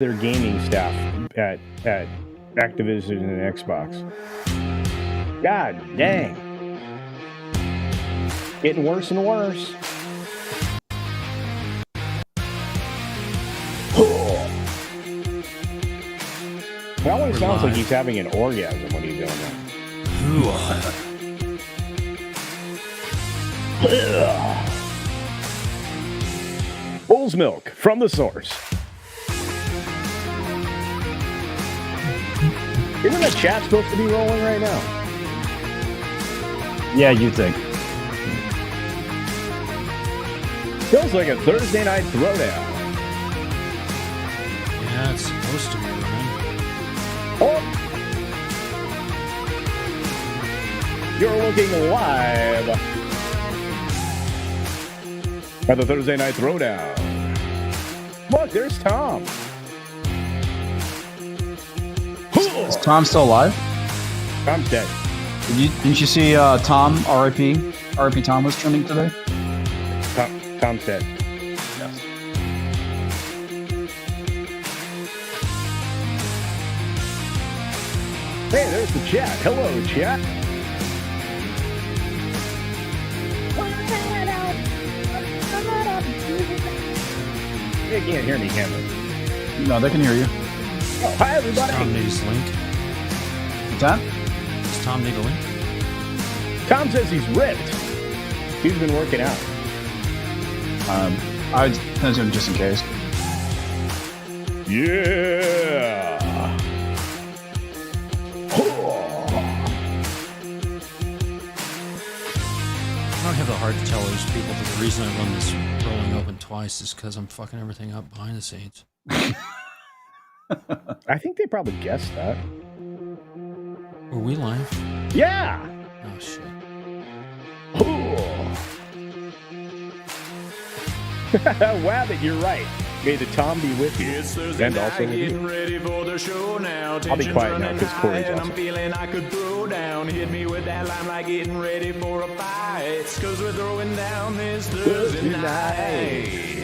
their gaming staff at Activision and Xbox. God dang. Getting worse and worse. It always sounds like he's having an orgasm when he's doing that. Bull's milk from the source. Isn't the chat supposed to be rolling right now? Yeah, you think. Feels like a Thursday night throwdown. Yeah, it's supposed to be, man. Oh! You're looking live at the Thursday night throwdown. Look, there's Tom. Is Tom still alive? Tom's dead. Didn't you see Tom, R.I.P.? R.I.P. Tom was trending today? Tom's dead. Yes. Hey, there's the chat. Hello, chat. They can't hear me, can they? No, they can hear you. Oh, hi, everybody. Does Tom need his link? What's that? Does Tom need a link? Tom says he's ripped. He's been working out. I'd send him just in case. Yeah. I don't have the heart to tell those people that the reason I run this rolling open twice is because I'm fucking everything up behind the scenes. I think they probably guessed that. Were we live? Yeah. Oh, shit. Wabbit, you're right. May the Tom be with you. And also with you. I'll be quiet now because Corey's awesome. I'm feeling I could throw down. Hit me with that line like getting ready for a fight. Cause we're throwing down this Thursday night.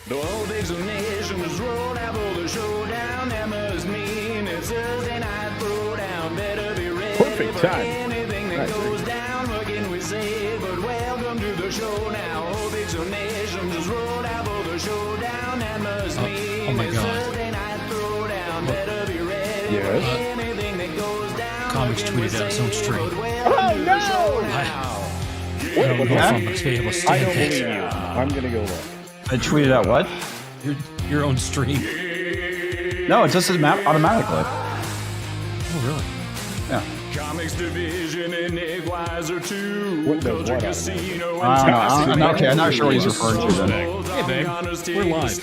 The whole explanation was rolled out for the showdown. That must mean it's Thursday night throwdown. Better be ready Perfect for time. anything that goes down. What can we say? But welcome to the show now. Whole explanation just rolled out for the showdown. That must mean my it's God. Thursday night throwdown. Better be ready for anything that goes down. Comics What can we tweeted out his say? own stream. But welcome to the show now. I don't know if I'm going to be able to I stand don't believe this. you. I'm going to go look. I tweeted out what? Your own stream. No, it just automatically. Oh, really? Yeah. Comics Division and Nick Weiser too. What does Culture what on Casino I don't know. Okay, I'm not sure what he's referring to then. Hey, babe. We're live.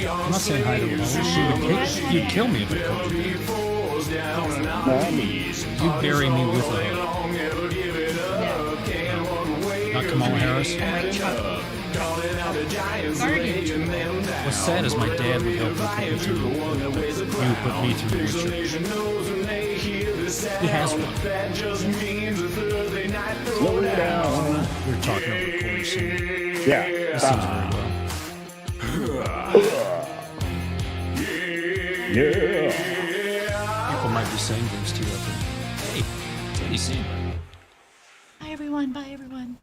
I'm not saying hi to him. You'd kill me if I called you. You'd bury me with her. Not Kamala Harris. What's sad is my dad would help me through the Witcher. He would put me through the Witcher. He has one. Slow down. We were talking over Corey singing. Yeah. He sings very well. Yeah. People might be saying things to you out there. Hey, Teddy's singing. Bye everyone. Bye everyone.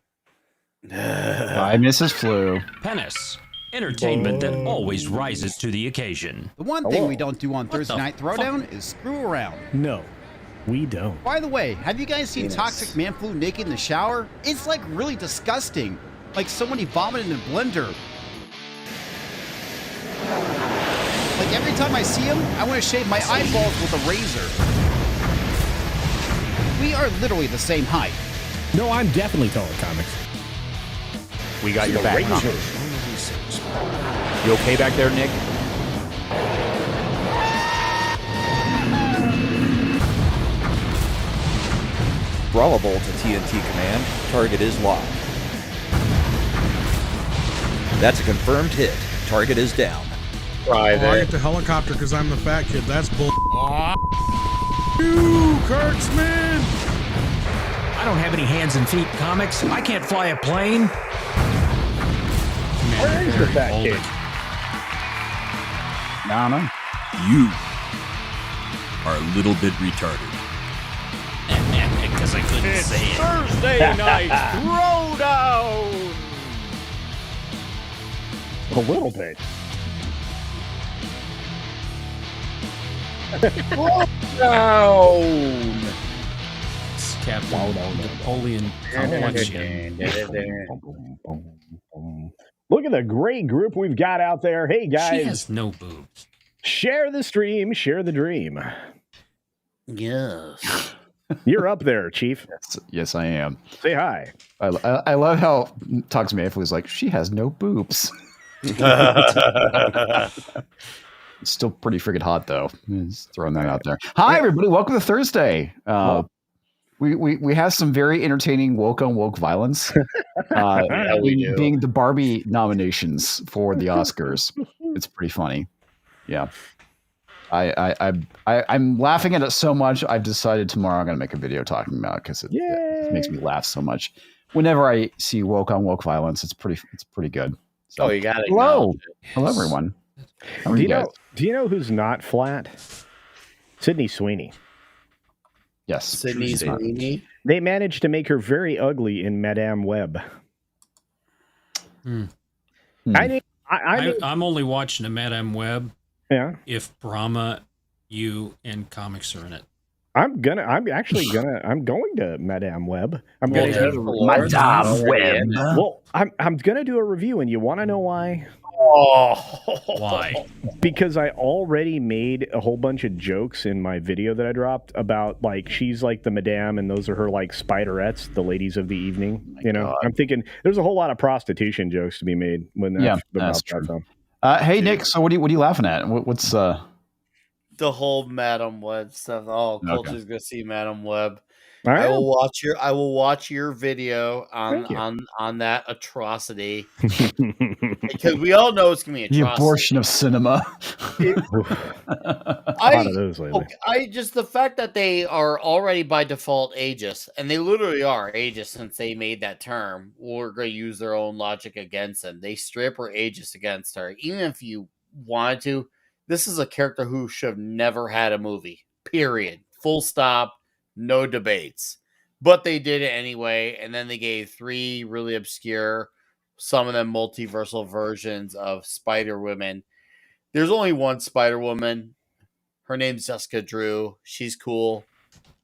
Bye, Mrs. Flu. Penis. Entertainment that always rises to the occasion. The one thing we don't do on Thursday Night Throwdown is screw around. No, we don't. By the way, have you guys seen Toxic Man Flu naked in the shower? It's like really disgusting. Like somebody vomited in a blender. Like every time I see him, I want to shave my eyeballs with a razor. We are literally the same height. No, I'm definitely taller, Comics. We got your back. You okay back there, Nick? Bravo to TNT Command. Target is locked. That's a confirmed hit. Target is down. Right I get the helicopter because I'm the fat kid. That's bull. You, Kurtzman! I don't have any hands and feet, Comics. I can't fly a plane. Where is the fat Hold kid? it. I don't know. You are a little bit retarded. Because I couldn't say it. Thursday night Throwdown. A little bit. Down. It's Captain Napoleon complexion. Look at the great group we've got out there. Hey, guys. She has no boobs. Share the stream, share the dream. Yes. You're up there, Chief. Yes, I am. Say hi. I love how Toxic Manflu is like, she has no boobs. It's still pretty freaking hot, though. Just throwing that out there. Hi, everybody. Welcome to Thursday. We have some very entertaining woke on woke violence. Being the Barbie nominations for the Oscars. It's pretty funny. Yeah. I'm laughing at it so much. I've decided tomorrow I'm going to make a video talking about it because it makes me laugh so much. Whenever I see woke on woke violence, it's pretty good. So, You got it. hello, everyone. How are you guys? Do you know who's not flat? Sydney Sweeney. Yes, Sydney Sweeney. They managed to make her very ugly in Madame Web. I'm only watching a Madame Web. Yeah. If Brahma, you, and comics are in it. I'm going to Madame Web. I'm going to Madame Web. Well, I'm going to do a review, and you want to know why? Why? Because I already made a whole bunch of jokes in my video that I dropped about, like, she's like the madame and those are her, like, spiderettes, the ladies of the evening. God. I'm thinking there's a whole lot of prostitution jokes to be made when that's true. Hey, Nick, so what are you laughing at? What's the whole Madame Web stuff? Oh, culture's gonna see Madame Web. Right. I will watch your video on that atrocity because we all know it's gonna be an atrocity. The abortion of cinema. Just the fact that they are already by default ageist, and they literally are ageist since they made that term. We're going to use their own logic against them. They strip or ageist against her, even if you wanted to. This is a character who should have never had a movie. Period. Full stop. No debates. But they did it anyway, and then they gave 3 really obscure, some of them multiversal versions of Spider-Women. There's only one Spider-Woman. Her name's Jessica Drew. She's cool.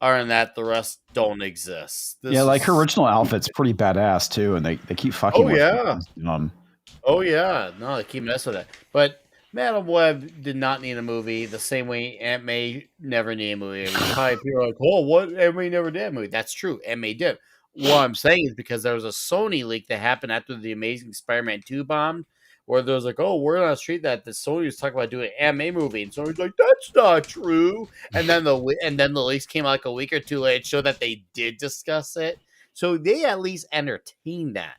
Other than that, the rest don't exist. Her original outfit's pretty badass, too, and they keep fucking with it. Oh, yeah. No, they keep messing with it. But Madame Web did not need a movie the same way Aunt May never needed a movie. Probably people are like, oh, what? Aunt May never did a movie. That's true. Aunt May did. What I'm saying is because there was a Sony leak that happened after the Amazing Spider-Man 2 bombed, where there was like, oh, word on the street that the Sony was talking about doing an Aunt May movie. And Sony's like, that's not true. And then the leaks came out like a week or two later. It showed that they did discuss it. So they at least entertained that.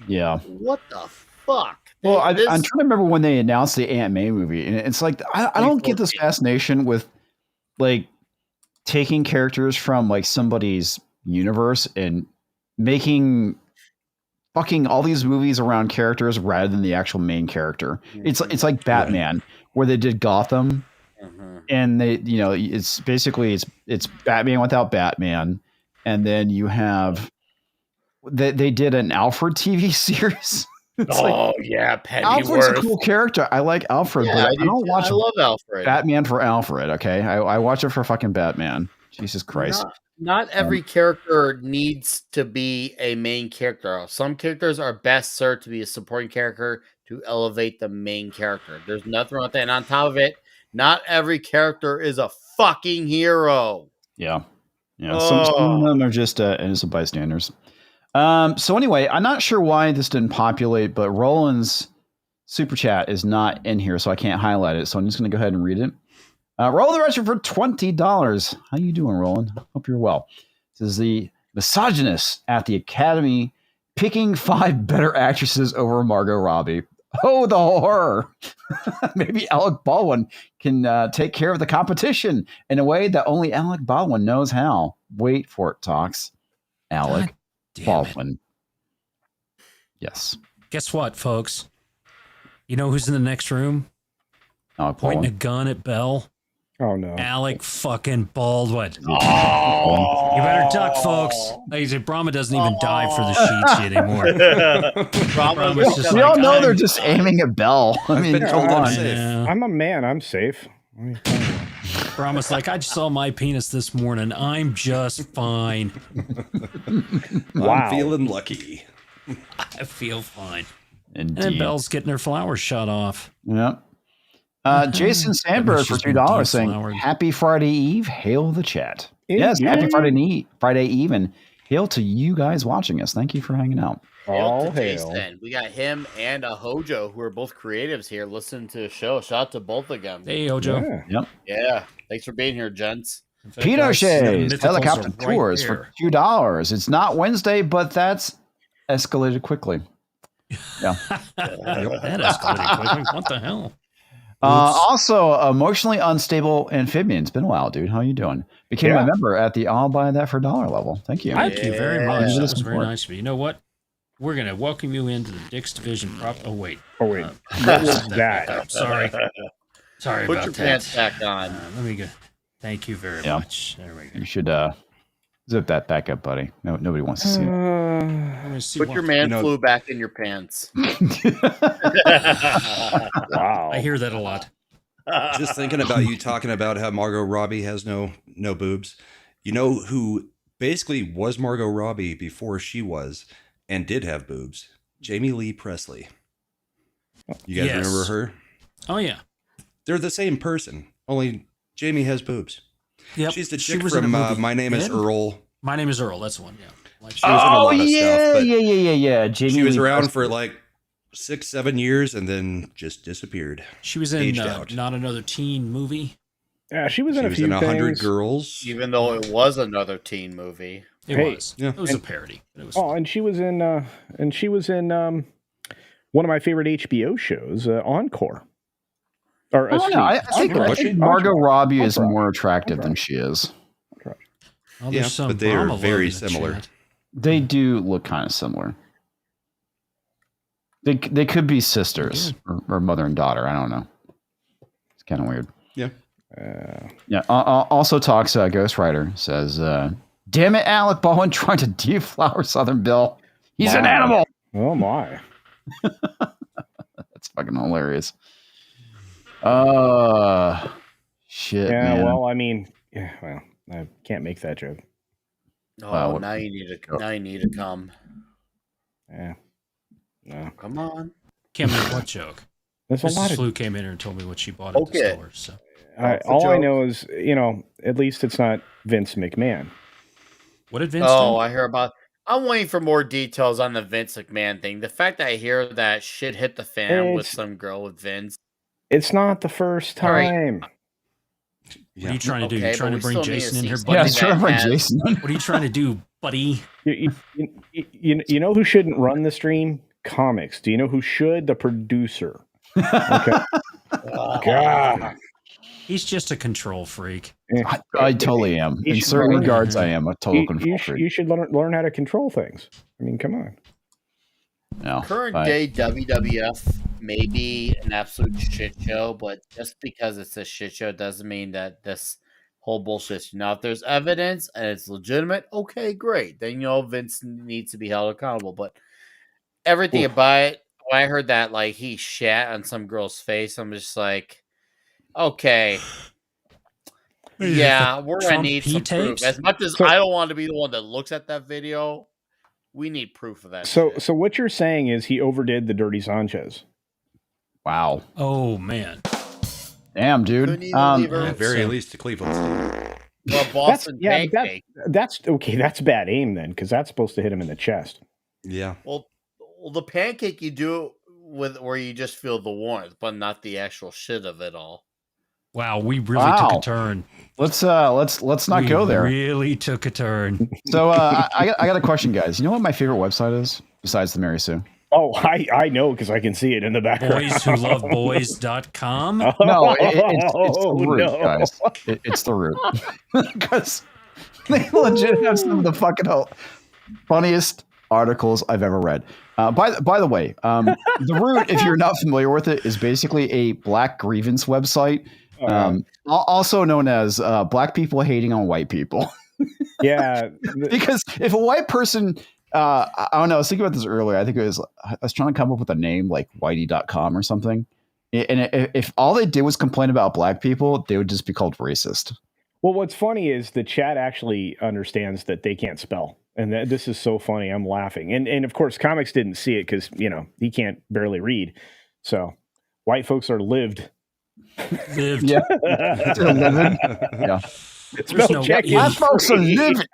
Yeah. What the fuck? Well, I'm trying to remember when they announced the Aunt May movie, and it's like I don't get this fascination with like taking characters from like somebody's universe and making fucking all these movies around characters rather than the actual main character. It's like Batman, where they did Gotham, and they it's basically it's Batman without Batman, and then you have they did an Alfred TV series. Pennyworth. Alfred's a cool character. I like Alfred, but I don't watch. I love Alfred. Batman for Alfred. Okay, I watch it for fucking Batman. Jesus Christ. Not every character needs to be a main character. Some characters are best served to be a supporting character to elevate the main character. There's nothing wrong with that. And on top of it, not every character is a fucking hero. Yeah. Some of them are just innocent bystanders. So anyway, I'm not sure why this didn't populate, but Roland's super chat is not in here, so I can't highlight it. So I'm just going to go ahead and read it. Roll the retro for $20. How you doing, Roland? Hope you're well. This is the misogynist at the Academy picking 5 better actresses over Margot Robbie. Oh, the horror. Maybe Alec Baldwin can take care of the competition in a way that only Alec Baldwin knows how. Wait for it, Talks. Alec Baldwin. Yes. Guess what, folks? You know who's in the next room? Pointing a gun at Belle? Oh, no. Alec fucking Baldwin. Oh. You better duck, folks. Like I said, Brahma doesn't even dive for the sheets anymore. We all know they're just aiming at Belle. I mean, come on. I'm a man. I'm safe. Brahma's like, I just saw my penis this morning. I'm just fine. Wow. I'm feeling lucky. I feel fine. Indeed. And then Belle's getting her flowers shot off. Yep. Jason Sandberg for $2 saying, Happy Friday Eve. Hail the chat. Yes, happy Friday Eve, and hail to you guys watching us. Thank you for hanging out. Hail to Jason. We got him and Hojo, who are both creatives here, listening to the show. Shout out to both of them. Hey, Hojo. Yeah. Yep. Yeah. Thanks for being here, gents. Pinochet's helicopter tours for $2. It's not Wednesday, but that's escalated quickly. Yeah. That escalated quickly. What the hell? Also, emotionally unstable amphibian. It's been a while, dude. How you doing? Became a member at the I'll buy that for $1 level. Thank you. Thank you very much. That was very nice of you. You know what? We're going to welcome you into the Dick's Division prop. Oh, wait. What was that? Sorry. Sorry Put about your that. pants back on. Let me go. Thank you very much. There we go. You should zip that back up, buddy. No, nobody wants to see it. Put your man flu back in your pants. Wow. I hear that a lot. Just thinking about you talking about how Margot Robbie has no boobs. You know who basically was Margot Robbie before she was and did have boobs? Jamie Lee Presley. You guys remember her? Oh, yeah. They're the same person, only Jamie has boobs. Yep. She's the chick from My Name is Earl. My Name is Earl. That's the one, yeah. Like She was in a lot of stuff, but yeah. Jamie she was Lee around Presley. for like 6-7 years and then just disappeared. She was in Aged out. Not Another Teen movie. Yeah, she was in a few in 100 things. Girls. Even though it was another teen movie. It was. Yeah. It was a parody. But it was and she was in one of my favorite HBO shows, Encore. Or I think Margot Robbie is more attractive than she is. Oh, Yeah, some but they are Brahma very love in the similar. chat. They do look kind of similar. They could be sisters or mother and daughter. I don't know. It's kind of weird. Yeah. Also talks Ghost Rider says, "Damn it, Alec Baldwin trying to deflower Southern Bill. He's an animal." Oh my. That's fucking hilarious. Shit. Yeah. Man. Well, I mean, I can't make that joke. Oh, now you need to. Now you need to come. Yeah. No. Come on. Can't make what joke? There's a Mrs. lot of. Flu came in here and told me what she bought at the store. So All I know is, at least it's not Vince McMahon. what did Vince do? I hear about. I'm waiting for more details on the Vince McMahon thing. The fact that I hear that shit hit the fan with some girl with Vince. It's not the first time. What are you trying to do? Okay, You trying but to we bring still need Jason to in here, see buddy? Yeah, it's trying to bring Jason. What are you trying to do, buddy? You know who shouldn't run the stream? Comics. Do you know who should? The producer. Okay. God. He's just a control freak. I totally am. In certain regards, I am a total control freak. You should learn how to control things. I mean, come on. No, Current day WWF may be an absolute shit show, but just because it's a shit show doesn't mean that this whole bullshit. Now, if there's evidence and it's legitimate, okay, great. Then Vince needs to be held accountable. But everything about it, when I heard that like he shat on some girl's face, I'm just like, okay. Yeah, we're gonna need some proof. As much as I don't want to be the one that looks at that video, we need proof of that. So what you're saying is he overdid the Dirty Sanchez. Wow. Oh man. Damn, dude. At the very least to Cleveland. Well, Boston Pancake. That's okay. That's bad aim then, because that's supposed to hit him in the chest. Yeah. Well, the pancake you do with where you just feel the warmth, but not the actual shit of it all. Wow, we really took a turn. Let's not go there. Really took a turn. So I got a question, guys. You know what my favorite website is besides the Mary Sue? Oh, I know because I can see it in the background. Boyswholoveboys.com? No, it's the root, guys. It's the root. Because they legit have some of the fucking funniest articles I've ever read. By the way, The Root, if you're not familiar with it, is basically a black grievance website, also known as black people hating on white people. Yeah. Because if a white person, I don't know, I was thinking about this earlier. I was trying to come up with a name like whitey.com or something. And if all they did was complain about black people, they would just be called racist. Well, what's funny is the chat actually understands that they can't spell. And this is so funny. I'm laughing. And of course, Comics didn't see it because, he can't barely read. So white folks are lived. Yeah. Yeah. Black folks are lived.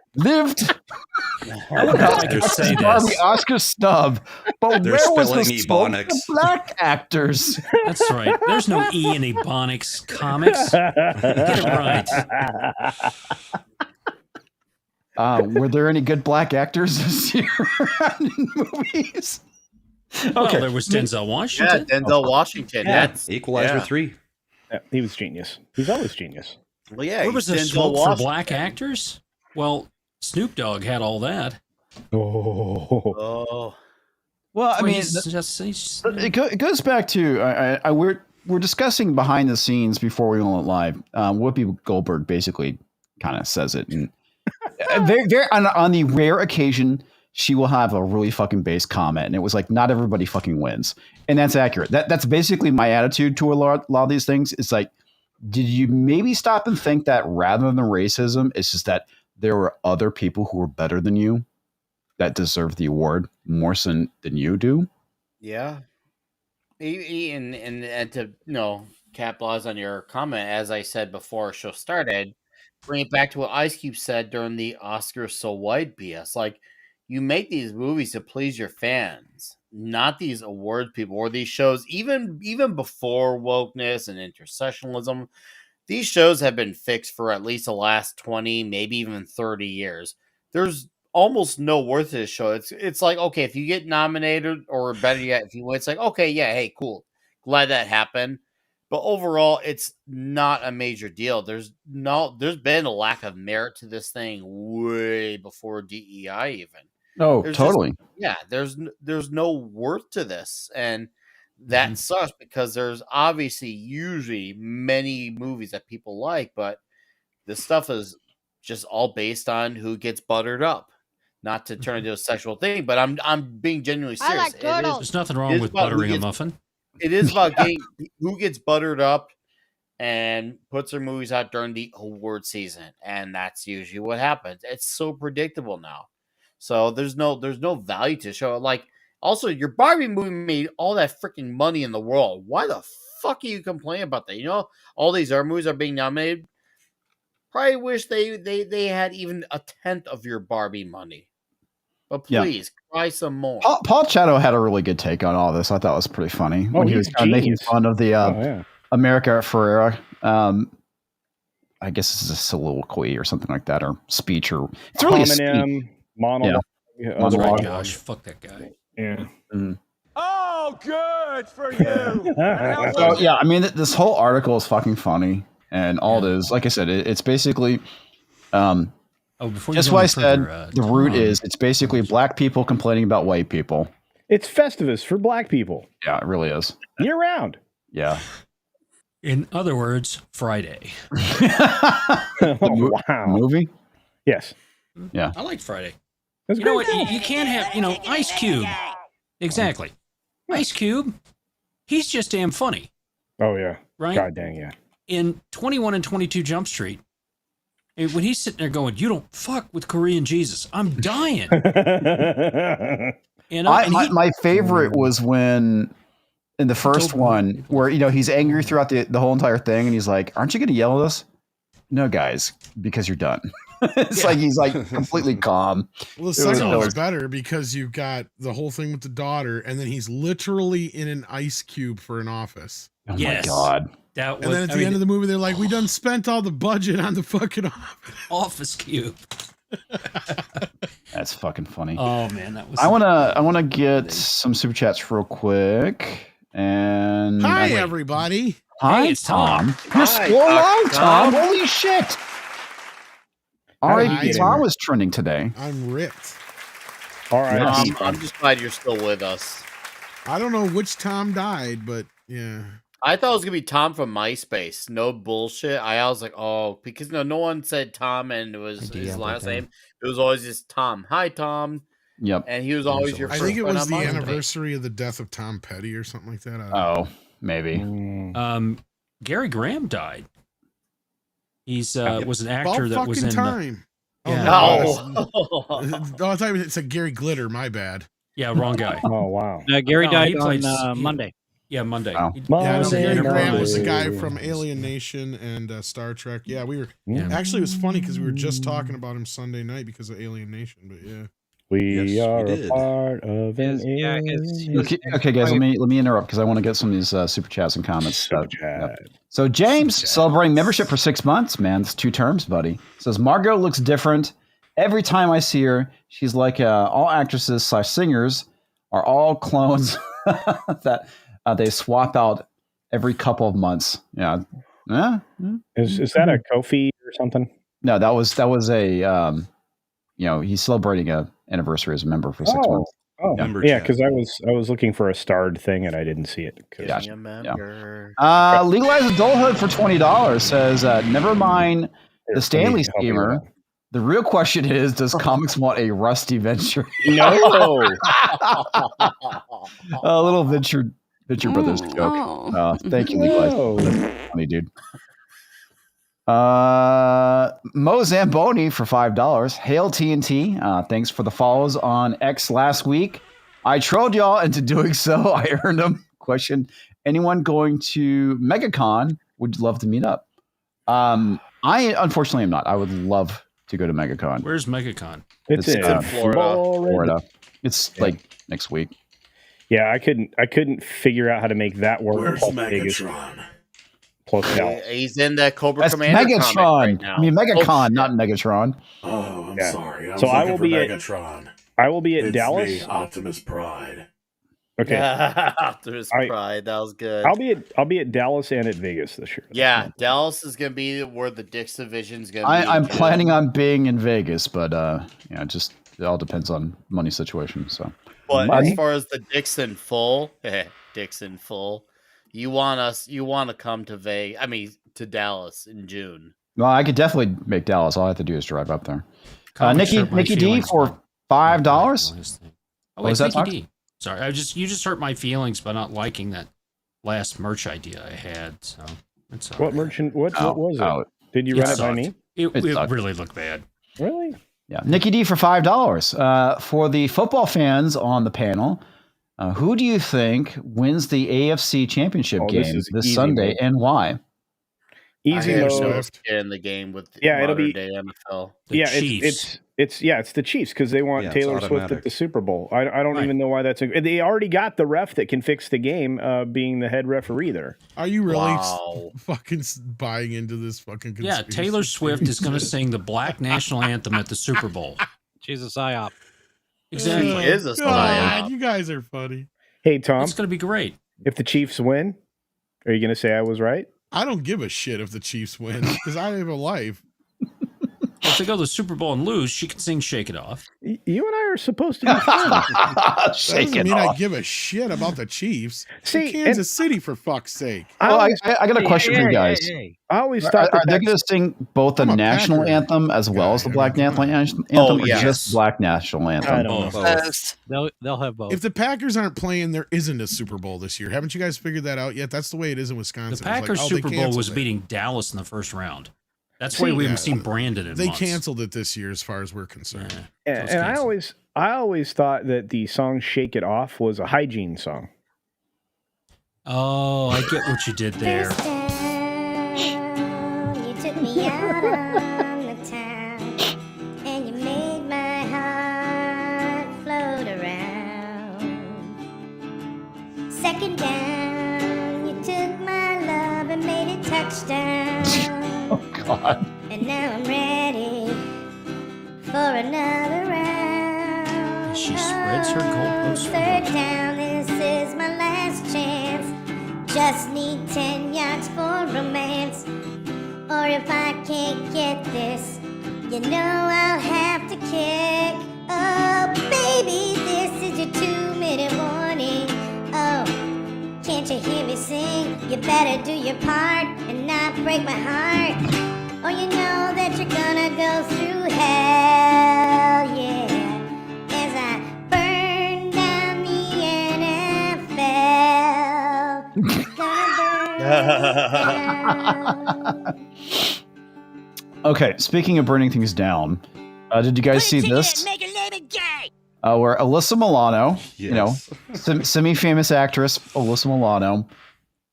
I would like to say Barbie this. Oscar snub. But They're where was the spelling smoke Ebonics. for black actors? That's right. There's no E in Ebonics comics. Get it right. Were there any good black actors this year in movies? Well, there was Denzel Washington. Yeah, Denzel Washington. Yeah. That's Equalizer 3. Yeah, he was genius. He's always genius. Well, yeah. Where was the Denzel smoke for Washington. black actors? Well, Snoop Dogg had all that. Oh. Well, I mean, it goes back to we're discussing behind the scenes before we went live. Whoopi Goldberg basically kind of says it, and very on the rare occasion she will have a really fucking base comment, and it was like, not everybody fucking wins, and that's accurate. That's basically my attitude to a lot of these things. It's like, did you maybe stop and think that rather than racism, it's just that there were other people who were better than you that deserve the award more than you do? Yeah. And to capitalize on your comment, as I said before our show started, bring it back to what Ice Cube said during the Oscars So White BS. Like, you make these movies to please your fans, not these award people or these shows. Even before wokeness and intersectionalism, these shows have been fixed for at least the last 20, maybe even 30 years. There's almost no worth to this show. It's like, okay, if you get nominated, or better yet, if you win, it's like, okay, yeah, hey, cool. Glad that happened. But overall, it's not a major deal. There's been a lack of merit to this thing way before DEI even. Oh, totally. There's no worth to this. And that sucks, because there's obviously usually many movies that people like, but this stuff is just all based on who gets buttered up. Not to turn into a sexual thing, but I'm being genuinely serious. I like turtles. There's nothing wrong with buttering a muffin. It is about getting who gets buttered up and puts their movies out during the award season, and that's usually what happens. It's so predictable now. So there's no value to show. Like, also, your Barbie movie made all that freaking money in the world. Why the fuck are you complaining about that? All these other movies are being nominated. Probably wish they had even a tenth of your Barbie money. But please, try some more. Paul Chatto had a really good take on all this. I thought it was pretty funny when he was kind of making fun of the America Ferrera. I guess this is a soliloquy or something like that, or speech, or it's really a speech. Monologue. Yeah. Oh my gosh, fuck that guy. Yeah. Mm. Oh, good for you. So, yeah, I mean, this whole article is fucking funny, and all it is, like I said, it's basically. That's why I said the root is it's basically black people complaining about white people. It's Festivus for black people. Yeah, it really is. Year round. Yeah. In other words, Friday. Wow. Movie? Yes. Yeah. I like Friday. That's you know what? You can't have, Ice Cube. Exactly. Ice Cube, he's just damn funny. Oh, yeah. Right? God dang, yeah. In 21 and 22 Jump Street, when he's sitting there going, "You don't fuck with Korean Jesus," I'm dying. My favorite was when in the first one where he's angry throughout the whole entire thing, and he's like, "Aren't you going to yell at us?" No, guys, because you're done. It's like he's like completely calm. Well, the second one's better because you've got the whole thing with the daughter, and then he's literally in an ice cube for an office. Oh my god. And then at the end of the movie, they're like, "We done spent all the budget on the fucking office cube." That's fucking funny. Oh man, that was. I wanna get some super chats real quick. And hi everybody. Hi, hey, it's Tom. You're so long, Tom. Holy shit. All right, Tom was trending today. I'm ripped. All right. I'm just glad you're still with us. I don't know which Tom died, but yeah. I thought it was gonna be Tom from MySpace. No bullshit. I was like, oh, because no one said Tom and it was his last name. It was always just Tom. Hi, Tom. Yep. And he was always your I first think it friend was on the MySpace. anniversary of the death of Tom Petty or something like that. Oh, maybe. Gary Graham died. He's was an actor that was in time. Yeah. No, I thought it said Gary Glitter. My bad. Yeah, wrong guy. Oh wow. Gary died he on plays- Monday. Yeah, Monday. Oh. Yeah, no, Gary Graham Enterprise. was the guy from Alien Nation and Star Trek. Yeah, we were actually. It was funny because we were just talking about him Sunday night because of Alien Nation. But yeah, we are a part of an alien. Okay, guys, let me interrupt because I want to get some of these super chats and comments. So James celebrating membership for 6 months. Man, it's 2 terms, buddy. Says Margot looks different every time I see her. She's like all actresses / singers are all clones that they swap out every couple of months. Yeah. Is that a Kofi or something? No, that was a he's celebrating a anniversary as a member for 6 months. Oh, yeah, because I was looking for a starred thing and I didn't see it. Legalized adulthood for $20 says never mind the Stanley schemer. The real question is, does comics want a Rusty Venture? No. A little Venture Brothers joke. Thank you, Legalized. That's funny, dude. Mo Zamboni for $5. Hail TNT. Thanks for the follows on X last week. I trolled y'all into doing so. I earned them. Question: anyone going to MegaCon? Would love to meet up. I unfortunately am not. I would love to go to MegaCon. Where's MegaCon? It's in Florida. It's like next week. Yeah, I couldn't figure out how to make that work. Where's Megatron? Plus Dallas. He's in that Cobra That's Commander Megatron. comic right now. I mean MegaCon, not Megatron. Oh, I'm sorry. So I will be Megatron. I will be at It's Dallas. me, Optimus Pride. Okay. Optimus Pride. That was good. I'll be at Dallas and at Vegas this year. Yeah, Dallas is gonna be where the Dix division's gonna be. I'm planning on being in Vegas, but just it all depends on money situation. So, but as far as the Dixon full, you want to come to Vegas? I mean, to Dallas in June. Well, I could definitely make Dallas. All I have to do is drive up there. Nikki D for $5. Oh, wait, Nikki D. Sorry, you just hurt my feelings by not liking that last merch idea I had. So it's what merchant? What was it? Did you run it by me? It really looked bad. Really? Yeah, Nikki D for $5. For the football fans on the panel, who do you think wins the AFC Championship game this Sunday, and why? Easy Swift in the game with it'll be day NFL. It's the Chiefs because they want Taylor Swift at the Super Bowl. I don't even know why that's. They already got the ref that can fix the game, being the head referee there. Are you really fucking buying into this fucking conspiracy? Yeah, Taylor Swift is going to sing the Black National Anthem at the Super Bowl. She's a psyop. Exactly. She is a psyop. You guys are funny. Hey Tom, it's going to be great. If the Chiefs win, are you going to say I was right? I don't give a shit if the Chiefs win because I have a life. If they go to the Super Bowl and lose, she can sing "Shake It Off." You and I are supposed to be friends. Shake it off. I give a shit about the Chiefs. See, Kansas City, for fuck's sake. I got a question for you guys. I always thought are they going to sing both the national anthem as well as the Black National Anthem, or just Black National Anthem? I don't know. They'll have both. If the Packers aren't playing, there isn't a Super Bowl this year. Haven't you guys figured that out yet? That's the way it is in Wisconsin. The Packers Super Bowl was beating Dallas in the first round. That's why we haven't seen Brandon in They months. canceled it this year, as far as we're concerned. And I always thought that the song "Shake It Off" was a hygiene song. Oh, I get what you did there. You took me out on the town, and you made my heart float around. Second down, you took my love and made it touchdown. Oh God! And now I'm ready for another round. She spreads her goalposts. Third down, this is my last chance. Just need 10 yards for romance. Or if I can't get this, you know I'll have to kick. Oh, baby, better do your part and not break my heart, or you know that you're gonna go through hell, yeah, as I burn down the NFL. Gonna burn Okay, speaking of burning things down, did you guys see this? Where Alyssa Milano, you know, semi-famous actress Alyssa Milano,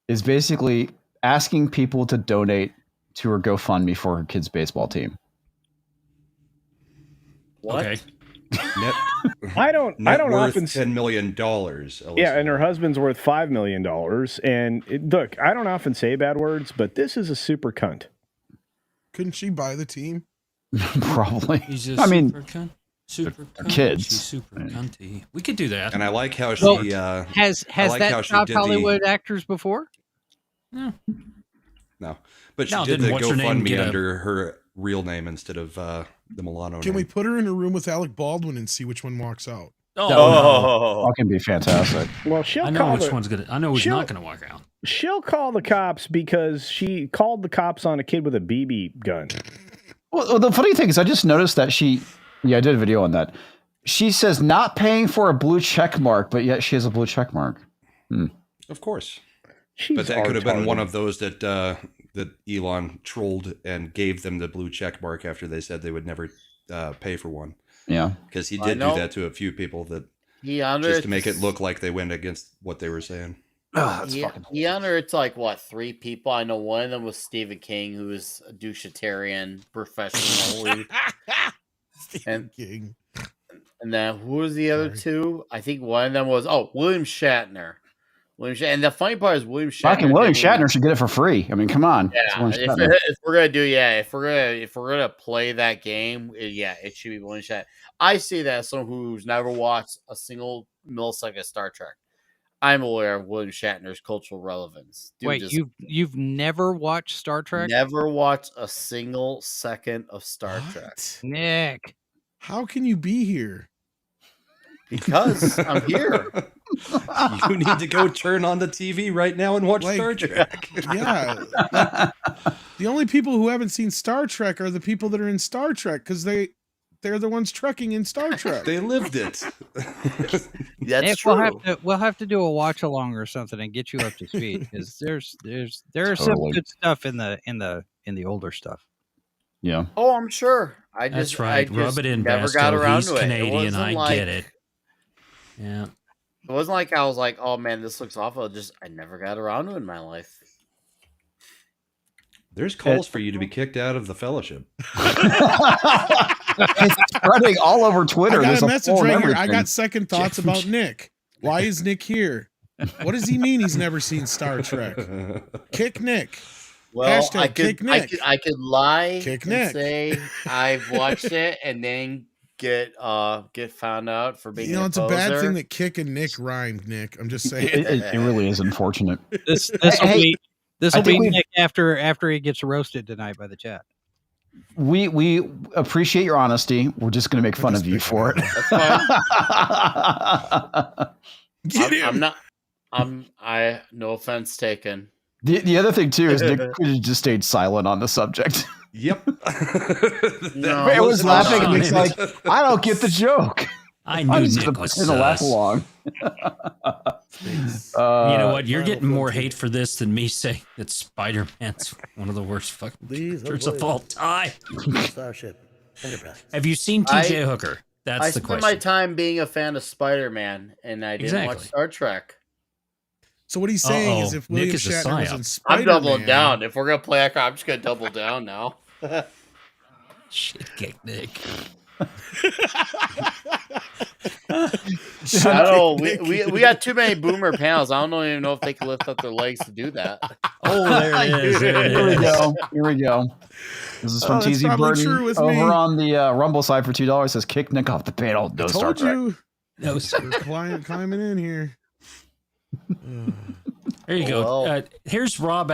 is basically asking people to donate to her GoFundMe for her kids' baseball team. What? Okay. I don't worth often $10 million. Yeah, and her husband's worth $5 million. And look, I don't often say bad words, but this is a super cunt. Couldn't she buy the team? Probably. He's a I mean, super cunt. Super cunt. kids. She's super cunty. We could do that. And I like how Well, she has I like how that she stopped did Hollywood actors before? No, but she No, did didn't the what's her name GoFundMe get a- under her real name instead of the Milano Can name. we put her in a room with Alec Baldwin and see which one walks out? That can be fantastic. Well, she'll I know call which the, one's gonna. I know who's she'll- not gonna walk out. She'll call the cops because she called the cops on a kid with a BB gun. Well, the funny thing is, I just noticed that I did a video on that. She says not paying for a blue check mark, but yet she has a blue check mark. Of course. She's But that could have been one retarded. of those that that Elon trolled and gave them the blue check mark after they said they would never pay for one. Yeah, because he I did do know. that to a few people that Yeah, just to make it look like they went against what they were saying. It's like what, 3 people? I know one of them was Stephen King, who is a douchetarian professionally. Stephen King. And then who was the other 2? I think one of them was William Shatner. And the funny part is William Shatner. Fucking William didn't even- Shatner should get it for free. I mean, come on. It's Yeah, William Shatner. if we're gonna do, if we're gonna play that game, it should be William Shatner. I see that as someone who's never watched a single millisecond of Star Trek. I'm aware of William Shatner's cultural relevance. Dude, Wait, you've never watched Star Trek? never watched a single second of Star Trek Nick. How can you be here? because I'm here. You need to go turn on the TV right now and watch Like, Star Trek. Yeah. like, the only people who haven't seen Star Trek are the people that are in Star Trek because they're the ones trekking in Star Trek. They lived it. That's Nick, true. We'll have to do a watch along or something and get you up to speed because there's some Totally. good stuff in the older stuff. Yeah. Oh, I'm sure. That's right. I Rub just it in, never Basto. got around He's to it. Canadian. I wasn't get it. Yeah. It wasn't like I was like, oh man, this looks awful. I never got around to it in my life. There's calls for you to be kicked out of the fellowship. It's spreading all over Twitter. I got There's a message poll and right here. I everything. got second thoughts about Nick. Why is Nick here? What does he mean he's never seen Star Trek? Kick Nick. Well, Hashtag I kick could, Nick. I could lie Kick and Nick. say I've watched it and then get found out for being You know, a it's a bad poser. thing that kick and Nick rhymed, Nick. I'm just saying. It really is unfortunate. This Hey, will I be think we- Nick after he gets roasted tonight by the chat. We appreciate your honesty. We're just going to make fun of you for it. That's fine. No offense taken. The other thing too is Nick could have just stayed silent on the subject. Yep. No, It was listen, laughing. no, And Nick's like, I don't get the joke. I knew I'm just Nick gonna was sit and laugh sus. along. You know what? You're getting more hate for this than me saying that Spider-Man's one of the worst fucking characters of all time. Starship Enterprise. Have you seen T.J. Hooker? That's I the spent question. my time being a fan of Spider-Man, and I didn't watch Exactly. Star Trek. So what he's saying is, if Nick William is a Shatner was psyop. in Spider-Man, I'm doubling down. If we're gonna play that, I'm just gonna double down now. Shit kick Nick. I don't know. We got too many boomer panels. I don't even know if they can lift up their legs to do that. Oh, there it is. There it Here we is. go. Here we go. This is from that's TZ probably true Burton with over me. on the Rumble side for $2. Says kick Nick off the panel. No Star told Trek. you. No, sir. We're climbing in here. There you go. Well. Here's Rob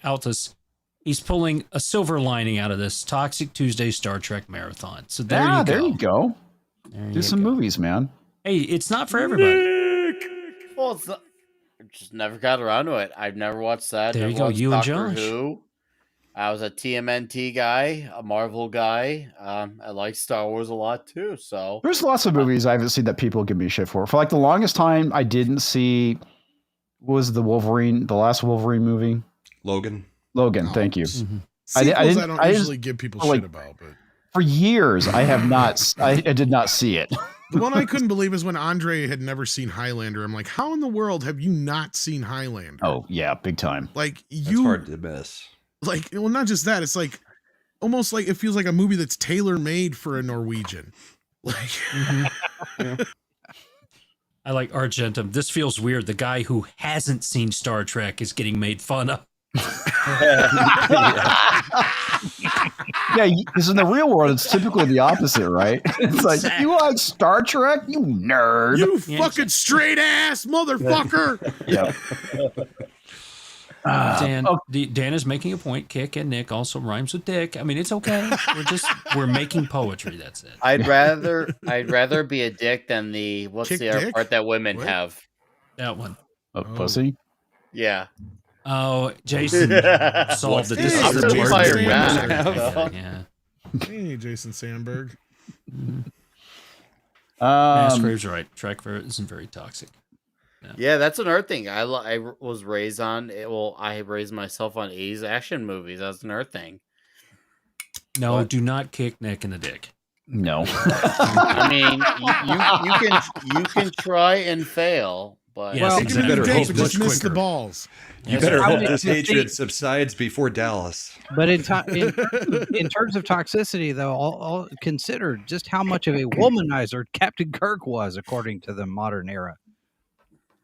Altus. He's pulling a silver lining out of this Toxic Tuesday Star Trek marathon. So there you go. There you go. There Do you some go. movies, man. Hey, it's not for everybody. Well, it's not, just never got around to it. I've never watched that. There never you go, watched you and Doctor Josh. Who. I was a TMNT guy, a Marvel guy. I like Star Wars a lot too. So There's lots of movies I haven't seen that people give me shit for. For like the longest time, I didn't see. What was the last Wolverine movie? Logan. Thank you. Mm-hmm. I don't usually give people shit about, but for years I have not. I did not see it. The one I couldn't believe is when Andre had never seen Highlander. I'm like, how in the world have you not seen Highlander? Oh yeah, big time. Like It's hard to miss. Like, well, not just that. It's like almost like it feels like a movie that's tailor made for a Norwegian. Like, I like Argentum. This feels weird. The guy who hasn't seen Star Trek is getting made fun of. Yeah, because in the real world, it's typically the opposite, right? It's like, you like Star Trek, you nerd. you fucking straight ass motherfucker. Yeah. Dan, Dan is making a point. Kick and Nick also rhymes with dick. I mean, it's okay. We're making poetry. That's it. I'd rather be a dick than the Kick the other dick? part that women What? have. That one. Pussy. Yeah. Oh, Jason solved the Hey, other Jason part. Sandberg. Yeah. Hey, Jason Sandberg. Masgrave's right. Trek isn't very toxic. Yeah, that's another thing. I was raised on it. Well, I raised myself on 80s action movies. That's another thing. No, do not kick Nick in the dick. No. I mean, you can try and fail, but Yes, You better hope just miss the balls. You better hope this hatred subsides before Dallas. But in terms of toxicity, though, all consider just how much of a womanizer Captain Kirk was, according to the modern era.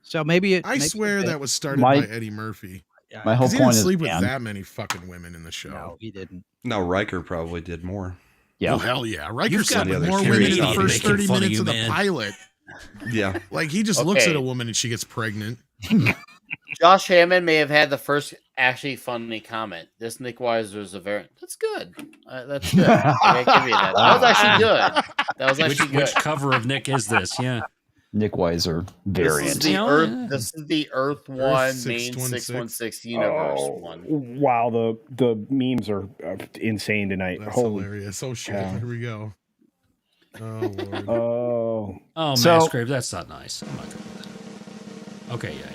So maybe I swear that was started by Eddie Murphy. My whole He point didn't is, sleep with Dan, that many fucking women in the show. No, he didn't. No, Riker probably did more. Yeah. Oh hell yeah! Riker You've slept got with the more other women in series the on first making 30 fun of minutes you, of the man. pilot. Yeah. Like he just looks Okay. at a woman and she gets pregnant. Josh Hammond may have had the first actually funny comment. This Nick Weiser is a variant. That's good. That's good. I give you that. That was actually good. That was actually good. Which cover of Nick is this? Yeah. Nick Weiser This variant. is the Yeah. Earth. This is the Earth One main 616. 616 universe Oh, one. wow, the memes are insane tonight. That's Holy hilarious. Oh shit! cow. Here we go. Oh lord. Oh, Oh, So- Masgrave, that's not nice. I'm not good with that. Okay, yeah.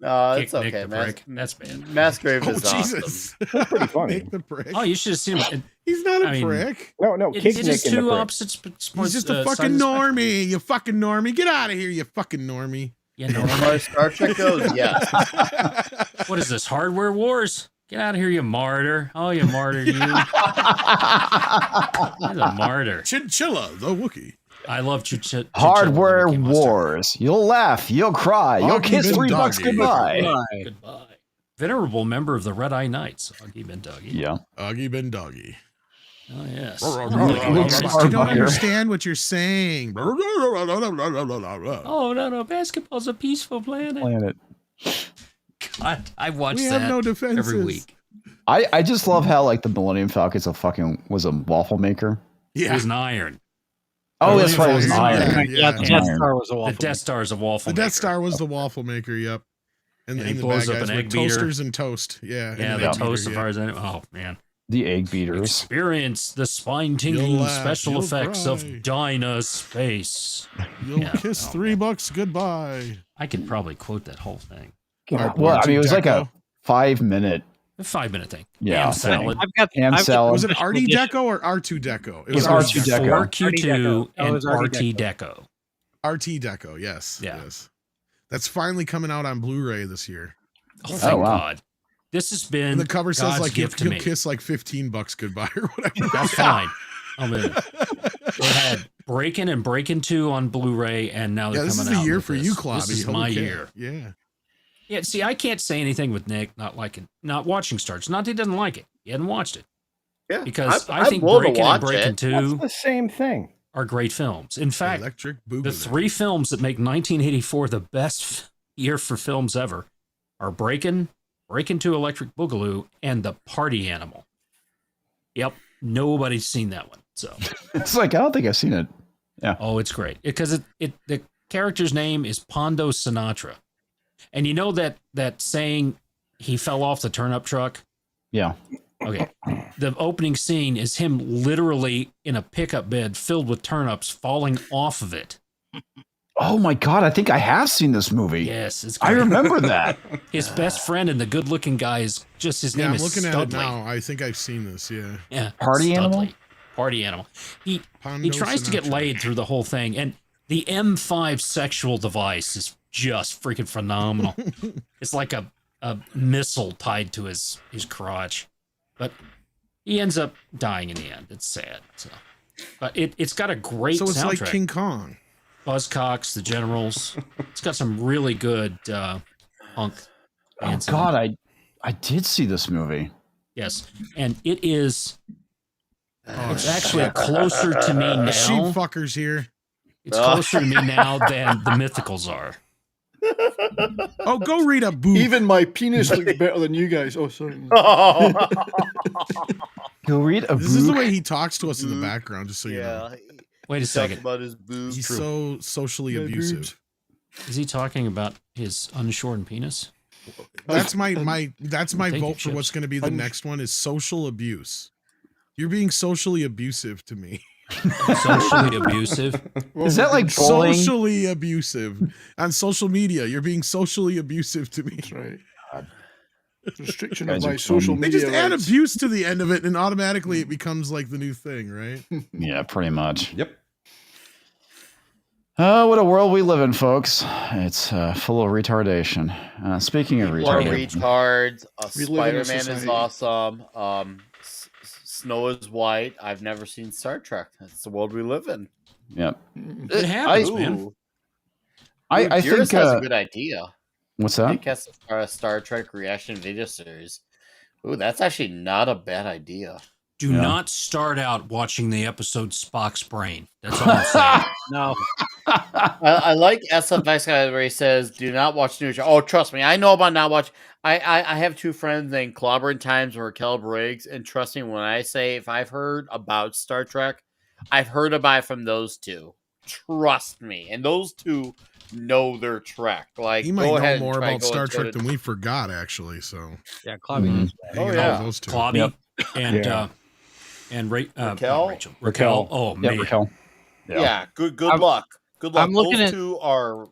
It's Kick Nick okay. the prick. That's bad. Masgrave Oh is awesome. Jesus! pretty funny. Nick the prick. Oh, you should have seen him. He's not a I mean, prick. no, It kick is Nick in the two prick. opposites. He's just a fucking normie. You fucking normie. Get out of here, you fucking normie. Yeah, no. As far as Star Trek goes, yes. What is this? Hardware Wars? Get out of here, you martyr. Oh, you martyr, you. You're the martyr. Chinchilla, the Wookiee. I love Hardware Wars. You'll laugh. You'll cry. You'll Augie kiss Ben $3 Doggy. goodbye. Goodbye. Venerable member of the Red Eye Knights, Augie Ben Doggy. Yeah. Augie Ben Doggy. Oh, yes. Luke I don't Skywalker. understand what you're saying. Oh, no. Basketball's a peaceful planet. Planet. God, I watch We that have no defenses. every week. I just love how like the Millennium Falcon's was a waffle maker. It Yeah. was an iron. Oh, that's right. It was an Yeah, iron. yeah. The Death Star was a The waffle. Death Star is a waffle The Death maker. Star was the waffle maker. Yep. And he the blows bad up guys an were egg beater. toasters and toast. Yeah. Yeah, and the an egg toast beater, of ours. Oh, man. The egg beaters. Experience the You'll spine-tingling laugh, special you'll effects cry. of Dyna Space. You'll Yeah. kiss Oh, $3 goodbye. I could probably quote that whole thing. Well, I mean, it was like a 5-minute. A 5-minute thing. Yeah, Ham thing. salad. Ham salad. Was it RD Deco or R2 Deco? It was R2 Deco. 4Q2 That and was RT RT Deco. RT Deco, yes. Yeah. Yes. That's finally coming out on Blu-ray this year. Oh, thank wow. God. This has been And the cover says God's like you'll gift to me. kiss like $15 goodbye or whatever. That's fine. I'm in. They had Breakin' and Breakin' 2 on Blu-ray, and now they're Yeah, this coming is the out year with for this. you, Clobby. This is Holy my cow. year. Yeah. Yeah, see, I can't say anything with Nick not watching Star Trek. Not that he doesn't like it. He hadn't watched it. Yeah, Because I I'm think willing to Breakin' and watch Breakin' it. 2 That's the same thing. are great films. In fact, Electric the Boogaloo. 3 films that make 1984 the best year for films ever are Breakin' 2 Electric Boogaloo, and The Party Animal. Yep, nobody's seen that one. So It's like, I don't think I've seen it. Yeah. oh, it's great. Because the character's name is Pondo Sinatra. And you know that saying, he fell off the turnip truck? Yeah. Okay. The opening scene is him literally in a pickup bed filled with turnips falling off of it. Oh my God, I think I have seen this movie. Yes, it's I remember that. His best friend and the good-looking guy is just his name I'm is looking Studley. at it now. I think I've seen this. Yeah. Yeah. Party animal? Party animal. He Pondo tries to get Sinatra. laid through the whole thing, and the M5 sexual device is just freaking phenomenal. It's like a missile tied to his crotch. But he ends up dying in the end. It's sad. So. But it's got a great So it's soundtrack. like King Kong. Buzzcocks, the Generals. It's got some really good punk. Oh God, I did see this movie. Yes, and it is. It's actually closer to me now. Sheep fuckers here. It's closer to me now than the Mythicals are. Oh, go read a book. Even my penis looks better than you guys. Oh, sorry. Go read a book. This is the way he talks to us in the background, just so you know. Wait a second. About his boobs. He's so socially abusive. Is he talking about his unshorn penis? That's my Thank you, vote for what's Chips. going to be the next one is social abuse. You're being socially abusive to me. Socially abusive? Is that like bullying? Socially abusive on social media? You're being socially abusive to me. That's right. Restriction Guys of are my social fun. They media. just add rights. abuse to the end of it, and automatically it becomes like the new thing, right? Yeah, pretty much. Yep. Oh, what a world we live in, folks. It's full of retardation. Speaking of People are retardation. retards. We live in a Spider-Man is society. awesome. Snow is white. I've never seen Star Trek. That's the world we live in. Yep. It happens, man. Ooh. I Dearest think... has a good idea. what's that? Nick has a Star Trek reaction video series. Ooh, that's actually not a bad idea. Do not start out watching the episode Spock's Brain. That's all I'm saying. No. I like SFX guy where he says, "Do not watch new show." Oh, trust me, I know about not watch. I have two friends named Clobbering Times or Raquel Briggs, and trust me when I say if I've heard about Star Trek, I've heard about it from those two. Trust me, and those two know their Trek. Like, He might know more about Star Trek than we forgot, actually. So yeah, Clobby. Oh yeah, those two. Clobby and Raquel. Raquel. Oh man, Raquel. Yeah. Good luck. Good luck. I'm looking those at- two are.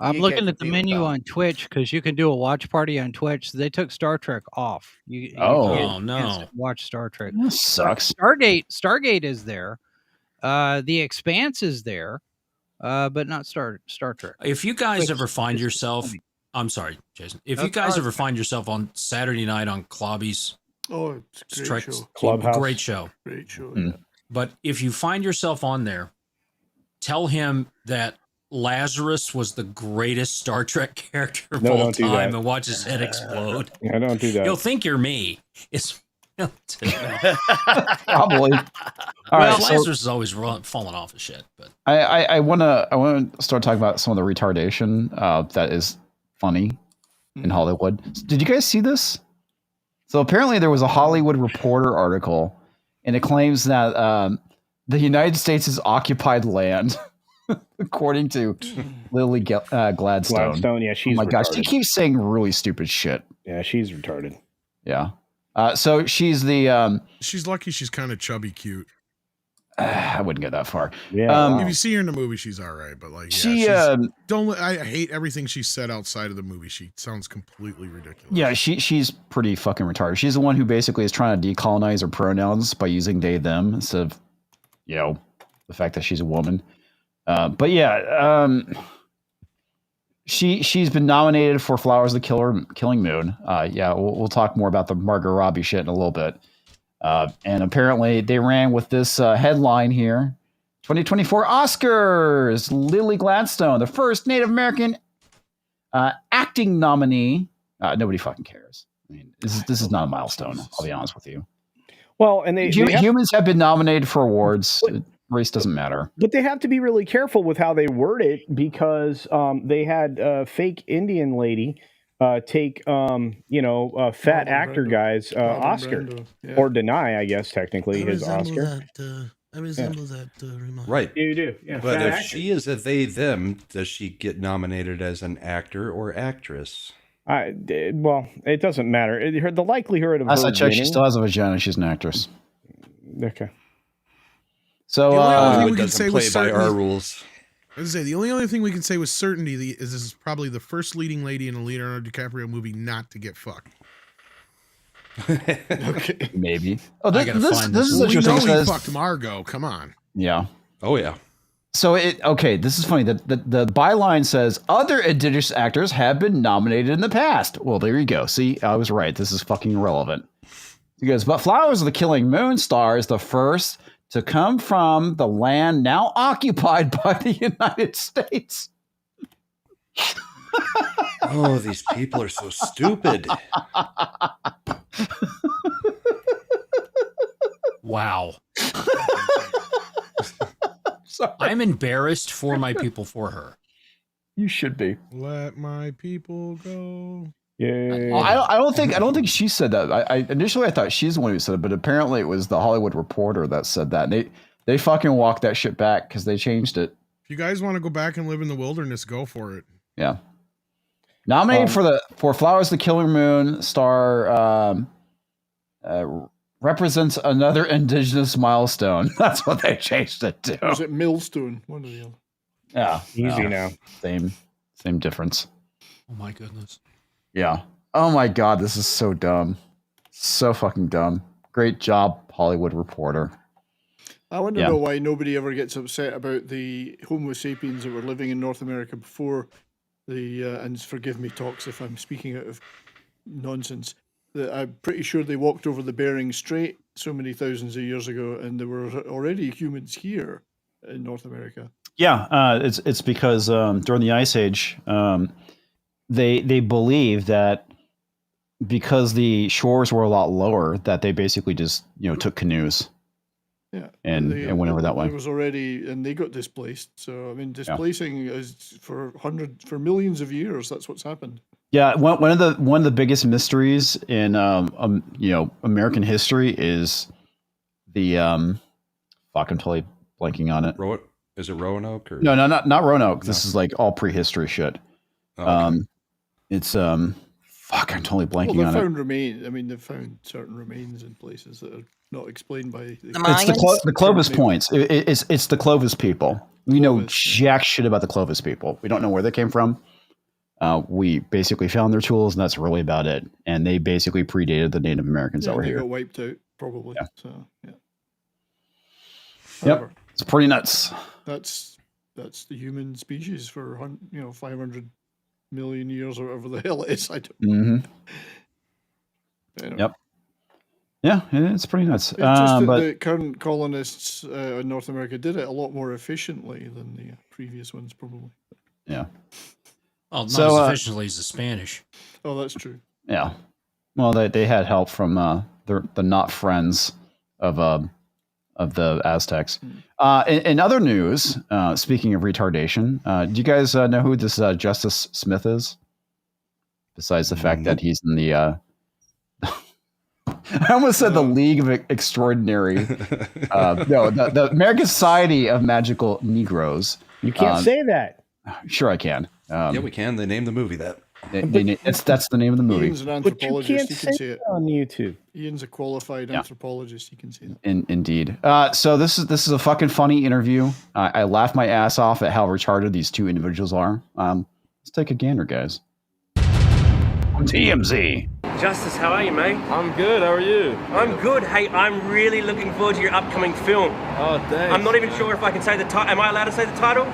I'm You looking can't at the compete with menu them. on Twitch because you can do a watch party on Twitch. They took Star Trek off. You Oh. can't- Oh, no. can't watch Star Trek. That sucks. Stargate is there. The Expanse is there, but not Star Trek. If you guys Which ever find is yourself, funny. I'm sorry, Jason. If No, you guys sorry. ever find yourself on Saturday night on Clobby's Oh, it's a great Trek show. Clubhouse. great show. Great show. Mm. Yeah. But if you find yourself on there, tell him that Lazarus was the greatest Star Trek character of No, all don't do time that. and watch his head explode. I don't do that. You'll think you're me. It's Probably. All well, right, so Lazarus is always falling off of shit. But I want to start talking about some of the retardation that is funny in Hollywood. Did you guys see this? So apparently there was a Hollywood Reporter article, and it claims that the United States has occupied land, according to Lilly Gladstone. Gladstone, yeah, she's oh my gosh, retarded. she keeps saying really stupid shit. Yeah, she's retarded. Yeah. So she's the She's lucky she's kind of chubby cute. I wouldn't go that far. Yeah. If you see her in the movie, she's all right. But like, yeah, She, she's- I hate everything she said outside of the movie. She sounds completely ridiculous. Yeah, she's pretty fucking retarded. She's the one who basically is trying to decolonize her pronouns by using they them instead of, the fact that she's a woman. But yeah, she's been nominated for Flowers of the Killing Moon. Yeah, we'll talk more about the Margot Robbie shit in a little bit. And apparently they ran with this headline here. 2024 Oscars, Lilly Gladstone, the first Native American acting nominee. Nobody fucking cares. I mean, this is not a milestone. I'll be honest with you. Well, and humans have been nominated for awards. Race doesn't matter. But they have to be really careful with how they word it because they had a fake Indian lady take fat actor guy's Oscar Brando. Yeah. or deny, I guess technically his Oscar. I resemble that remark. Right. You do. Yeah. But Fat if actor. she is a they them, does she get nominated as an actor or actress? Well, it doesn't matter. The likelihood of Last her I checked, she winning- still has a vagina. She's an actress. Okay. So The only other thing it we can doesn't say play with by certainty, our rules. I was gonna say the only other thing we can say with certainty is this is probably the first leading lady in a Leonardo DiCaprio movie not to get fucked. Okay. Maybe. Oh, this is We interesting. know It he says- fucked Margot. Come on. Yeah. Oh yeah. So this is funny. The byline says other indigenous actors have been nominated in the past. Well, there you go. See, I was right. This is fucking irrelevant. He goes, but Flowers of the Killing Moon Star is the first to come from the land now occupied by the United States. Oh, these people are so stupid. Wow. I'm embarrassed for my people for her. You should be. Let my people go. Yeah. I don't think she said that. I initially I thought she's the one who said it, but apparently it was the Hollywood Reporter that said that. And they fucking walked that shit back because they changed it. If you guys want to go back and live in the wilderness, go for it. Yeah. Nominated for Flowers of the Killer Moon Star represents another indigenous milestone. That's what they changed it to. Was it Millstone? One or the other. Yeah. Easy now. Same difference. Oh my goodness. Yeah. Oh my God, this is so dumb. So fucking dumb. Great job, Hollywood Reporter. I want to know why nobody ever gets upset about the Homo sapiens that were living in North America before the, and forgive me, talks if I'm speaking out of nonsense, that I'm pretty sure they walked over the Bering Strait so many thousands of years ago, and there were already humans here in North America. Yeah, it's because during the Ice Age, they believe that because the shores were a lot lower, that they basically just took canoes. Yeah, and went over that way. It was already, and they got displaced. So I mean, displacing is for millions of years. That's what's happened. Yeah, one of the biggest mysteries in American history is the fuck. I'm totally blanking on it. Is it Roanoke or no, not Roanoke. This is like all prehistory shit. Oh, okay. It's fuck. I'm totally blanking Well, on they it. found remains. I mean, they found certain remains in places that are not explained by. It's the Clovis points. It's the Clovis people. We know jack shit about the Clovis people. We don't know where they came from. We basically found their tools, and that's really about it. And they basically predated the Native Americans that were they here. got wiped out, probably. Yeah. So yeah. Yep, it's pretty nuts. That's the human species for 500 million years or whatever the hell it is. I don't. Mm-hmm. Anyway. Yep. Yeah, it's pretty nuts. It's just that but the current colonists in North America did it a lot more efficiently than the previous ones, probably. yeah. Well, not So, as efficiently as the Spanish. Oh, that's true. Yeah. Well, they had help from the not friends of the Aztecs. In other news, speaking of retardation, do you guys know who this Justice Smith is? Besides the fact that he's in the I almost said the League of Extraordinary. No, the American Society of Magical Negroes. You can't say that. Sure, I can. Yeah, we can. They named the movie that. That's the name of the movie. Ian's an But you anthropologist. can't He can say see it. that on YouTube. Ian's a qualified anthropologist. He can see that. Indeed. So this is a fucking funny interview. I laughed my ass off at how retarded these two individuals are. Let's take a gander, guys. TMZ. Justice, how are you, mate? I'm good, how are you? I'm good. Hey, I'm really looking forward to your upcoming film. Oh, thanks. I'm not even sure if I can say the title. Am I allowed to say the title?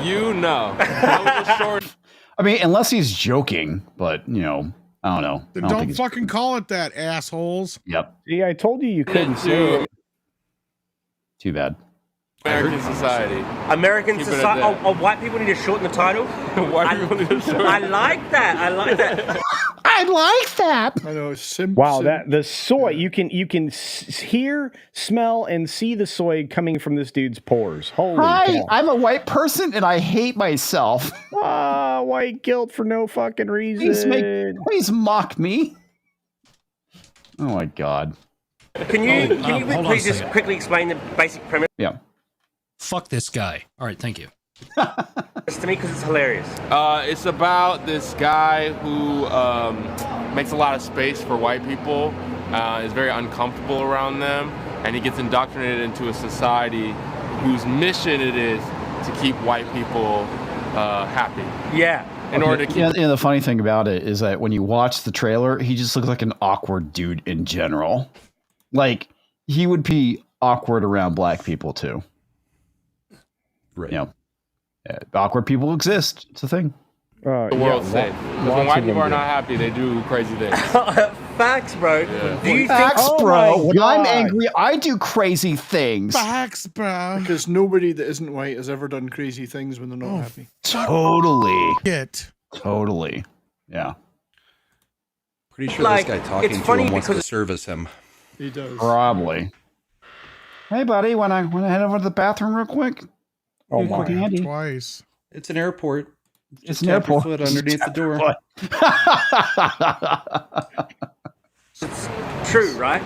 You know. I mean, unless he's joking, but I don't know. Then I don't think he's- fucking call it that, assholes. Yep. See, I told you couldn't say it. Too bad. American Society. American Keep it Society. at that. White people need to shorten the title. White people need to shorten. I like that. I like that. I like that. I know. Wow, that the soy you can hear, smell, and see the soy coming from this dude's pores. Holy Hi, cow. I'm a white person and I hate myself. White guilt for no fucking reason. Please mock me. Oh my god. Can you hold on a please just second. quickly explain the basic premise? Yeah. Fuck this guy. All right, thank you. It's to me because it's hilarious. It's about this guy who makes a lot of space for white people, is very uncomfortable around them, and he gets indoctrinated into a society whose mission it is to keep white people happy. Yeah. In order to keep the funny thing about it is that when you watch the trailer, he just looks like an awkward dude in general. Like, he would be awkward around black people too. Right. You know, awkward people exist. It's a thing. the world's safe. Because when white people are not happy, they do crazy things. Facts, bro. Yeah. Do you Facts, think? bro. When I'm angry, I do crazy things. Facts, bro. Because nobody that isn't white has ever done crazy things when they're not happy. Totally. Shit. Totally. Yeah. Pretty sure Like, this guy talking it's to funny him wants to because- service him. He does. Probably. Hey, buddy, wanna head over to the bathroom real quick? Oh Quick my. handy. Twice. It's an airport. It's Just an tap your airport. foot underneath the door. It's true, right?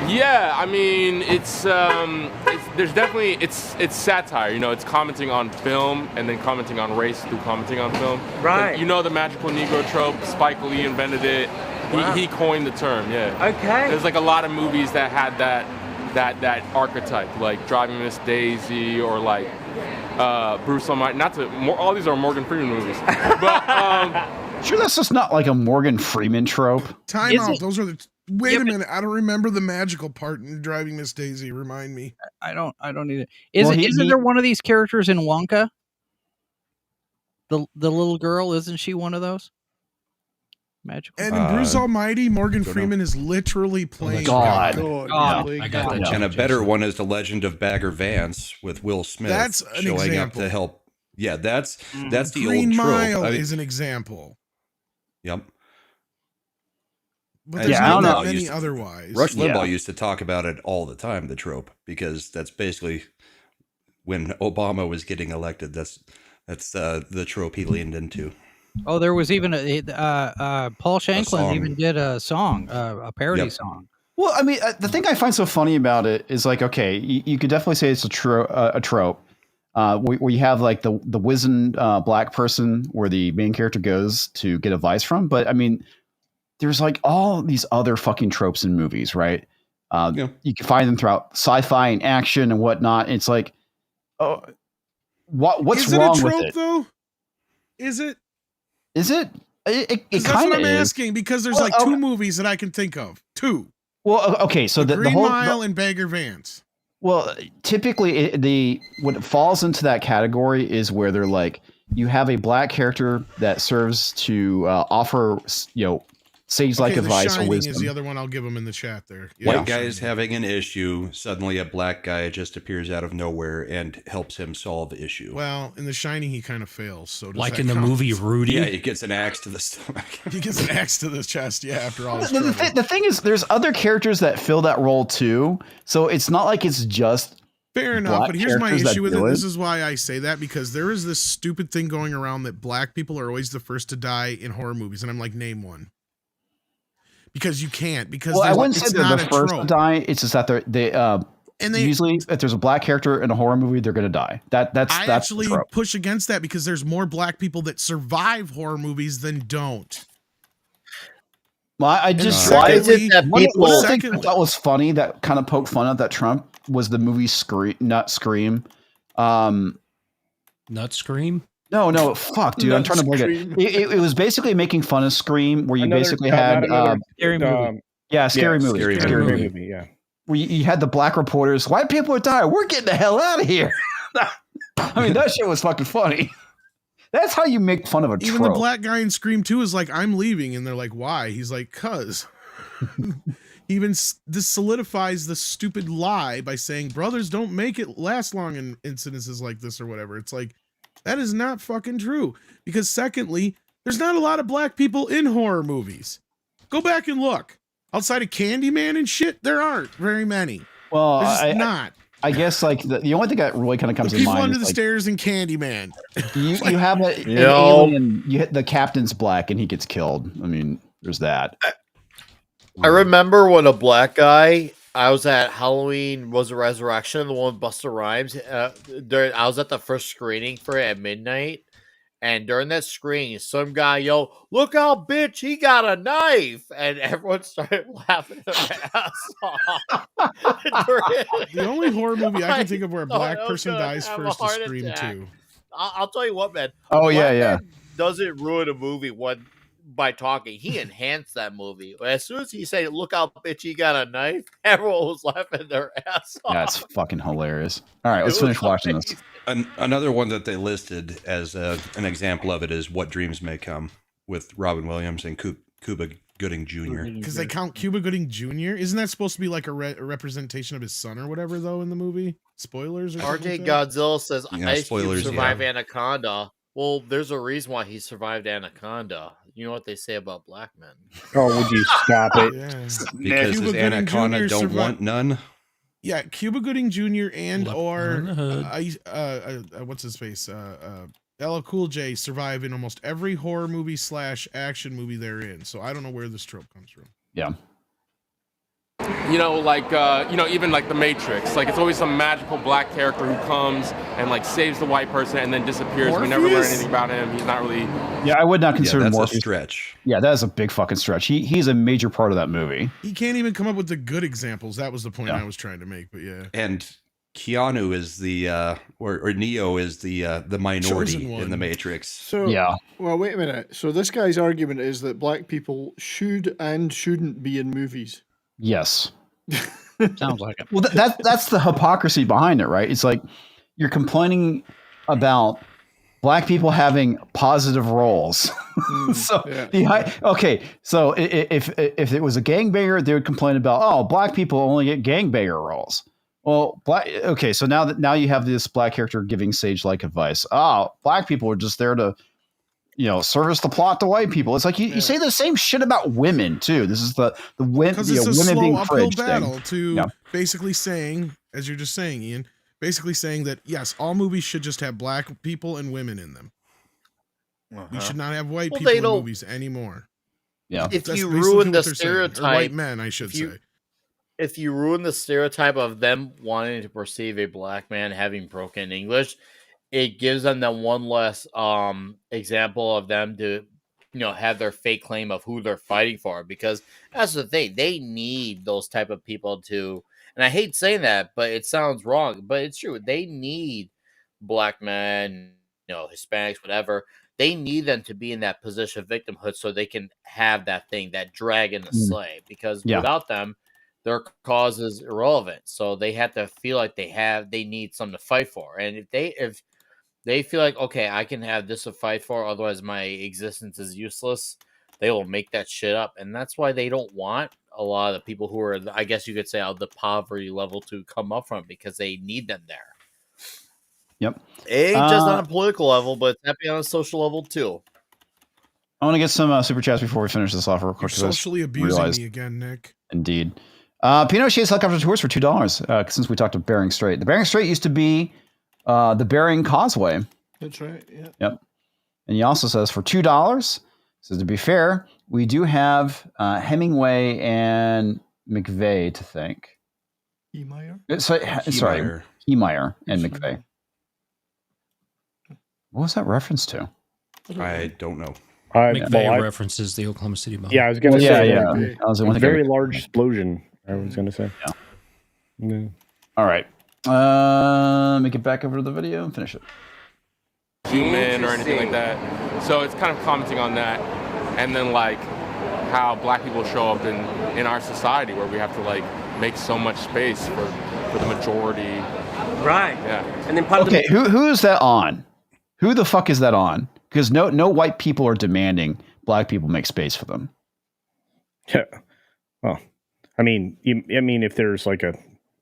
Yeah, I mean, it's there's definitely it's satire. You know, it's commenting on film and then commenting on race through commenting on film. Right. You know the magical Negro trope. Spike Lee invented it. Wow. He coined the term. Yeah. Okay. There's like a lot of movies that had that archetype, like Driving Miss Daisy or like Bruce Almighty. All these are Morgan Freeman movies, but Sure, that's just not like a Morgan Freeman trope. Time out. Those are the. Wait a minute. I don't remember the magical part in Driving Miss Daisy. Remind me. I don't either. Isn't there one of these characters in Wonka? The little girl, isn't she one of those? Magical. And in Bruce Almighty, Morgan Freeman is literally playing God. I got that. And a better one is The Legend of Bagger Vance with Will Smith That's an showing example. up to help. Yeah, that's the Green old trope. Mile I mean, is an example. Yep. But there's not that many otherwise. Rush Limbaugh used to talk about it all the time, the trope, because that's basically when Obama was getting elected. That's the trope he leaned into. Oh, there was even Paul Shanklin song. even did a song, a parody Yep. song. Well, I mean, the thing I find so funny about it is like, okay, you could definitely say it's a trope. We have like the wizened black person where the main character goes to get advice from, but I mean, there's like all these other fucking tropes in movies, right? You can find them throughout sci-fi and action and whatnot. It's like, oh, what's Is it wrong a trope, with it? though? Is it? Is it? It That's kind what of I'm is. asking because there's Well, like two movies that I can think of. Two. Well, okay, so the Green whole Mile and Bagger Vance. Well, typically, what it falls into that category is where they're like, you have a black character that serves to offer, sage-like The advice or Shining wisdom. is the other one I'll give him in the chat there. White guy is having an issue. Suddenly, a black guy just appears out of nowhere and helps him solve the issue. Well, in The Shining, he kind of fails. So does Like that in the count? movie Rudy. Yeah, he gets an axe to the stomach. He gets an axe to the chest. Yeah, after all his The, trouble. the thing is, there's other characters that fill that role too. So it's not like it's just Fair enough, black but here's my characters that issue with do it. This is why I say that, because there is this stupid thing going around that black people are always the first to die in horror movies, and I'm like, name one. Because you can't. Because Well, I wouldn't it's say they're not the a first trope. to die. It's just that they usually, if there's a black character in a horror movie, they're going to die. That's I the actually trope. push against that because there's more black people that survive horror movies than don't. Well, I just Why is it that one of the Secondly- things I thought was funny that kind of poked fun at that Trump was the movie Scream. Nut Scream? No, fuck, dude. I'm trying to bring it. It was basically making fun of Scream, where you basically had Scary movie. scary movie. Scary movie, yeah. Where you had the black reporters, white people are dying. We're getting the hell out of here. I mean, that shit was fucking funny. That's how you make fun of a Even trope. the black guy in Scream 2 is like, I'm leaving. And they're like, why? He's like, cuz. Even this solidifies the stupid lie by saying brothers don't make it last long in incidences like this or whatever. It's like, that is not fucking true. Because secondly, there's not a lot of black people in horror movies. Go back and look. Outside of Candyman and shit, there aren't very many. Well, There's just not. I guess like the only thing that really kind of comes The to people mind under is the like, stairs in Candyman. you have an alien. You hit the captain's black and he gets killed. I mean, there's that. I remember when a black guy I was at Halloween Was a Resurrection, the one with Busta Rhymes. I was at the first screening for it at midnight. And during that screening, some guy yelled, "Look out, bitch, he got a knife!" And everyone started laughing their ass off. The only horror movie I can think of where a black person dies have a first is heart Scream attack. 2. I'll tell you what, man. Oh, Black yeah, yeah. Man doesn't ruin a movie by talking. He enhanced that movie. As soon as he said, "Look out, bitch, he got a knife," everyone was laughing their ass off. That's fucking hilarious. All right, let's finish watching this. Another one that they listed as an example of it is What Dreams May Come with Robin Williams and Cuba Gooding Jr. Because they count Cuba Gooding Jr. Isn't that supposed to be like a representation of his son or whatever, though, in the movie? Spoilers or something RJ like that? Godzilla says, Yeah, Ice Cube spoilers, survived yeah. Anaconda. Well, there's a reason why he survived Anaconda. You know what they say about black men? Oh, would you stop it? Because Cuba his Gooding Anaconda Jr. don't want none. Yeah, Cuba Gooding Jr. and or Hood. what's his face? LL Cool J survive in almost every horror movie / action movie they're in. So I don't know where this trope comes from. Yeah. You know, like, even like The Matrix. Like, it's always some magical black character who comes and, like, saves the white person and then disappears. We never learn Morpheus? anything about him. He's not really... Yeah, I would not consider that's Morpheus a stretch. Yeah, that is a big fucking stretch. He's a major part of that movie. He can't even come up with the good examples. That was the point I was trying to make. But yeah, And Keanu is the or Neo is the Chosen minority one. in the Matrix. So, Yeah. well, wait a minute. So this guy's argument is that black people should and shouldn't be in movies. Yes. Sounds like it. Well, that's the hypocrisy behind it, right? It's like you're complaining about black people having positive roles. So so if it was a gangbanger, they would complain about, oh, black people only get gangbanger roles. Well, so now you have this black character giving sage-like advice. Oh, black people are just there to, service the plot to white people. It's like you say the same shit about women too. This is the women, because it's a women slow being uphill fridged battle thing. to basically saying, as you're just saying, Ian, basically saying that yes, all movies should just have black people and women in them. We should not have white people in movies anymore. Yeah, If That's you basically ruin what the they're saying. Or stereotype, white men, I should say. If you ruin the stereotype of them wanting to perceive a black man having broken English, it gives them that one less example of them to, have their fake claim of who they're fighting for. Because that's the thing, they need those type of people to. And I hate saying that, but it sounds wrong, but it's true. They need black men, Hispanics, whatever. They need them to be in that position of victimhood so they can have that thing, that drag in the sleigh. Because without them, their cause is irrelevant. So they have to feel like they need something to fight for. And if they feel like, okay, I can have this to fight for, otherwise my existence is useless, they will make that shit up. And that's why they don't want a lot of the people who are, I guess you could say, of the poverty level to come up from, because they need them there. Yep. It ain't just on a political level, but it's happening on a social level too. I want to get some super chats before we finish this off real quick. You're socially abusing me again, Nick. Indeed. Pinochet's helicopter tours for $2. Since we talked about Bering Strait, the Bering Strait used to be the Bering Causeway. That's right. Yeah. Yep. And he also says for $2. Says to be fair, we do have Hemingway and McVeigh to thank. Heemeyer? Sorry, Heemeyer and McVeigh. What was that reference to? I don't know. McVeigh references the Oklahoma City bomb. Yeah, I was going to say. Yeah. I was a very large explosion. I was going to say. Yeah. All right. Let me get back over to the video and finish it. Human or anything like that. So it's kind of commenting on that, and then like how black people show up in our society where we have to like make so much space for the majority. Right. Yeah. And then part Okay, who is that on? Who the fuck is that on? Because no white people are demanding black people make space for them. Yeah. Well, I mean, if there's like a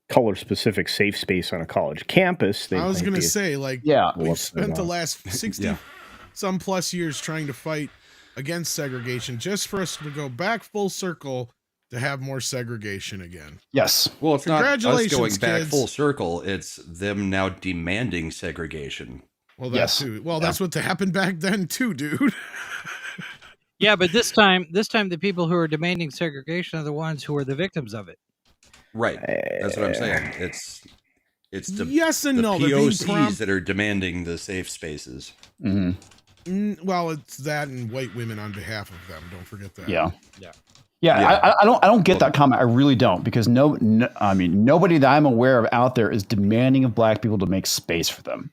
color-specific safe space on a college campus, I was going to say, like, we've spent the last 60 some plus years trying to fight against segregation, just for us to go back full circle to have more segregation again. Yes. Well, it's not us Congratulations, going back kids. full circle. It's them now demanding segregation. Well, that too. Well, that's what happened back then too, dude. Yeah, but this time the people who are demanding segregation are the ones who are the victims of it. Right. That's what I'm saying. It's the yes and the no. They're being POCs that are demanding the safe spaces. Well, it's that and white women on behalf of them. Don't forget that. Yeah. I don't get that comment. I really don't, because I mean, nobody that I'm aware of out there is demanding of black people to make space for them.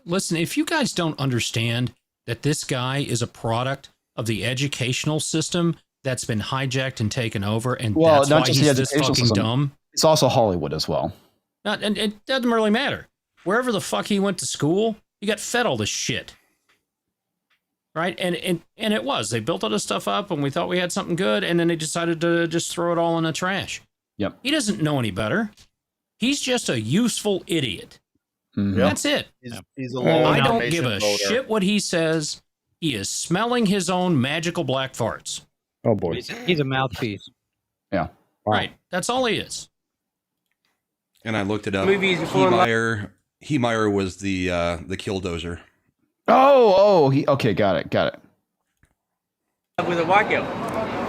Listen, if you guys don't understand that this guy is a product of the educational system that's been hijacked and taken over, and that's why he's this fucking dumb. It's also Hollywood as well. And it doesn't really matter. Wherever the fuck he went to school, he got fed all this shit. Right? And it was. They built all this stuff up, and we thought we had something good, and then they decided to just throw it all in the trash. Yep. He doesn't know any better. He's just a useful idiot. Mm-hmm. That's it. He's a I don't give a shit what he says. He is smelling his own magical black farts. Oh boy. He's a mouthpiece. Yeah. Right. That's all he is. And I looked it up. Movies before Heemeyer was the killdozer. Okay, got it. With a white girl.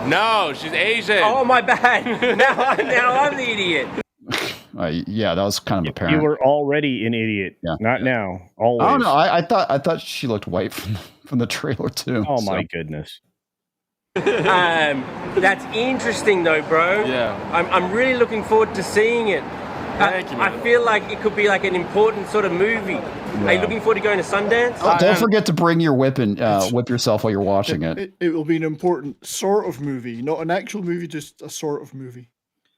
No, she's Asian. Oh, my bad. now I'm the idiot. Yeah, that was kind of apparent. You were already an idiot. Yeah. Not now. Always. I don't know. I thought she looked white from the trailer too. Oh my goodness. That's interesting though, bro. Yeah. I'm really looking forward to seeing it. I feel like it could be like an important sort of movie. Yeah. Are you looking forward to going to Sundance? Don't forget to bring your whip and whip yourself while you're watching it. It will be an important sort of movie, not an actual movie, just a sort of movie.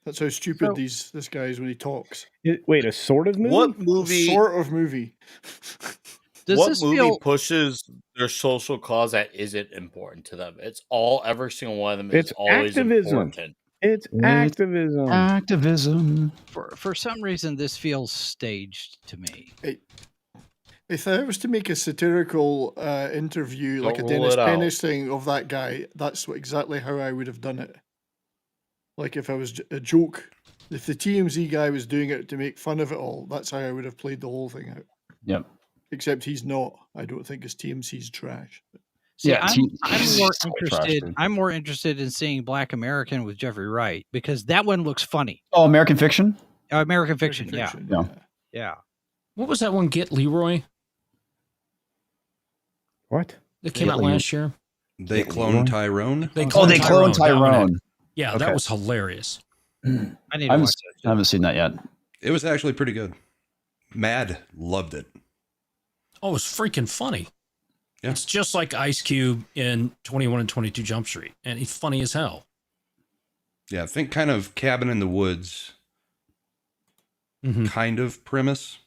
That's how stupid this guy is when he talks. Wait, a sort of movie? What movie? A sort of movie. What movie pushes their social cause that isn't important to them? It's all, every single one of them is always important. It's activism. Activism. For some reason, this feels staged to me. If I was to make a satirical interview, like a Don't Dennis rule it out. Pennis thing of that guy, that's exactly how I would have done it. Like if I was a joke, if the TMZ guy was doing it to make fun of it all, that's how I would have played the whole thing out. Yep. Except he's not. I don't think his TMC's trash. See, Yeah, I'm more so interested. trash, I'm more interested in seeing Black American with Jeffrey Wright because that one looks funny. Oh, American Fiction? American Fiction, yeah. What was that one? Get Leroy? What? That came out last year. They cloned Tyrone? They cloned Tyrone. Yeah, that was hilarious. I need to watch that. I haven't seen that yet. It was actually pretty good. Mad loved it. Oh, it was freaking funny. Yeah. It's just like Ice Cube in 21 and 22 Jump Street, and he's funny as hell. Yeah, think kind of Cabin in the Woods kind of premise,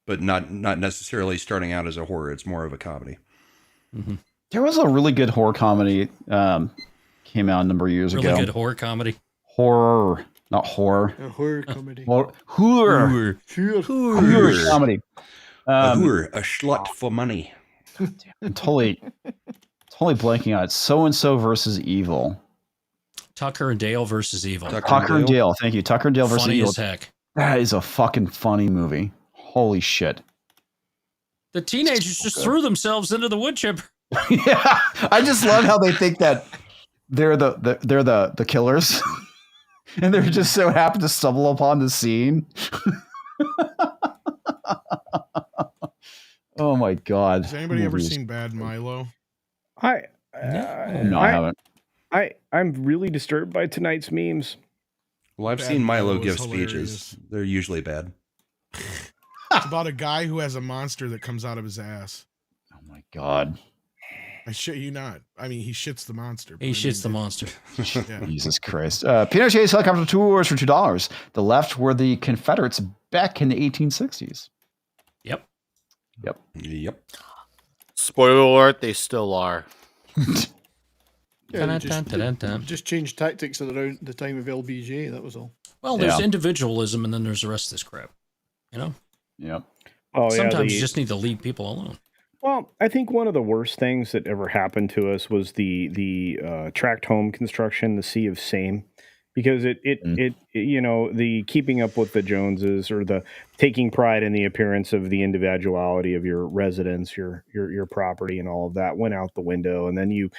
but not necessarily starting out as a horror. It's more of a comedy. There was a really good horror comedy came out a number of years ago. Really good horror comedy. Horror, not horror. A horror comedy. Horror comedy. A slut for money. I'm totally blanking out. So-and-so versus Evil. Tucker and Dale versus Evil. Tucker and Dale. Thank you. Tucker and Dale versus Funny Evil. as heck. That is a fucking funny movie. Holy shit. The teenagers just threw themselves into the wood chipper. Yeah, I just love how they think that they're the killers, and they're just so happy to stumble upon the scene. Oh my god! Has anybody ever seen Bad Milo? No, I haven't. I'm really disturbed by tonight's memes. Well, I've seen Milo give speeches. They're usually bad. It's about a guy who has a monster that comes out of his ass. Oh my god! I shit you not. I mean, he shits the monster. He shits the monster. Yeah. Jesus Christ! Pinochet's helicopter tours for $2. The left were the Confederates back in the 1860s. Yep. Spoiler alert, they still are. Yeah, just change tactics around the time of LBJ. That was all. Well, there's individualism, and then there's the rest of this crap. You know. Yep. Oh, sometimes you just need to leave people alone. Well, I think one of the worst things that ever happened to us was the tract home construction, the Sea of Same, because it you know, the keeping up with the Joneses or the taking pride in the appearance of the individuality of your residence, your property, and all of that went out the window. And then you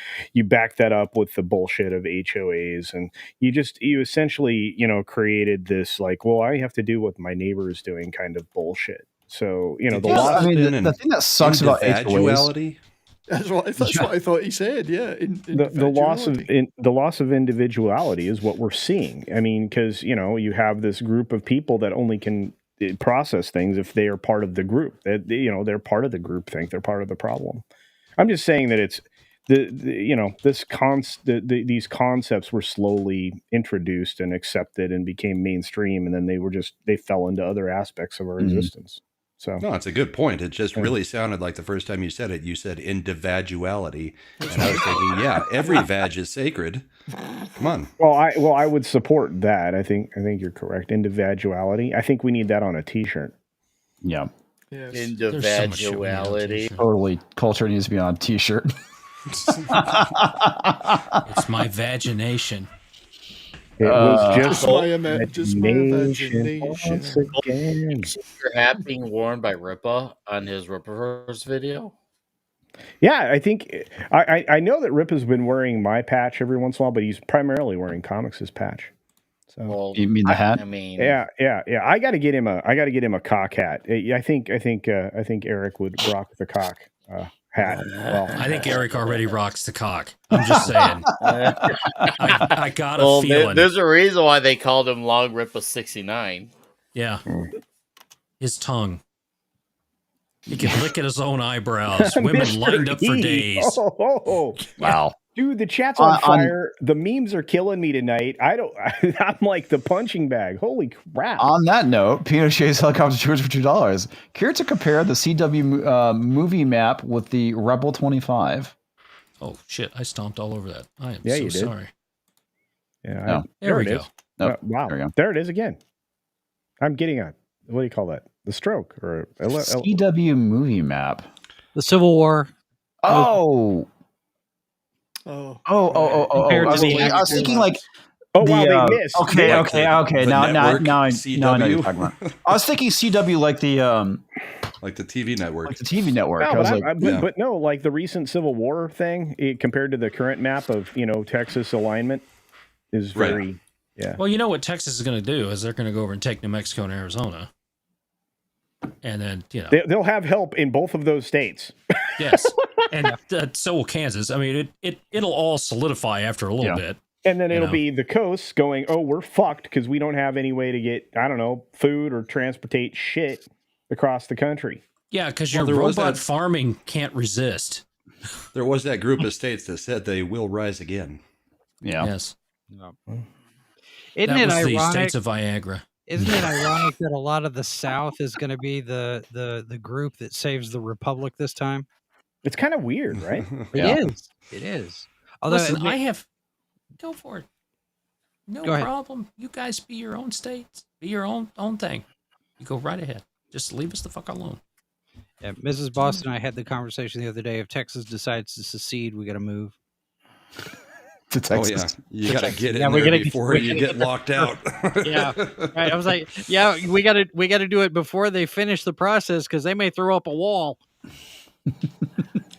back that up with the bullshit of HOAs, and you essentially, you know, created this like, well, I have to do what my neighbor is doing kind of bullshit. So, you know, the thing that sucks about HOAs. That's what I thought he said. Yeah, the loss of individuality is what we're seeing. I mean, because you know, you have this group of people that only can process things if they are part of the group. That you know, they're part of the group think they're part of the problem. I'm just saying that it's you know, these concepts were slowly introduced and accepted and became mainstream, and then they fell into other aspects of our existence. So no, it's a good point. It just really sounded like the first time you said it, you said individuality. And I was thinking, yeah, every vag is sacred. Come on. Well, I would support that. I think you're correct. Individuality. I think we need that on a t-shirt. Yeah. Yes. Individuality. Totally. Culture needs to be on a t-shirt. It's my vagination. It was just my imagination. Your hat being worn by Ripa on his Ripaverse video. Yeah, I think I know that Rip has been wearing my patch every once in a while, but he's primarily wearing Comics' patch. So well, you mean the hat? I mean, yeah. I got to get him a cock hat. I think Eric would rock the cock hat. Well, I think Eric already rocks the cock. I'm just saying. I got a feeling. There's a reason why they called him Long Ripa 69. Yeah. His tongue. He can lick at his own eyebrows. Women lined up for days. Oh. Wow. Dude, the chat's on fire. The memes are killing me tonight. I'm like the punching bag. Holy crap. On that note, Pinochet's helicopter tours for $2. Care to compare the CW movie map with the Rebel 25? Oh, shit. I stomped all over that. I am you so did. sorry. Yeah. There we go. Nope. Wow. There it is again. I'm getting a, what do you call that? The stroke or CW movie map. The Civil War. Oh. I was thinking like. Oh wow, they missed. Okay. Now I know what CW. you're talking about. I was thinking CW like the TV network. Like the TV network. No, but no, like the recent Civil War thing compared to the current map of, you know, Texas alignment is very yeah. Well, you know what Texas is going to do is they're going to go over and take New Mexico and Arizona. And then, you know, they'll have help in both of those states. Yes. And so will Kansas. I mean, it'll all solidify after a little bit. And then it'll be the coast going, oh, we're fucked because we don't have any way to get, I don't know, food or transportate shit across the country. Yeah, because your robot farming can't resist. There was that group of states that said they will rise again. Yeah. Yes. No. Isn't it ironic? The states of Viagra. Isn't it ironic that a lot of the South is going to be the group that saves the Republic this time? It's kind of weird, right? It is. Although listen, go for it. No problem. You guys be your own states. Be your own thing. You go right ahead. Just leave us the fuck alone. Yeah, Mrs. Boston and I had the conversation the other day. If Texas decides to secede, we got to move to Texas. Oh, yeah. You got to get in there before you get locked out. Yeah, right. I was like, yeah, we got to do it before they finish the process because they may throw up a wall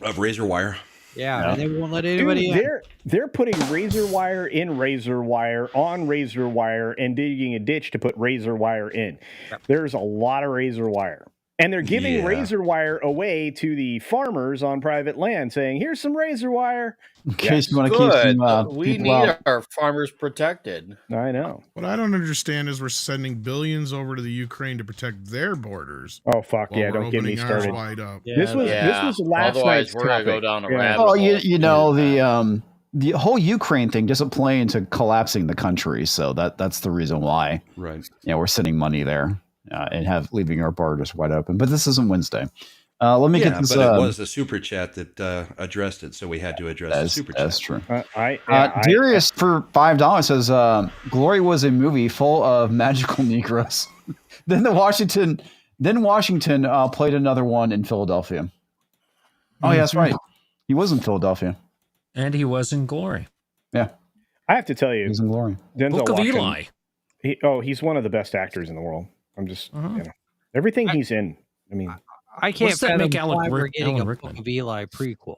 of razor wire. Yeah, and they won't let anybody in. They're putting razor wire in razor wire on razor wire and digging a ditch to put razor wire in. Yep. There's a lot of razor wire. And they're giving razor wire away to the farmers on private land, saying, here's some razor wire. In case you want to keep some we need our farmers protected. I know. What I don't understand is we're sending billions over to the Ukraine to protect their borders. Oh, fuck yeah. Don't get me started. Wide up. Yeah, this was last night's we're going to go down a rabbit hole. hole. You know, the whole Ukraine thing doesn't play into collapsing the country. So that's the reason why. Right. Yeah, we're sending money there. And leaving our borders wide open. But this isn't Wednesday. Let me get this. But it was the super chat that addressed it, so we had to address the super chat. That's true. Darius for $5 says, "Glory was a movie full of magical Negroes." then Washington played another one in Philadelphia. Oh, yeah, that's right. He was in Philadelphia, and he was in Glory. Yeah. I have to tell you, he's in glory. Denzel Book of Washington, Eli. he's one of the best actors in the world. I'm just, everything he's in. I mean, I can't What's that fathom make Alan why we're Rick- getting Alan a Rickman? Book of Eli prequel.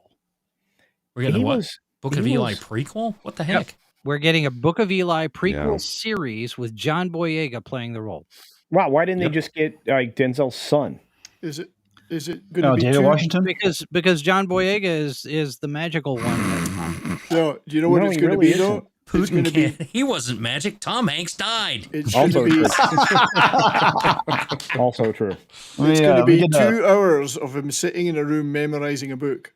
We're getting He a what? was- Book of he Eli was- prequel? What the heck? We're getting a Book of Eli prequel Yeah. series with John Boyega playing the role. wow, why didn't Yep. they just get like Denzel's son? Is it going to No, be David two? Washington. Because John Boyega is the magical one. No, do you know what No, it's he going to really be though? isn't. It's Putin going to be. can't. He wasn't magic. Tom Hanks died. It's going to Also be. true. Also true. It's going to be we did 2 hours of him sitting in a room memorizing a book.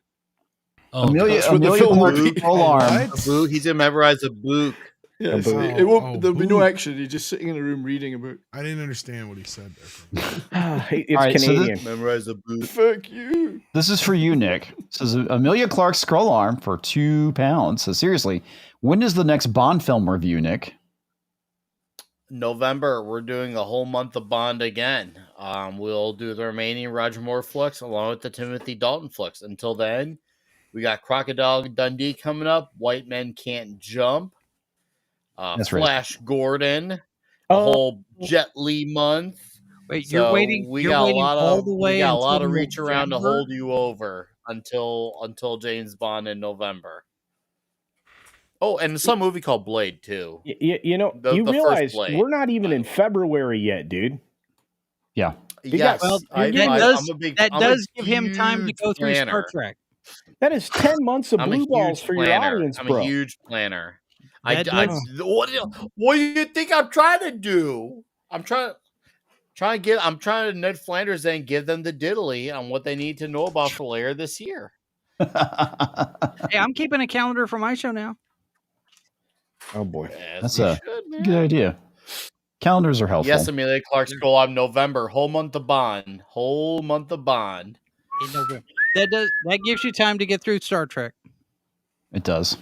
Oh, Amelia, That's what the Amelia film Clark will be. scroll arm. A book. He's gonna memorize a book. Yes, book. it won't. Oh, There'll be no book. action. He's just sitting in a room reading a book. I didn't understand what he said there. It's All right, so Canadian. Memorize a book. Fuck you. This is for you, Nick. It says Amelia Clark scroll arm for £2. So seriously, when is the next Bond film review, Nick? November, we're doing a whole month of Bond again. We'll do the remaining Roger Moore flicks along with the Timothy Dalton flicks. Until then, we got Crocodile Dundee coming up. White Men Can't Jump. That's right. Flash Gordon. A Oh. whole Jet Li month. Wait, you're So waiting. We you're got a waiting lot all of the way we got a lot until of reach around to November? hold you over until James Bond in November. Oh, and some movie called Blade too. You know, The you first realize Blade. we're not even in February yet, dude. Yeah. Yes, Well, I, that I, does, I'm a big, that I'm a does give him time to huge go through Star planner. Trek. That is 10 months of I'm a blue huge balls for your planner. audience, I'm bro. a huge planner. That does- What do you think I'm trying to do? I'm trying to Ned Flanders and give them the diddly on what they need to know about for later this year. Hey, I'm keeping a calendar for my show now. Oh boy, As That's you a should, man. good idea. Calendars are helpful. Yes, Amelia Clark scroll on November, whole month of Bond. Whole month of Bond. In November. That gives you time to get through Star Trek. It does.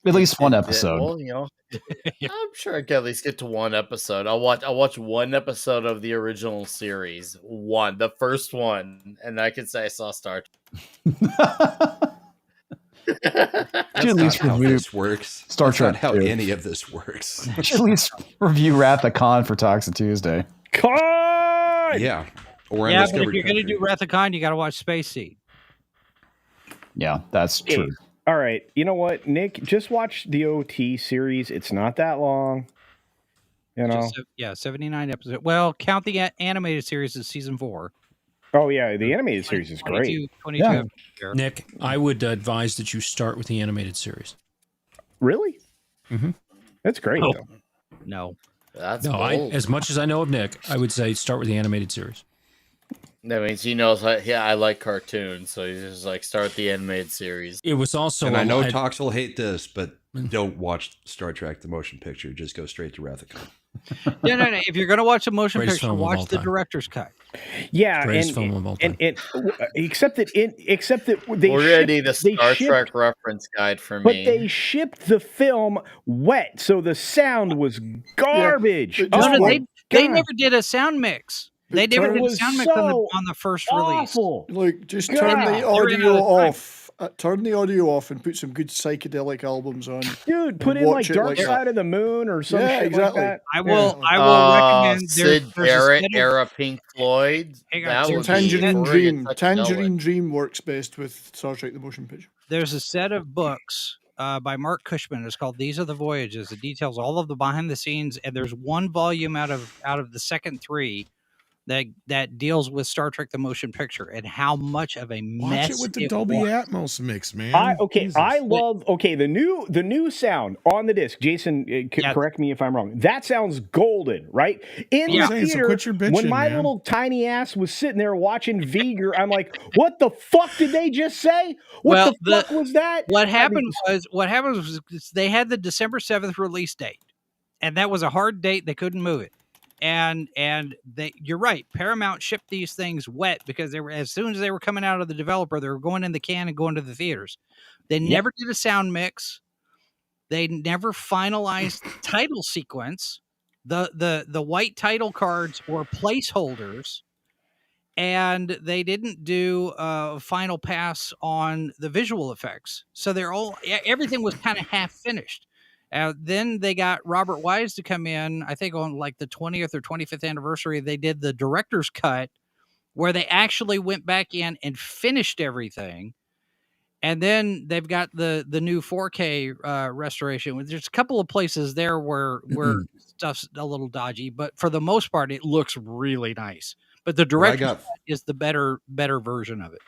At least one episode. Well, you know, I'm sure I can at least get to one episode. I'll watch one episode of the original series. The first one, and I can say I saw Star Trek. Should at least How review this works. Star That's not Trek how 2. any of this works. Should at least review Wrath of Khan for Toxic Tuesday. Con! Yeah. Or Yeah, but if Undiscovered you're going to Country. do Wrath of Khan, you got to watch Space Seed. Yeah, that's Hey, true. all right, you know what, Nick? Just watch the OT series. It's not that long. You know. Yeah, 79 episodes. Well, count the animated series as season 4. Oh yeah, the animated series is great. 22 Yeah. episodes here. Nick, I would advise that you start with the animated series. Really? Mm-hmm. That's great. Oh. Though. No. That's No, bold. as much as I know of Nick, I would say start with the animated series. That means he knows. I like cartoons, so he's just like start the animated series. It was also. And I know Tox will hate this, but don't watch Star Trek the motion picture. Just go straight to Wrath of Khan. No. If you're going to watch a motion Greatest picture, film of all watch the time. director's cut. Yeah, Greatest film of all time. and except that they We're gonna need a they Star shipped- Trek reference guide for But me. they shipped the film wet, so the sound was garbage. but just Oh No, my they God. never did a sound mix. They never It did a was sound mix so on the first release. awful. Look, just God. turn the They ran audio out of time. off. Turn the audio off and put some good psychedelic albums on. Dude, put And in like watch it Dark like Side of the Moon or some Yeah, shit exactly. like that. I will recommend Sid there's a Barrett set of- era Pink Floyd. Hang on, That would Tangerine be Dream. friggin' Tangerine psychedelic. Dream works best with Star Trek the motion picture. There's a set of books by Mark Cushman. It's called "These Are the Voyages." It details all of the behind the scenes, and there's one volume out of the second 3 that deals with Star Trek the motion picture and how much of a Watch mess it with the it Dolby was. Atmos mix, man. I Jesus. love the new sound on the disc. Jason, correct me if I'm wrong. That sounds golden, right? In Yeah. the Saying, so theater, quit your bitching, when my man. little tiny ass was sitting there watching Viger, I'm like, what the fuck did they just say? What the fuck was that? What happened was they had the December 7th release date, and that was a hard date. They couldn't move it. And you're right. Paramount shipped these things wet because they were, as soon as they were coming out of the developer, they were going in the can and going to the theaters. They never did a sound mix. They never finalized the title sequence. The white title cards were placeholders, and they didn't do a final pass on the visual effects. So everything was kind of half finished. Then they got Robert Wise to come in, I think on like the 20th or 25th anniversary, they did the director's cut where they actually went back in and finished everything. And then they've got the new 4K restoration. There's a couple of places there where stuff's a little dodgy, but for the most part, it looks really nice. But the director's cut is the better version of it.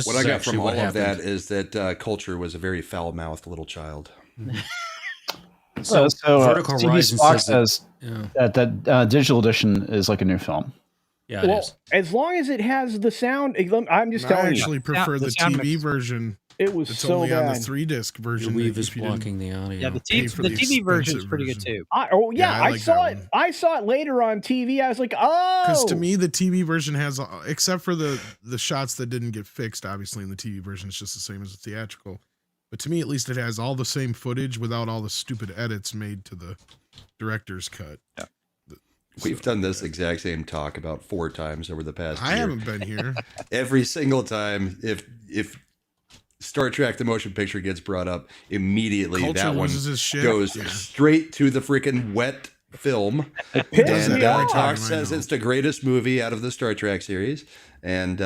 What I got from all of that is that Culture was a very foul-mouthed little child. So Vertical TV Horizon Spock says says that digital edition is like a new film. Yeah, well, as long as it has the sound, I'm just telling you. I actually prefer the TV version. It was it's so only on the bad. 3-disc version. The weave is blocking the audio. Yeah, the TV version is pretty good too. I saw it. I saw it later on TV. I was like, oh, because to me the TV version has, except for the shots that didn't get fixed, obviously in the TV version it's just the same as the theatrical. But to me, at least, it has all the same footage without all the stupid edits made to the director's cut. Yeah. We've done this exact same talk about 4 times over the past year. I haven't been here. Every single time, if Star Trek the motion picture gets brought up, immediately Culture that one loses his shit. goes straight to the freaking wet film. And Talk says it's the greatest movie out of the Star Trek series. And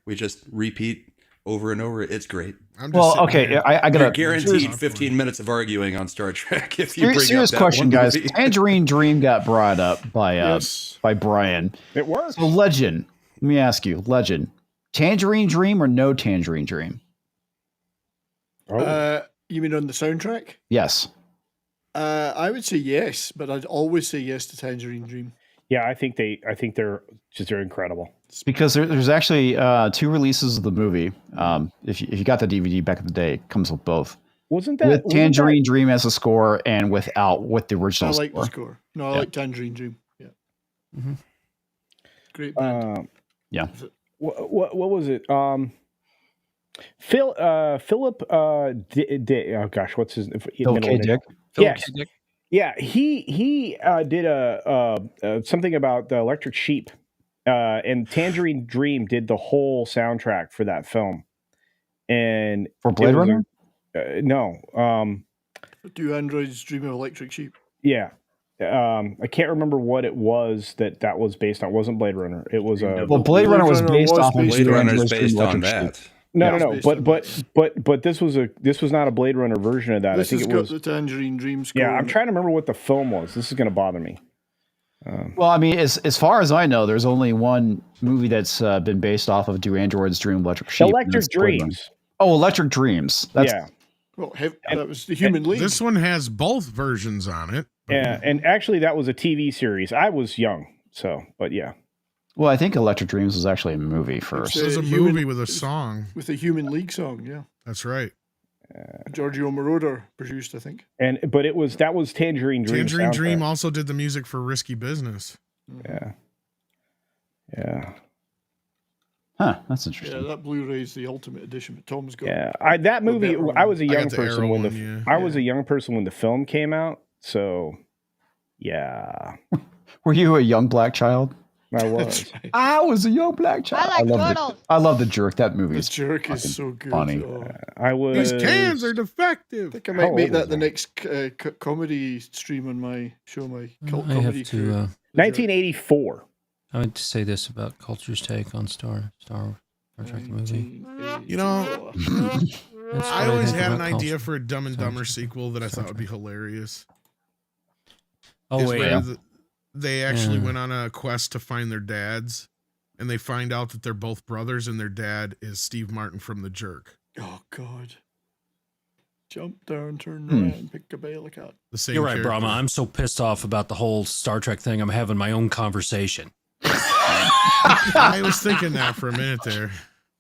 we just repeat over and over. It's great. Well, okay, I got You're guaranteed 15 minutes of arguing on Star Trek if you bring serious up that question, one guys. movie. Tangerine Dream got brought up by by Brian. It works. So Legend. Let me ask you, Legend. Tangerine Dream or no Tangerine Dream? You mean on the soundtrack? Yes. I would say yes, but I'd always say yes to Tangerine Dream. Yeah, I think they're incredible. It's because there's actually 2 releases of the movie. If you got the DVD back in the day, it comes with both. With Tangerine Dream as a score and with the original I like score. the score. No, I like Tangerine Dream. Yeah. Mm-hmm. Great band. Yeah. What was it? Philip. Oh gosh, what's his? Philip K. Dick. Yes. Yeah, he did something about the Electric Sheep, and Tangerine Dream did the whole soundtrack for that film. And for Blade Runner? No. Do Androids Dream of Electric Sheep? Yeah. I can't remember what it was that was based on. It wasn't Blade Runner. It was Blade Runner was based off of Blade Runner is based on that. No. But this was not a Blade Runner version of that. This I think has it got was the Tangerine Dream score. Yeah, I'm trying to remember what the film was. This is going to bother me. Well, I mean, as far as I know, there's only one movie that's been based off of Do Androids Dream Electric Sheep? Electric Dreams. Oh, Electric Dreams. Yeah. Well, that was the Human League. This one has both versions on it. Yeah, and actually that was a TV series. I was young, but yeah. Well, I think Electric Dreams was actually a movie first. It was a movie with a song. With a Human League song, yeah. That's right. Giorgio Moroder produced, I think. But that was Tangerine Dream. Tangerine soundtrack. Dream also did the music for Risky Business. Yeah. Yeah. Huh, that's interesting. Yeah, that Blu-ray is the ultimate edition, but Tom's got. Yeah, that movie. I was a young person when I was a young person when the film came out. So, yeah. Were you a young black child? I was. Right. I was a young black child. I love the Jerk. That movie is Jerk is so good. Funny. I was. These cans are defective. I think I might make that the next comedy stream on my show, my cult I comedy have to. 1984. I would say this about Culture's take on Star Trek the movie. You know, That's I what always think had an about idea Culture. for a Dumb and Dumber sequel that I thought would be hilarious. Oh, Is wait. where they actually Yeah. went on a quest to find their dads, and they find out that they're both brothers, and their dad is Steve Martin from The Jerk. Oh God! Jump down, turn around, and pick a bail cat. The same. You're right, character. Brahma. I'm so pissed off about the whole Star Trek thing. I'm having my own conversation. I was thinking that for a minute there.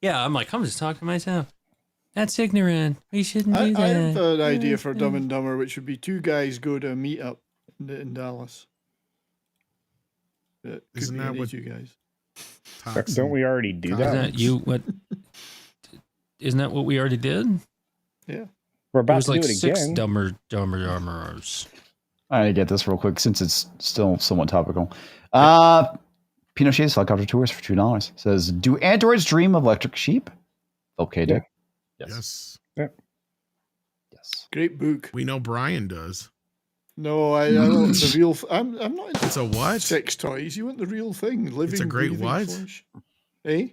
Yeah, I'm just talking to myself. That's ignorant. We shouldn't do that. I have an idea for Dumb and Dumber, which would be 2 guys go to a meetup in Dallas. Isn't that what 2 guys? Don't we already do that? Isn't that what we already did? Yeah. We're about There's to do it 6 again. dumbers. I need to get this real quick since it's still somewhat topical. Pinochet's Helicopter Tours for $2. Says, do androids dream of electric sheep? Okay, Dick. Yes. Yeah. Yes. Great book. We know Brian does. No, I want the real. I'm not into It's a what? sex toys. You want the real thing. Living. It's a great breathing what? flesh. Eh?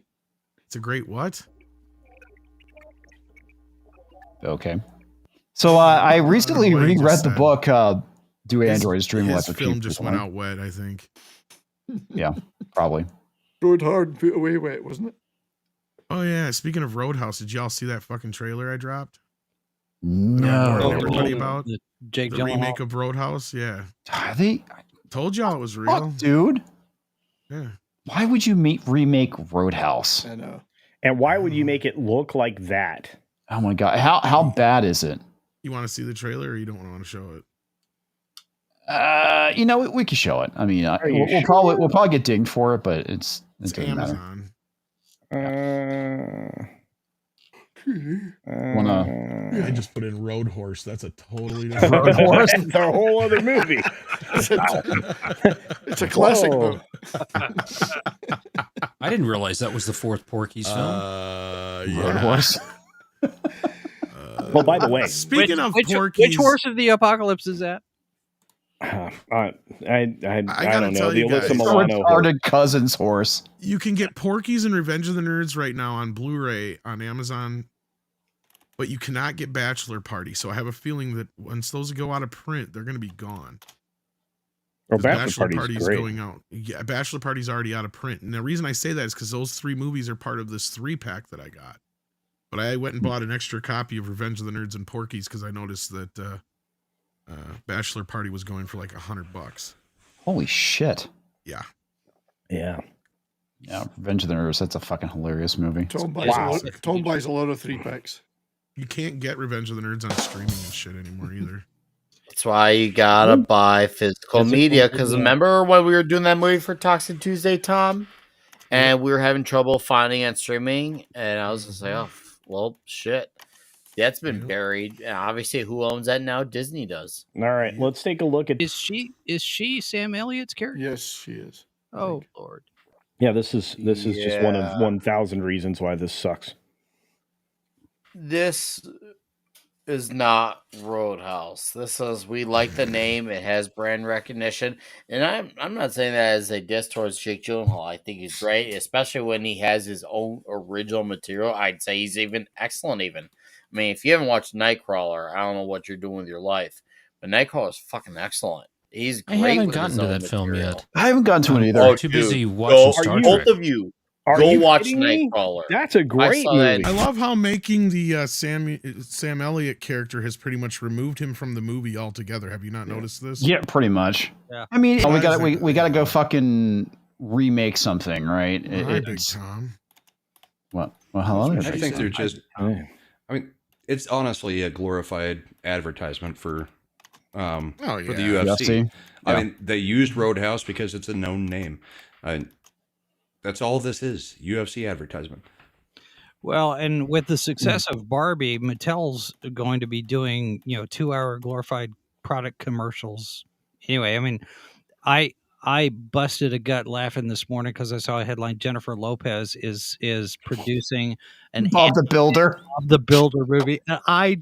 It's a great what? Okay. So I recently what he just reread the said. book, Do Androids Dream of His Electric film Sheep? just went out wet, I think. Yeah, probably. Rode hard, put away wet, wasn't it? Oh yeah. Speaking of Roadhouse, did y'all see that fucking trailer I dropped? No. Warned everybody about The Jake the Gyllenhaal. remake of Roadhouse. Yeah. Are they? Told y'all it was real. Fuck, dude. Yeah. Why would you remake Roadhouse? I know. And why would you make it look like that? Oh my god, how bad is it? You want to see the trailer, or you don't want to show it? You know, we can show it. I mean, you we'll probably get dinged for it, but it It's doesn't matter. Amazon. I just put in Road Horse. That's a totally different Road Horse? It's a whole other movie. It's a classic. Whoa. I didn't realize that was the fourth Porky's film. Road Horse. Well, by the way, speaking of which Porky's, horse of the apocalypse is that? I don't know. tell The you guys. Alyssa Milano horse. Retarded cousin's horse. you can get Porky's and Revenge of the Nerds right now on Blu-ray on Amazon, but you cannot get Bachelor Party. So I have a feeling that once those go out of print, they're going to be gone. Well, 'Cause Bachelor Party's great. going out. Yeah, Bachelor Party's already out of print. And the reason I say that is because those 3 movies are part of this 3-pack that I got. But I went and bought an extra copy of Revenge of the Nerds and Porky's because I noticed that Bachelor Party was going for like $100. Holy shit. Yeah. Yeah. Yeah, Revenge of the Nerds. That's a fucking hilarious movie. Tom buys a lot of 3-packs. You can't get Revenge of the Nerds on streaming and shit anymore either. That's why you gotta buy physical media. Because remember when we were doing that movie for Toxic Tuesday, Tom? And we were having trouble finding it streaming. And I was just like, oh, well, shit. That's been buried. And obviously, who owns that now? Disney does. All right, let's take a look at. Is she Sam Elliott's character? Yes, she is. Oh Lord. Yeah, this is just one of 1,000 reasons why this sucks. This is not Roadhouse. This is, we like the name. It has brand recognition, and I'm not saying that as a diss towards Jake Gyllenhaal. I think he's great, especially when he has his own original material. I'd say he's even excellent. Even, I mean, if you haven't watched Nightcrawler, I don't know what you're doing with your life, but Nightcrawler is fucking excellent. He's great. I haven't with gotten his to own that film material. yet. I haven't gotten to it either. Oh, Too dude, busy watching Star Trek. Both of you. Are Go you watch kidding me? Nightcrawler. That's a great saw that- movie. I love how making the Sam Elliott character has pretty much removed him from the movie altogether. Have you not noticed this? Yeah, pretty much. Yeah. I mean, we Surprising. got to go fucking remake something, right? Hi, Big It's Tom. what? Well, hello. I think they're just. I mean, it's honestly a glorified advertisement for the UFC. UFC? I Yeah. mean, they used Roadhouse because it's a known name. That's all this is, UFC advertisement. Well, and with the success of Barbie, Mattel's going to be doing, 2-hour glorified product commercials. Anyway, I mean, I busted a gut laughing this morning because I saw a headline: Jennifer Lopez is producing an Bob the Builder. Bob the Builder movie, and I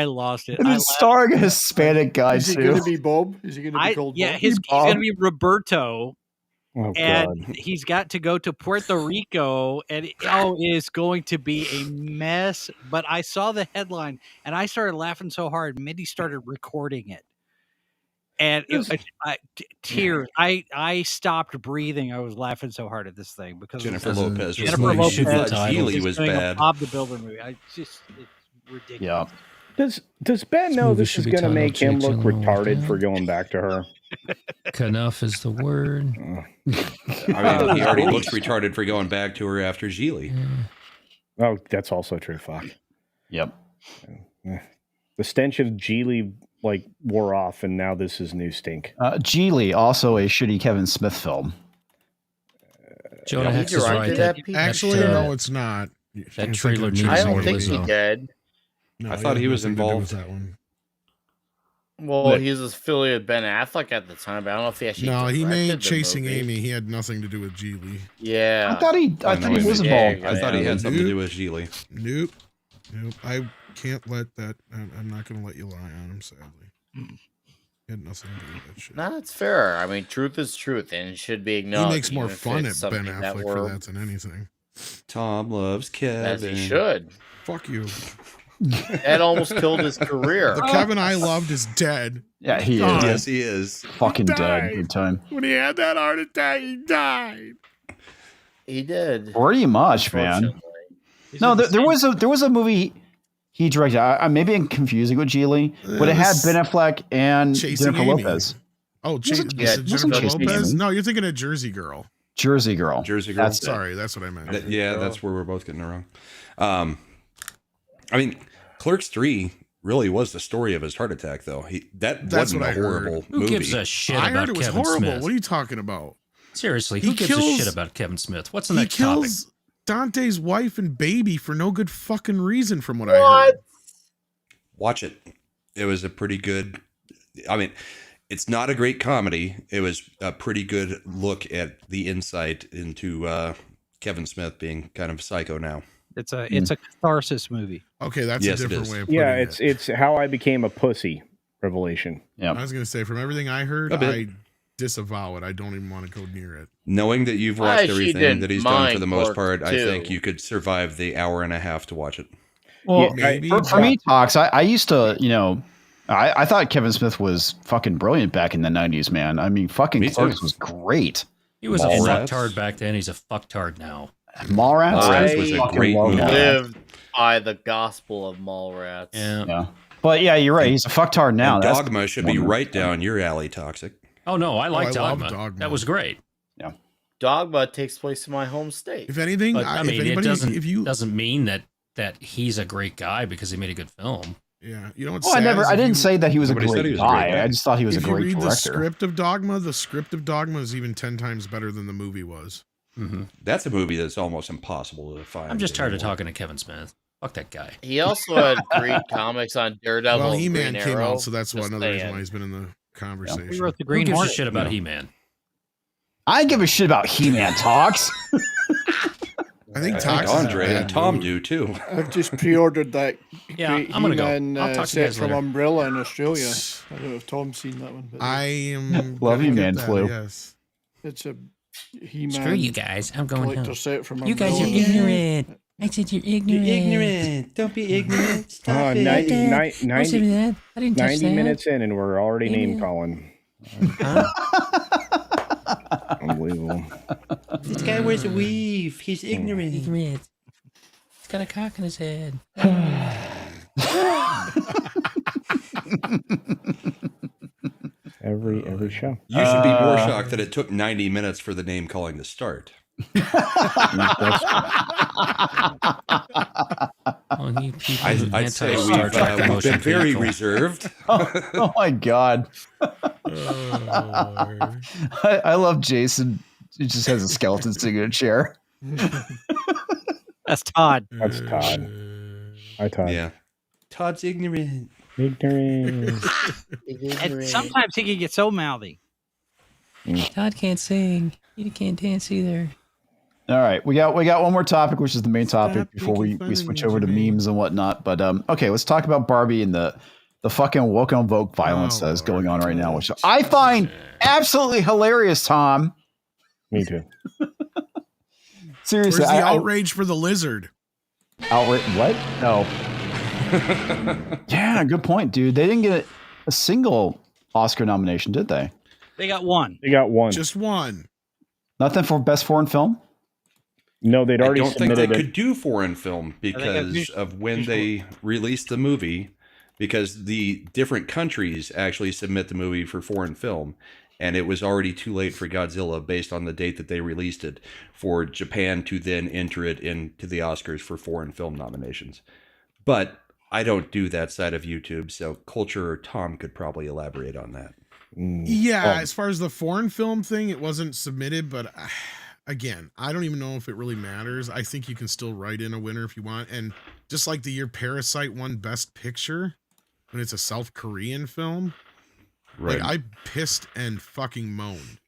lost it. And it's starring a Hispanic guy Is he too. going to be Bob? Is he going to be called Yeah, Bob? he's going to be Roberto. Oh, And God. he's got to go to Puerto Rico, and it is going to be a mess. But I saw the headline, and I started laughing so hard. Mindy started recording it, and tears. I stopped breathing. I was laughing so hard at this thing because Jennifer Lopez. Jennifer Lopez Healy was doing a bad. Bob the Builder movie. It's ridiculous. Yeah. Does Ben know movie this should is be going to titled make him Jake look Gyllenhaal retarded Bad. for going back to her? Enough is the word. I mean, he already looks retarded for going back to her after Geely. Oh, that's also true. Fuck. Yep. The stench of Geely wore off, and now this is new stink. Geely, also a shitty Kevin Smith film. Jonah Hex is right. Actually, no, it's not. That trailer needs I don't more think he Lizzo. did. No, I thought he was nothing to do with involved. that one. Well, he was affiliated with Ben Affleck at the time, but I don't know if he actually. No, he made directed the Chasing movie. Amy. He had nothing to do with Geely. Yeah, I thought he was involved. I thought he had something to do with Geely. Nope. I can't let that. I'm not going to let you lie on him. Sadly, he had nothing to do with that shit. No, that's fair. I mean, truth is truth, and it should be acknowledged. He makes more even if fun it's at Ben something that Affleck for that than anything. Tom loves Kevin. As he should. Fuck you. Ed almost killed his career. The Kevin I loved is dead. Yeah, he is. God. Yes, he is. Fucking He dead. died. Good time. When he had that heart attack, he died. He did. Pretty much, man. No, there was a movie he directed. Maybe I'm confusing with Geely, but it had Ben Affleck and Chasing Jennifer Amy. Lopez. Oh, Wasn't Jennifer Chasing Lopez? Amy. No, you're thinking of Jersey Girl. Jersey Girl. Jersey Girl. That's it. Sorry, that's what I meant. Yeah, that's where we're both getting it wrong. I mean, Clerks 3 really was the story of his heart attack, though. That's wasn't what a I horrible heard. movie. Who gives a shit I about heard it was Kevin horrible. Smith? What are you talking about? Seriously, He who gives a kills- shit about Kevin Smith? What's the He next topic? kills Dante's wife and baby for no good fucking reason, from what I heard. Watch it. It was a pretty good. I mean, it's not a great comedy. It was a pretty good look at the insight into Kevin Smith being kind of psycho now. It's a catharsis movie. Okay, that's Yes, a it different is. way of putting Yeah, it. it's how I became a pussy revelation. Yeah. I was gonna say, from everything I heard, A bit. I disavow it. I don't even want to go near it. Knowing that you've I watched actually everything didn't that he's done for mind the most Clerks part, I think 2. you could survive the hour and a half to watch it. Well, Maybe, for me, Talks, I used to, I thought Kevin Smith was fucking brilliant back in the 90s, man. I mean, fucking Me too. Clerks was great. He was a Mallrats. fucktard back then. He's a fucktard now. Mallrats? Mallrats was a Fucking great love movie. Mallrats. Lived by the gospel of Mallrats. Yeah. But yeah, you're right. He's a fucktard now. And That's Dogma should be one. right down your alley, Toxic. Oh no, I like I love Dogma. Dogma. That was great. Dogma takes place in my home state. If anything, But I mean, if it anybody, doesn't if you, doesn't mean that he's a great guy because he made a good film. yeah, you know what's Well, sad is I if didn't you- say that he was a Nobody said great he was a great guy. guy. I just thought he was a If you great read the director. script of Dogma is even 10 times better than the movie was. Mm-hmm. That's a movie that's almost impossible to find. I'm just tired of anymore. talking to Kevin Smith. Fuck that guy. He also had great comics on Daredevil. Well, and He-Man Green came Arrow. out, so that's Just another reason saying. why he's been in the conversation. He wrote the Who Green gives a Hornet. shit about Yeah. He-Man? I give a shit about He-Man Talks. I think I Tox think is a Andre bad and Tom mood. do too. I've just pre-ordered that Yeah, great I'm gonna go. He-Man I'll talk to you set guys from later. Umbrella in Australia. I don't know if Tom's seen that one, but I am Love gonna He-Man get that, flu. Yes. it's a He-Man Screw you guys. I'm going collector home. set from You guys are Umbrella. ignorant. I said you're ignorant. Don't be ignorant. Stop 90, Don't say 90 that. I didn't touch 90 that. minutes in, and we're already Amen. name calling. Unbelievable. This guy wears a weave. He's ignorant. Ignorant. He's got a cock in his head. Every show. You should be more shocked that it took 90 minutes for the name calling to start. Oh, you people I'd say anti-Star Trek we've motion been very vehicle. reserved. Oh my god. I love Jason. He just has a skeleton sitting in a chair. That's Todd. That's Todd. Hi, Todd. Yeah. Todd's ignorant. Ignorant. And sometimes he can get so mouthy. Todd can't sing. He can't dance either. All right, we got one more topic, which is the main topic Stop before we making fun of switch me, over to Jimmy. memes and whatnot. But okay, let's talk about Barbie and the fucking woke on woke violence that is going on right now, which I find absolutely hilarious. Tom, Me too. seriously, Where's the outrage for the lizard? outright what? No. Yeah, good point, dude. They didn't get a single Oscar nomination, did they? They got one. They got one. Just one. Nothing for best foreign film. No, they'd I already don't think they submitted it. could do foreign film because of when they released the movie, because the different countries actually submit the movie for foreign film, and it was already too late for Godzilla based on the date that they released it for Japan to then enter it into the Oscars for foreign film nominations. But I don't do that side of YouTube, so Culture or Tom could probably elaborate on that. Yeah, as far as the foreign film thing, it wasn't submitted, but again, I don't even know if it really matters. I think you can still write in a winner if you want. And just like the year Parasite won Best Picture, when it's a South Korean film, Like I pissed and fucking moaned.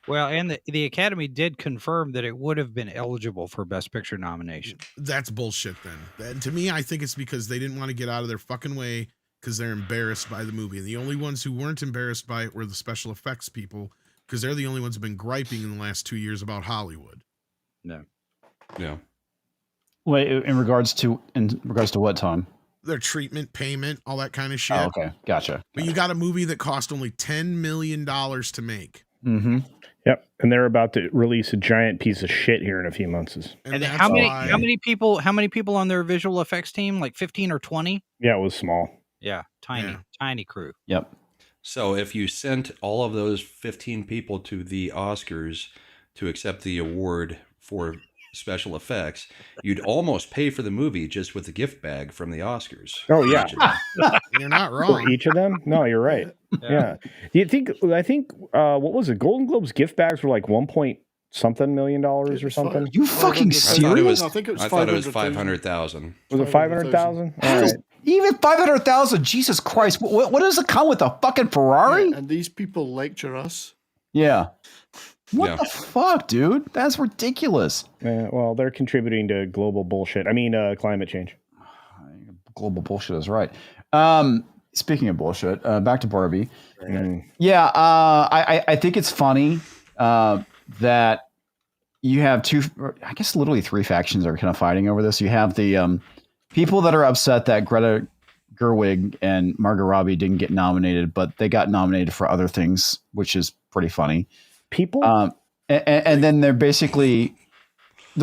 Well, and the Academy did confirm that it would have been eligible for Best Picture nomination. That's bullshit then. And to me, I think it's because they didn't want to get out of their fucking way because they're embarrassed by the movie. And the only ones who weren't embarrassed by it were the special effects people, because they're the only ones who've been griping in the last 2 years about Hollywood. No. Yeah. Wait, in regards to what, Tom? Their treatment, payment, all that kind of shit. Oh, okay, gotcha. But you got a movie that cost only $10 million to make. Mm-hmm. Yep, and they're about to release a giant piece of shit here in a few months. And how many people on their visual effects team? Like 15 or 20? Yeah, it was small. Yeah, tiny crew. Yep. So if you sent all of those 15 people to the Oscars to accept the award for special effects, you'd almost pay for the movie just with the gift bag from the Oscars. Oh yeah, you're not wrong. For each of them? No, you're right. Yeah. I think what was it? Golden Globes gift bags were like $1.something million or something. You fucking serious? I think it was. I thought it was 500,000. Was it 500,000? All right. Even 500,000. Jesus Christ! What does it come with? A fucking Ferrari? Yeah, and these people lecture us. Yeah. What the fuck, dude? That's ridiculous. Well, they're contributing to global bullshit. I mean, climate change. Global bullshit is right. Speaking of bullshit, back to Barbie. Yeah, I think it's funny that you have I guess literally three factions are kind of fighting over this. You have the people that are upset that Greta Gerwig and Margot Robbie didn't get nominated, but they got nominated for other things, which is pretty funny. People, and then they're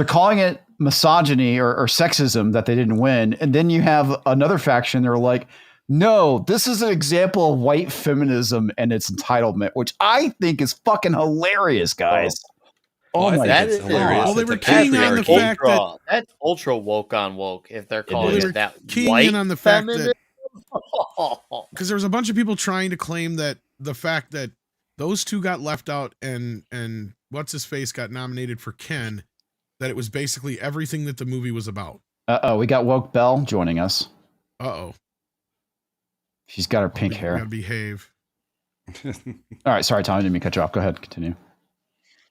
calling it misogyny or sexism that they didn't win. And then you have another faction. They're like, no, this is an example of white feminism and its entitlement, which I think is fucking hilarious, guys. Oh my God. Hilarious. Well, they were keying on the fact that that's ultra woke on woke. If they're calling it that, keying in on the fact feminism. that because there was a bunch of people trying to claim that the fact that those two got left out and what's his face got nominated for Ken, that it was basically everything that the movie was about. We got Woke Belle joining us. She's got her pink hair. Gotta behave. All right, sorry, Tom, I didn't mean to cut you off. Go ahead, continue.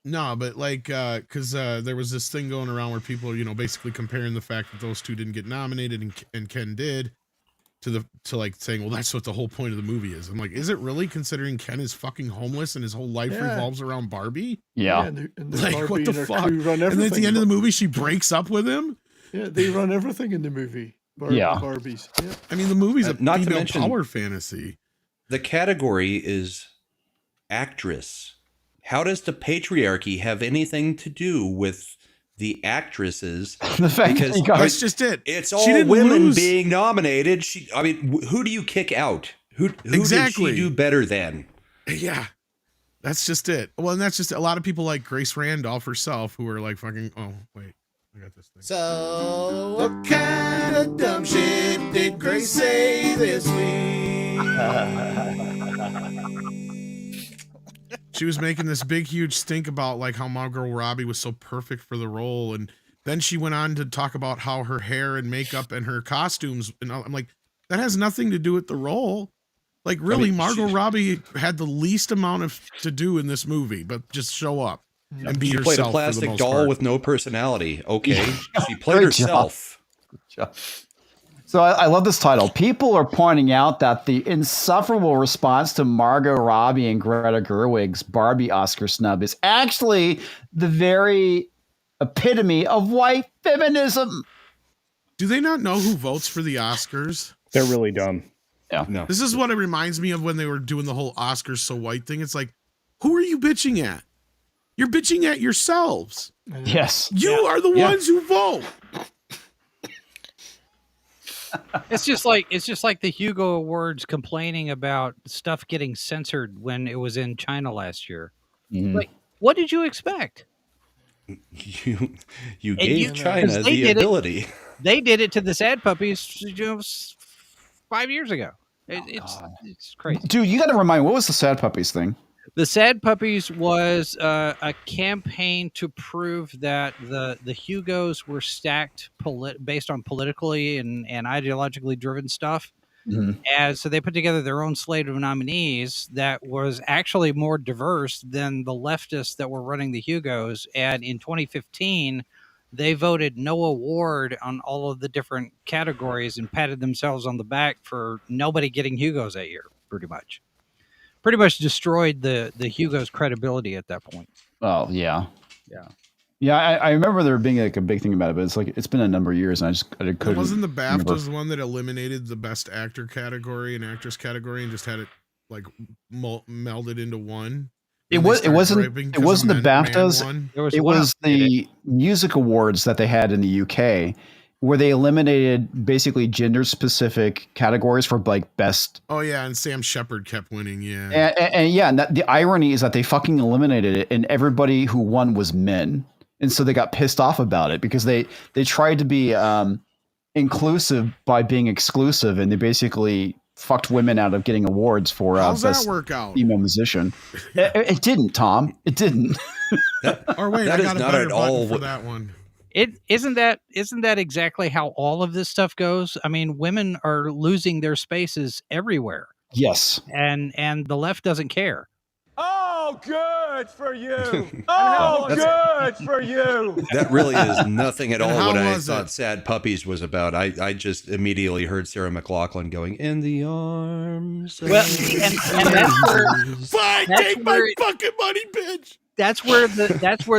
No, but because there was this thing going around where people, basically comparing the fact that those two didn't get nominated and Ken did to saying, well, that's what the whole point of the movie is. I'm like, is it really, considering Ken is fucking homeless and his whole life revolves around Barbie? Yeah. And like, Barbie what the and fuck? crew run And then at the end of the everything. movie, she breaks up with him? Yeah, they run everything in the movie. Barbies. Yeah. I mean, the movie's a Not to female mention, power fantasy. The category is actress. How does the patriarchy have anything to do with the actresses? The fact Because that's just it. It's She all didn't women lose. being nominated. Who do you kick out? Who Exactly. did she do better than? Yeah. That's just it. Well, and that's just a lot of people like Grace Randolph herself who are like fucking, oh, wait. I got this thing. So, what kind of dumb shit did Grace say this week? She was making this big, huge stink about like how Margot Robbie was so perfect for the role. And then she went on to talk about how her hair and makeup and her costumes. And I'm like, that has nothing to do with the role. Like, really, Margot Robbie had the least amount to do in this movie, but just show up and be She herself. played a for the plastic most doll part. with no personality. Okay. She played Great herself. Good job. So I love this title. People are pointing out that the insufferable response to Margot Robbie and Greta Gerwig's Barbie Oscar snub is actually the very epitome of white feminism. Do they not know who votes for the Oscars? They're really dumb. Yeah. No. This is what it reminds me of when they were doing the whole Oscars so white thing. It's like, who are you bitching at? You're bitching at yourselves. Yes. You are the ones who vote. It's just like the Hugo Awards complaining about stuff getting censored when it was in China last year. Mm-hmm. Like, what did you expect? You gave China the ability. They did it to the Sad Puppies 5 years ago. It's crazy. Dude, you got to remind, what was the Sad Puppies thing? The Sad Puppies was a campaign to prove that the Hugos were stacked based on politically and ideologically driven stuff. And so they put together their own slate of nominees that was actually more diverse than the leftists that were running the Hugos. And in 2015, they voted no award on all of the different categories and patted themselves on the back for nobody getting Hugos that year, pretty much destroyed the Hugos credibility at that point. Oh yeah. I remember there being like a big thing about it, but it's like it's been a number of years, and I couldn't. Wasn't the BAFTAs the one that eliminated the best actor category and actress category and just had it like melded into one? It wasn't the BAFTAs. It was the music awards that they had in the UK, where they eliminated basically gender-specific categories for like best. Oh yeah, and Sam Shepard kept winning. Yeah, and the irony is that they fucking eliminated it, and everybody who won was men, and so they got pissed off about it because they tried to be inclusive by being exclusive, and they basically fucked women out of getting awards for how's best that work out? Female musician. It didn't, Tom. It didn't. Or wait, that I is got a not better at button all for that one. Isn't that exactly how all of this stuff goes? I mean, women are losing their spaces everywhere. Yes. And the left doesn't care. Oh, good for you. Oh, good for you. That really is nothing at all And how what I was thought it? Sad Puppies was about. I just immediately heard Sarah McLachlan going, in the arms. Well, and that's where Fine, that's take my where it- fucking money, bitch. that's where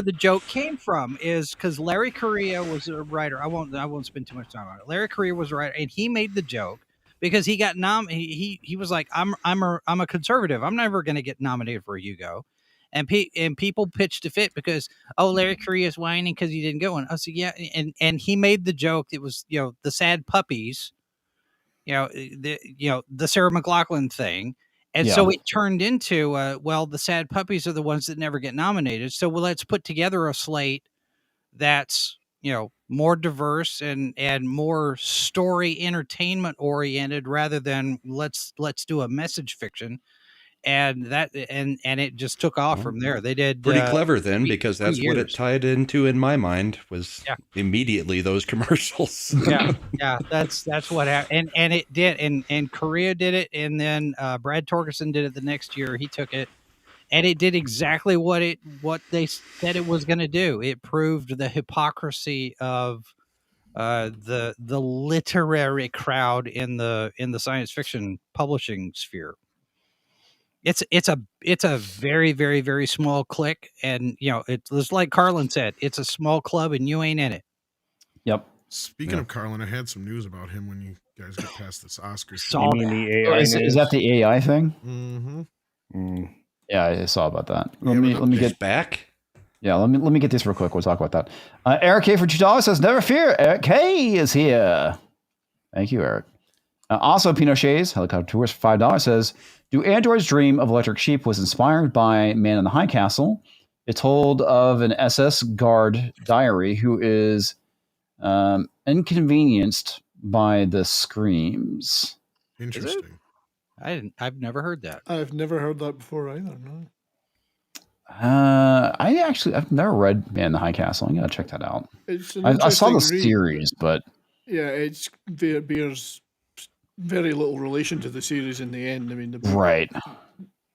the joke came from, is because Larry Correia was a writer. I won't spend too much time on it. Larry Correia was a writer, and he made the joke because he got he was like, I'm a conservative. I'm never going to get nominated for a Hugo. And people pitched a fit because, oh, Larry Correia's whining because he didn't go. And I said, yeah. And he made the joke. It was, the Sad Puppies, the Sarah McLachlan thing. And so it turned into, the Sad Puppies are the ones that never get nominated. So let's put together a slate that's, more diverse and more story entertainment oriented rather than let's do a message fiction. And it just took off from there. They did Pretty clever then, because that's what it tied into in my mind was immediately those commercials. yeah, that's what happened. And it did. And Korea did it. And then Brad Torgerson did it the next year. He took it. And it did exactly what they said it was going to do. It proved the hypocrisy of the literary crowd in the science fiction publishing sphere. It's a very, very, very small clique, and it's like Carlin said, it's a small club, and you ain't in it. Yep. Speaking of Carlin, I had some news about him when you guys get past this Oscars. You mean the AI Is that the AI thing? Mm-hmm. Yeah, I saw about that. Let me get back. Yeah, let me get this real quick. We'll talk about that. Eric K for $2 says, "Never fear, Eric K is here." Thank you, Eric. Also, Pinochet's Helicopter Tours for $5 says, "Do androids dream of electric sheep?" Was inspired by Man in the High Castle. It told of an SS guard diary who is inconvenienced by the screams. Interesting. I've never heard that. I've never heard that before either. No. I've never read Man in the High Castle. I gotta check that out. I saw the interesting read. series, but Yeah, it bears very little relation to the series in the end. I mean, right.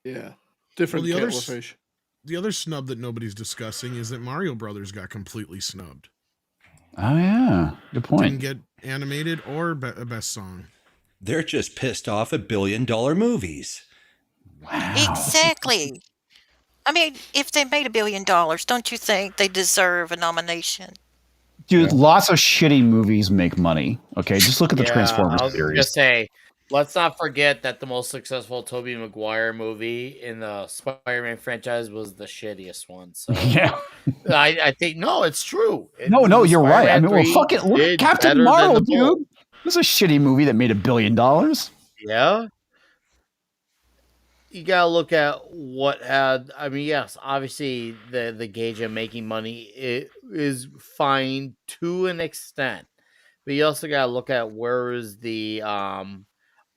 Yeah, different Well, kettle of fish. The other snub that nobody's discussing is that Mario Brothers got completely snubbed. Oh yeah, good point. Didn't get animated or best song. They're just pissed off at $1 billion movies. Wow. Exactly. I mean, if they made $1 billion, don't you think they deserve a nomination? Dude, lots of shitty movies make money. Okay, just look at the Transformers I was series. gonna say, let's not forget that the most successful Tobey Maguire movie in the Spider-Man franchise was the shittiest one. So Yeah. I think it's true. No, you're right. I mean, well, 3 fuck it. Look at did Captain better than Marvel, the Bolt. dude. This is a shitty movie that made $1 billion. Yeah. You gotta look at what had. I mean, yes, obviously the gauge of making money is fine to an extent, but you also gotta look at where is the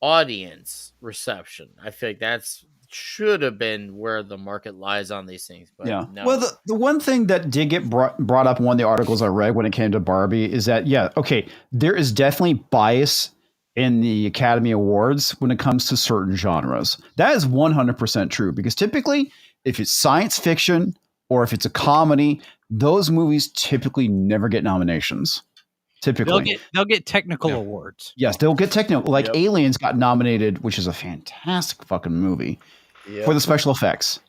audience reception. I feel like that's should have been where the market lies on these things. But Yeah. no. Well, the one thing that did get brought up in one of the articles I read when it came to Barbie is that, okay, there is definitely bias in the Academy Awards when it comes to certain genres. That is 100% true, because typically if it's science fiction or if it's a comedy, those movies typically never get nominations. Typically. They'll get technical awards. Yes, they'll get technical. Like Aliens got nominated, which is a fantastic fucking movie for the special effects.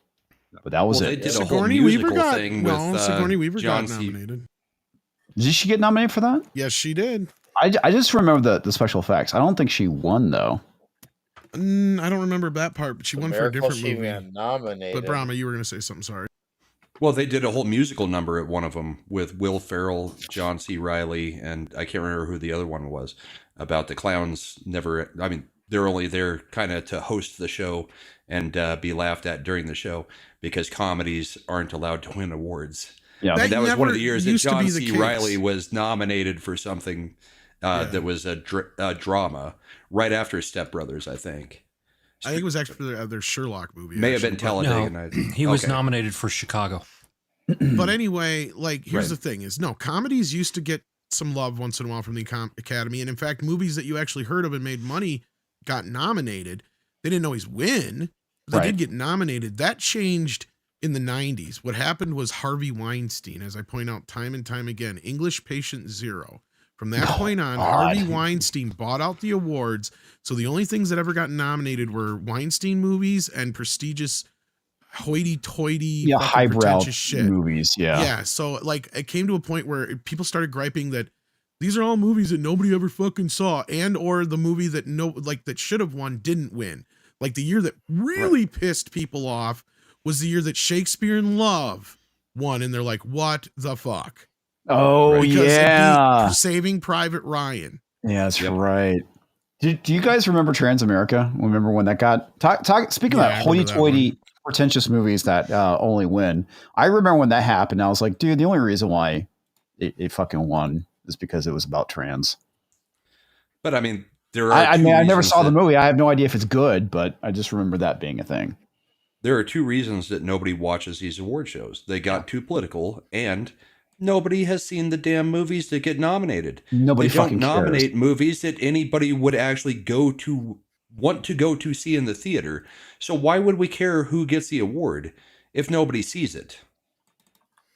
But that was They it. did a whole musical thing with Sigourney Weaver John got C. nominated. Did she get nominated for that? Yes, she did. I just remember the special effects. I don't think she won, though. I don't remember that part, but she won for a different movie. Got nominated. But Brahma, you were going to say something. Sorry. Well, they did a whole musical number at one of them with Will Ferrell, John C. Reilly, and I can't remember who the other one was, about the clowns never, I mean, they're only there kind of to host the show and be laughed at during the show because comedies aren't allowed to win awards. Yeah, that was one of the years that John C. Reilly was nominated for something that was a drama right after Step Brothers, I think. I think it was actually their Sherlock movie. May have been Talladega Nights. He was nominated for Chicago. But anyway, like, here's the thing is, no, comedies used to get some love once in a while from the Academy. And in fact, movies that you actually heard of and made money got nominated. They didn't always win, but they did get nominated. That changed in the 90s. What happened was Harvey Weinstein, as I point out time and time again, English Patient Zero. From that point on, Harvey Weinstein bought out the awards. So the only things that ever got nominated were Weinstein movies and prestigious hoity-toity, highbrow shit. movies. Yeah. So like it came to a point where people started griping that these are all movies that nobody ever fucking saw, and or the movie that that should have won didn't win. Like the year that really pissed people off was the year that Shakespeare in Love won, and they're like, "What the fuck?" Oh, because yeah. it beat Saving Private Ryan. Yeah, that's right. Do you guys remember Transamerica? Remember when that got speaking about hoity-toity, pretentious movies that only win? I remember when that happened. I was like, dude, the only reason why it fucking won is because it was about trans. But I mean, there are. I never saw the movie. I have no idea if it's good, but I just remember that being a thing. There are two reasons that nobody watches these award shows. They got too political, and nobody has seen the damn movies that get nominated. Nobody they don't fucking nominate cares. movies that anybody would actually want to go to see in the theater. So why would we care who gets the award if nobody sees it?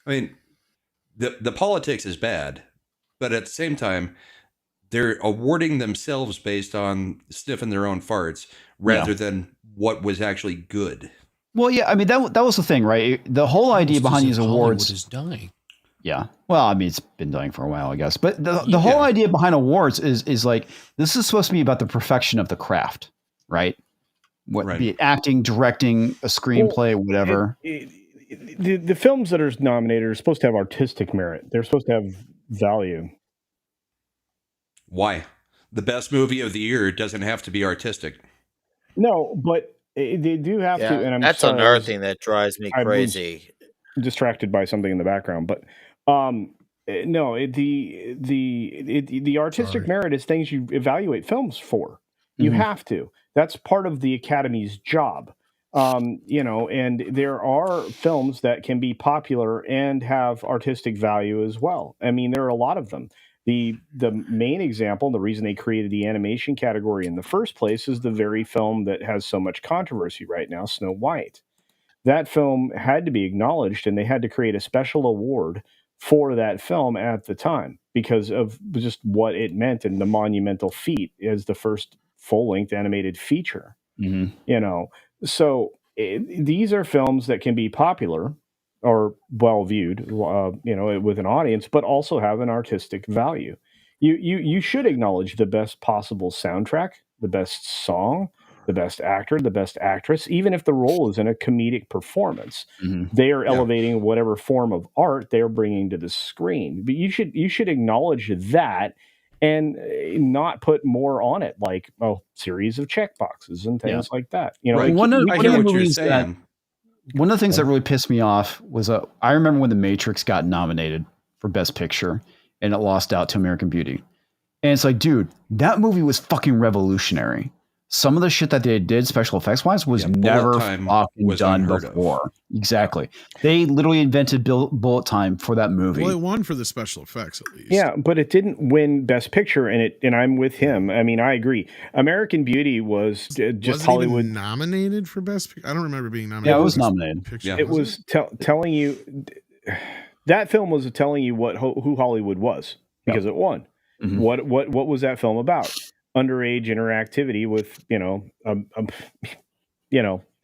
I mean, the politics is bad, but at the same time, they're awarding themselves based on sniffing their own farts rather than what was actually good. Well, yeah, I mean that was the thing, right? The whole idea behind these awards is dying. Yeah. Well, I mean, it's been dying for a while, I guess. But the whole idea behind awards is like, this is supposed to be about the perfection of the craft, right? Be it acting, directing, a screenplay, whatever. The films that are nominated are supposed to have artistic merit. They're supposed to have value. Why? The best movie of the year doesn't have to be artistic. No, but they do have to. And that's another thing that drives me crazy. Distracted by something in the background, but no, the artistic merit is things you evaluate films for. You have to. That's part of the Academy's job. And there are films that can be popular and have artistic value as well. I mean, there are a lot of them. The main example, the reason they created the animation category in the first place, is the very film that has so much controversy right now, Snow White. That film had to be acknowledged, and they had to create a special award for that film at the time because of just what it meant and the monumental feat as the first full-length animated feature. So these are films that can be popular or well viewed, with an audience, but also have an artistic value. You should acknowledge the best possible soundtrack, the best song, the best actor, the best actress, even if the role is in a comedic performance. They are elevating whatever form of art they're bringing to the screen. But you should acknowledge that and not put more on it, like series of checkboxes and things like that. One of the things that really pissed me off was I remember when The Matrix got nominated for Best Picture and it lost out to American Beauty. And it's like, dude, that movie was fucking revolutionary. some of the shit that they did special effects wise was never fucking done before. Exactly. They literally invented bullet time for that movie. Well, it won for the special effects at least. Yeah, but it didn't win Best Picture, and I'm with him. I mean, I agree. American Beauty was just Hollywood even nominated for Best Picture. I don't remember being nominated. Yeah, it was nominated. Picture. It was telling you that film was telling you who Hollywood was because it won. Mm-hmm. What was that film about? Underage interactivity with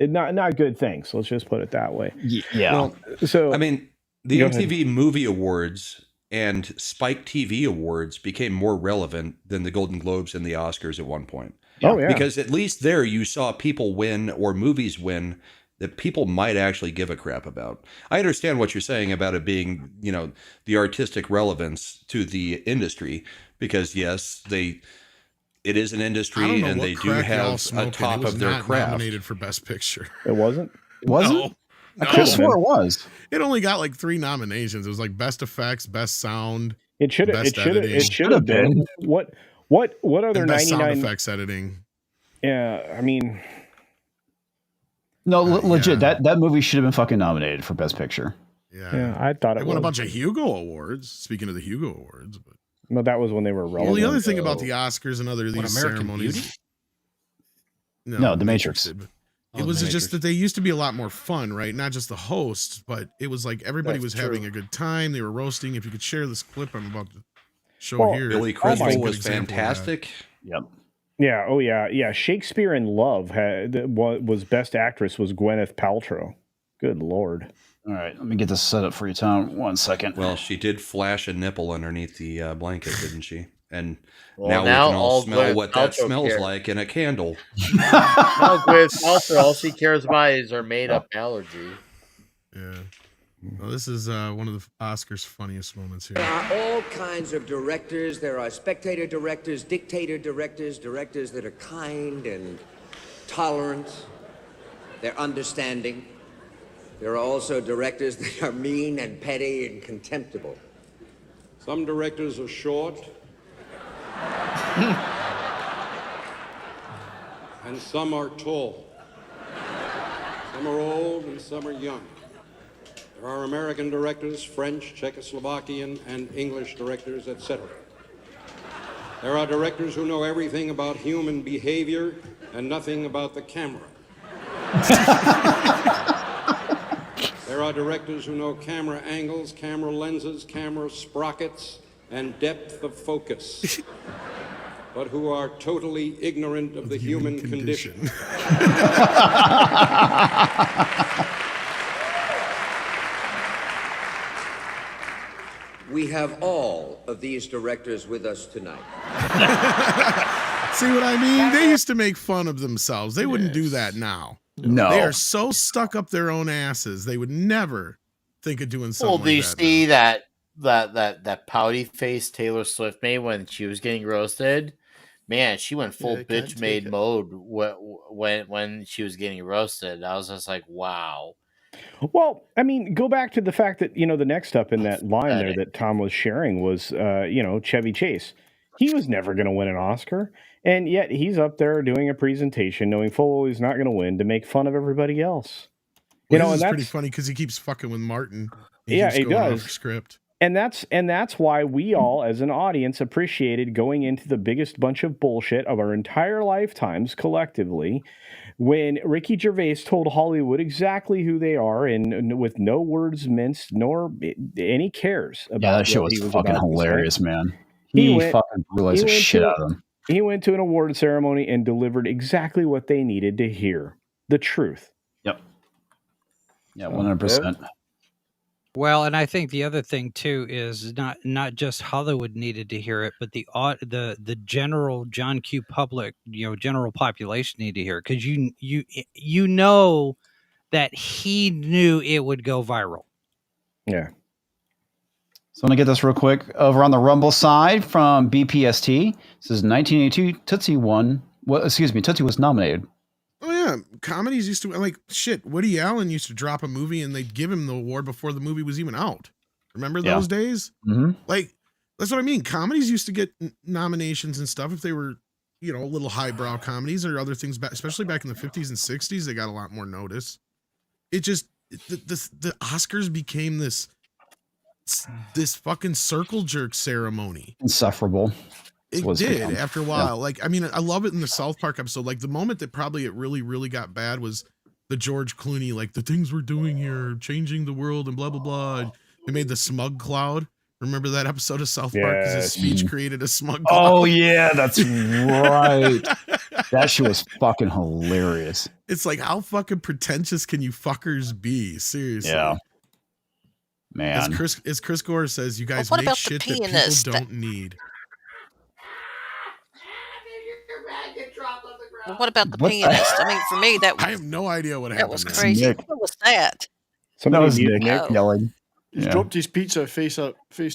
not good things. Let's just put it that way. Yeah. Well, so I mean, the MTV Movie Awards and Spike TV Awards became more relevant than the Golden Globes and the Oscars at one point. Oh, yeah. Because at least there you saw people win or movies win that people might actually give a crap about. I understand what you're saying about it being, the artistic relevance to the industry, because yes, it is an industry and they do have a top of their craft. Nominated for Best Picture. It wasn't? Wasn't? I could have swore it was. It only got like 3 nominations. It was like Best Effects, Best Sound. It should have been. What other 99 sound effects editing? Yeah, I mean, no, legit. Yeah. That movie should have been fucking nominated for Best Picture. Yeah, I thought it won a bunch of Hugo Awards. Speaking of the Hugo Awards, but no, that was when they were relevant. Well, the other thing about the Oscars and other these ceremonies, no, The Matrix. It was just that they used to be a lot more fun, right? Not just the hosts, but it was like everybody was having a good time. They were roasting. If you could share this clip I'm about to show here. Billy Crystal was fantastic. Yep. Yeah. Oh, yeah. Yeah. Shakespeare in Love was Best Actress was Gwyneth Paltrow. Good Lord. All right. Let me get this set up for you, Tom. 1 second. Well, she did flash a nipple underneath the blanket, didn't she? And well, now we can all smell what that smells like in a candle. No, Gwyneth Paltrow, all she cares about is her made-up allergy. Yeah. Well, this is one of the Oscars' funniest moments here. There are all kinds of directors. There are spectator directors, dictator directors, directors that are kind and tolerant. They're understanding. There are also directors that are mean and petty and contemptible. Some directors are short. And some are tall. Some are old and some are young. There are American directors, French, Czechoslovakian, and English directors, etc. There are directors who know everything about human behavior and nothing about the camera. There are directors who know camera angles, camera lenses, camera sprockets, and depth of focus, but who are totally ignorant of the human condition. We have all of these directors with us tonight. See what I mean? They used to make fun of themselves. They wouldn't do that now. No. They are so stuck up their own asses. They would never think of doing something Well, do you like that see that pouty face Taylor Swift made when she was getting roasted? Man, she went full bitch made mode when she was getting roasted. I was just like, wow. Well, I mean, go back to the fact that, the next up in that line there that Tom was sharing was, Chevy Chase. He was never going to win an Oscar. And yet he's up there doing a presentation knowing full well he's not going to win to make fun of everybody else. And that's pretty funny because he keeps fucking with Martin. He does. Script. And that's why we all, as an audience, appreciated going into the biggest bunch of bullshit of our entire lifetimes collectively when Ricky Gervais told Hollywood exactly who they are and with no words minced nor any cares about. Yeah, that shit was fucking hilarious, man. He fucking realized the shit out of him. He went to an award ceremony and delivered exactly what they needed to hear. The truth. Yep. Yeah, 100%. Well, and I think the other thing too is not just Hollywood needed to hear it, but the general John Q public, general population need to hear it because you know that he knew it would go viral. Yeah. So I'm going to get this real quick. Over on the Rumble side from BPST, this is 1982. Tootsie won. Well, excuse me, Tootsie was nominated. Oh, yeah. Comedies used to, Woody Allen used to drop a movie and they'd give him the award before the movie was even out. Remember those days? Mm-hmm. Like, that's what I mean. Comedies used to get nominations and stuff if they were little highbrow comedies or other things, especially back in the 50s and 60s, they got a lot more notice. It just, the Oscars became this fucking circle jerk ceremony. Insufferable. It did after a while. Yeah. Like, I mean, I love it in the South Park episode. Like, the moment that probably it really, really got bad was the George Clooney, like, the things we're doing here, changing the world and blah, blah, blah. And they made the smug cloud. Remember that episode of South Park? Because his speech created a smug cloud. Oh, yeah, that's right. That shit was fucking hilarious. It's like, how fucking pretentious can you fuckers be? Seriously. Yeah. Man. As Chris Gore says, you guys make shit that people don't need. Well, what about the pianist? I mean, for me, I have no idea what happened. That was crazy. What was that? That was Nick yelling. He dropped his pizza face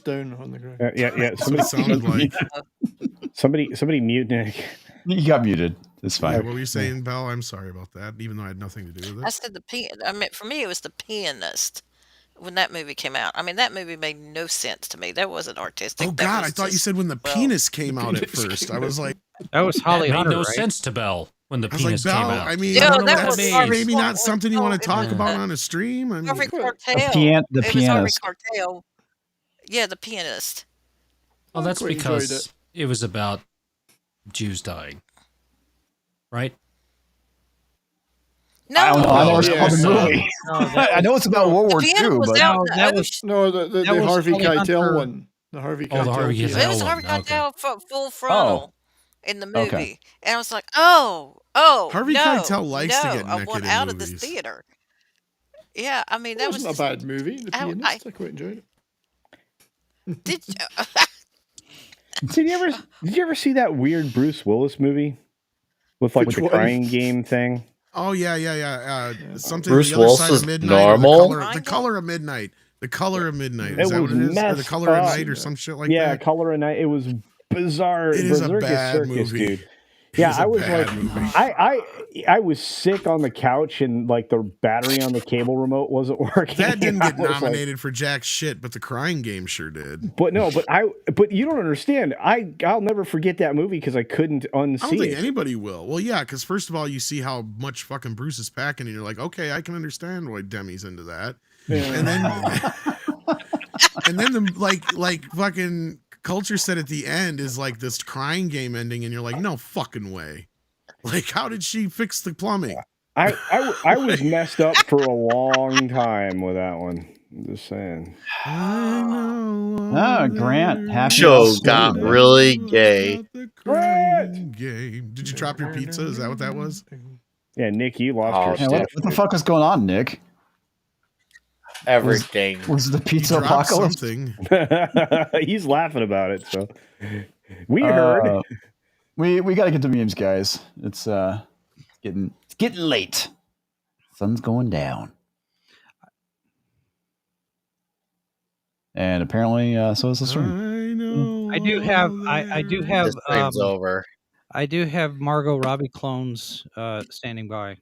down on the ground. Yeah. Somebody sounded like somebody mute Nick. You got muted. It's fine. Yeah, what were you saying, Belle? I'm sorry about that, even though I had nothing to do with it. I said I mean, for me, it was the pianist. When that movie came out, I mean, that movie made no sense to me. That wasn't artistic. Oh God, I thought you said when the penis came out at first. I was like, that was Holly Made Hunter, no right? sense to Belle when the I was penis like, came Belle, out. I mean, I don't know what that means. Maybe not something you want to talk about on a stream. I mean, Harvey Keitel. The It was Harvey pianist. Keitel. Yeah, the pianist. Well, that's because it was about Jews dying, right? No, I don't know. I never saw the Yeah. movie. No, that I know it's about World War piano II, was but out. that was the was Harvey Holly Keitel Hunter. one. The Harvey Oh, the Keitel. Harvey piece. Keitel. It was one, Harvey okay. Keitel full frontal in the movie, Okay. and I was like, oh, Harvey no, Keitel likes to no, get I naked want in out of this movies. theater. Yeah, I mean, that wasn't was a bad movie. The I- Pianist. I quite enjoyed it. Did Did you ever see that weird Bruce Willis movie with like Which the one? crying game thing? Oh yeah. Something Bruce on the other Willis side is of midnight. normal? The color of midnight. The color of midnight. It Is that was what it is? Or the messed color of up. night or some shit like Yeah, that. Color of Night. It was bizarre. It is a Berserkus bad Circus, movie. dude. It Yeah, is a I was bad like, movie. I was sick on the couch and like the battery on the cable remote wasn't working. That didn't I get was like- nominated for jack shit, but the crying game sure did. But you don't understand. I'll never forget that movie because I couldn't unsee I don't think it. anybody will. Well, yeah, because first of all, you see how much fucking Bruce is packing, and you're like, okay, I can understand why Demi's into that. And then, and then the like fucking culture set at the end is like this crying game ending, and you're like, no fucking way. Like, how did she fix the plumbing? I was messed up for a long time with that one. I'm just saying. Grant. Happy Show got really gay. Game. Did you drop your pizza? Is that what that was? Yeah, Nick, you lost your Yeah, stick. what the fuck is going on, Nick? Everything. Was the pizza dropped apocalypse? something. He's laughing about it, so we heard. We got to get the memes, guys. It's getting late. Sun's going down, and apparently, so is the stream. I do have. This stream's over. I do have Margot Robbie clones standing by.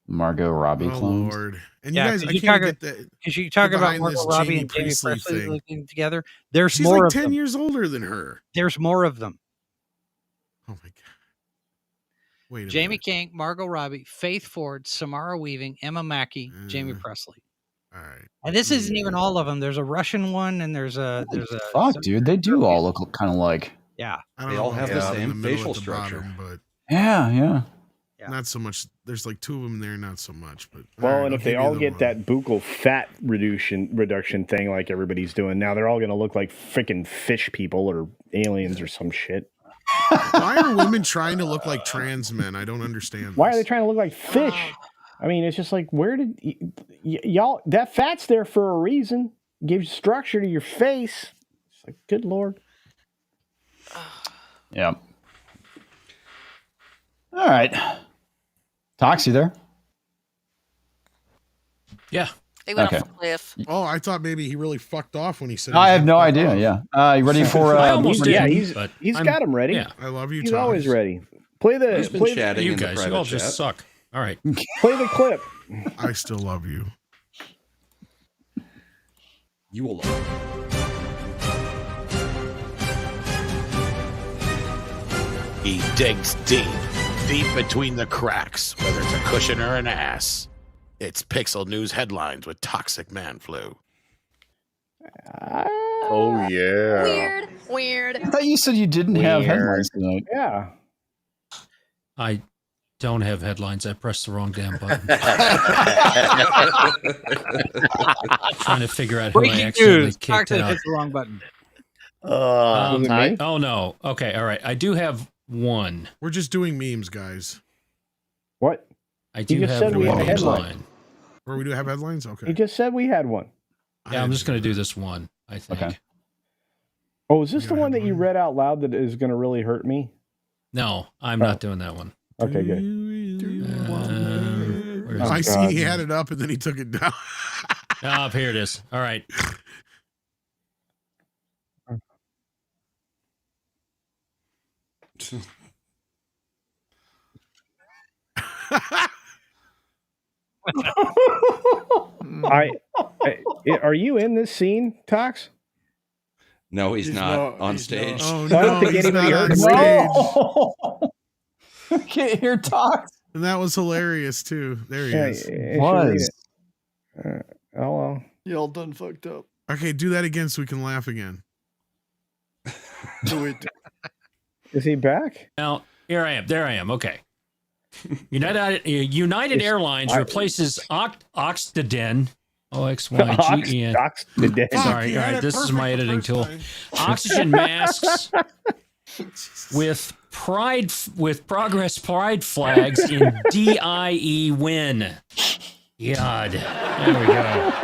Margot Robbie Oh clones. Lord! And Yeah, you guys, I you can't talk- get that. Because you talk get about behind this Margot Robbie Jamie and Jamie Priestley Presley thing. looking together. There's She's more like of 10 them. years older than her. There's more of them. Oh my god! Wait a Jamie minute. King, Margot Robbie, Faith Ford, Samara Weaving, Emma Mackey, Jamie Presley. All right. And this isn't even all of them. There's a Russian one, and there's a Fuck, dude, they do all look kind of like. Yeah. I don't They know all about have the that in same middle facial at the structure. bottom, but Yeah. not so much. There's like two of them there, not so much. But Well, alright, and I'll if they give you all the get one. that buccal fat reduction thing like everybody's doing now, they're all going to look like freaking fish people or aliens or some shit. Why are women trying to look like trans men? I don't understand. Why are they trying to look like fish? I mean, it's just like, where did y'all? That fat's there for a reason. Gives structure to your face. It's like, good Lord. Yeah. All right. Tox, you there? Yeah. He went Okay. off a cliff. Oh, I thought maybe he really fucked off when he said. I he have no fucked idea. off. Yeah. You ready for? I almost ready- did. He's but got him ready. Yeah. I love you. He's Todd. always ready. Play the He's been play, chatting You in the guys, private you all chat. just suck. All right. play the clip. I still love you. You will love. He digs deep between the cracks, whether it's a cushion or an ass. It's Pixel News headlines with Toxic Man Flu. Oh, yeah. Weird. I thought you said you didn't have headlines tonight. Yeah. I don't have headlines. I pressed the wrong damn button. Trying to figure out who I Breaking accidentally news. kicked Toxic out. hit the wrong button. Oh no. Okay, all right. I do have one. We're just doing memes, guys. What? I do have we one had a headline. headline. Or we do have headlines? Okay. You just said we had one. Yeah, I'm just going to do this one, I think. Okay. Oh, is this the one that you read out loud that is going to really hurt me? No, I'm not doing that one. Okay, good. I see he had it up and then he took it down. Oh, here it is. All right. Are you in this scene, Tox? No, he's not on stage. Oh, I don't think anybody heard I can't hear Tox. And that was hilarious too. There he is. It was. Oh well. Y'all done fucked up. Okay, do that again so we can laugh again. Do it. Is he back? Now, here I am. There I am. Okay. United Airlines replaces Oxygen. O-X-Y-G-E-N. Oxygen. Sorry. All right. This is my editing tool. Oxygen masks with progress pride flags in DIE win. God. There we go.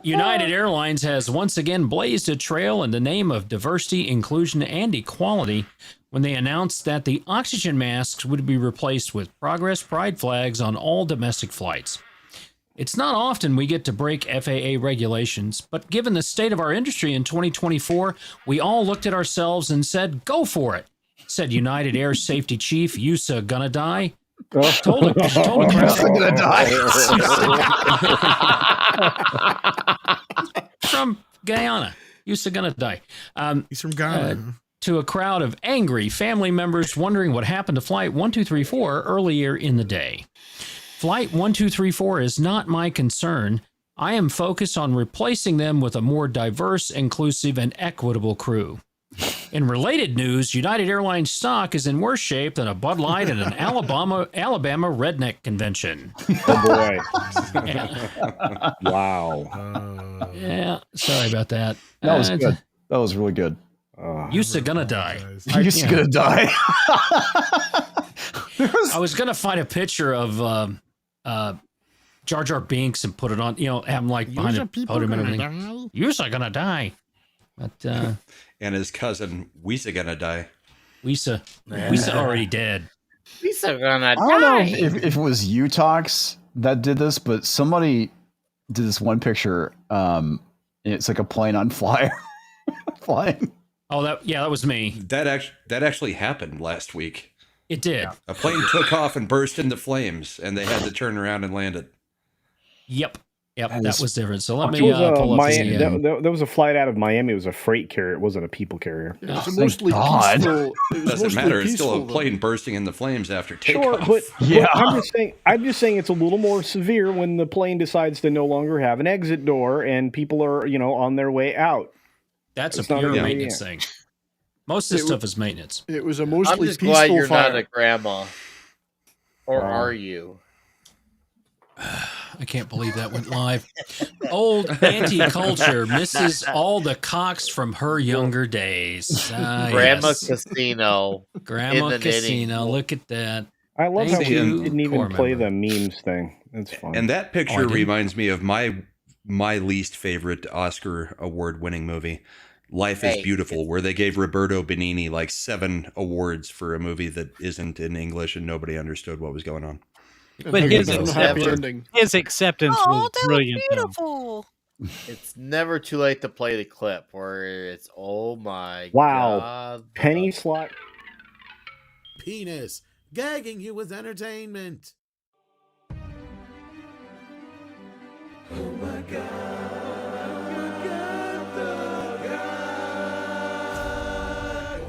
United Airlines has once again blazed a trail in the name of diversity, inclusion, and equality when they announced that the oxygen masks would be replaced with progress pride flags on all domestic flights. It's not often we get to break FAA regulations, but given the state of our industry in 2024, we all looked at ourselves and said, go for it, said United Air Safety Chief Yusa Gunadai. Told a from Guyana. Yusa Gunadai. He's from Ghana. To a crowd of angry family members wondering what happened to Flight 1234 earlier in the day. Flight 1234 is not my concern. I am focused on replacing them with a more diverse, inclusive, and equitable crew. In related news, United Airlines stock is in worse shape than a Bud Light at an Alabama redneck convention. Oh boy! Wow. Yeah, sorry about that. That was good. That was really good. Yusa gonna die. Yusa gonna die. I was gonna find a picture of Jar Jar Binks and put it on. You know, have him like behind a podium and everything. Yusa gonna die. But and his cousin Wisa gonna die. Wisa already dead. Wisa gonna die. I don't know if it was you, Tox, that did this, but somebody did this one picture. It's like a plane on fire, flying. Oh, that was me. That actually happened last week. It did. A plane took off and burst into flames, and they had to turn around and land it. Yep, that was different. So let me pull up Miami, that was a flight out of Miami. It was a freight carrier. It wasn't a people carrier. Yeah, it was mostly peaceful. It was Doesn't matter. mostly It's still a peaceful, plane bursting into flames after takeoff. Sure, but I'm just saying it's a little more severe when the plane decides to no longer have an exit door and people are, on their way out. That's a pure maintenance thing. Most of this stuff is maintenance. It was a mostly I'm just peaceful glad you're fire. not a grandma. Or are you? I can't believe that went live. Old anti-culture misses all the cocks from her younger days. Grandma Casino. Grandma Casino. Look at that. I love how we you, didn't even play the memes thing. That's fun. And that picture reminds me of my least favorite Oscar award-winning movie, Life is Beautiful, where they gave Roberto Benigni like 7 awards for a movie that isn't in English and nobody understood what was going on. But his acceptance was brilliant. Beautiful. It's never too late to play the clip where it's, oh my wow. God. Penny slot. Penis. Gagging you with entertainment. Oh my God.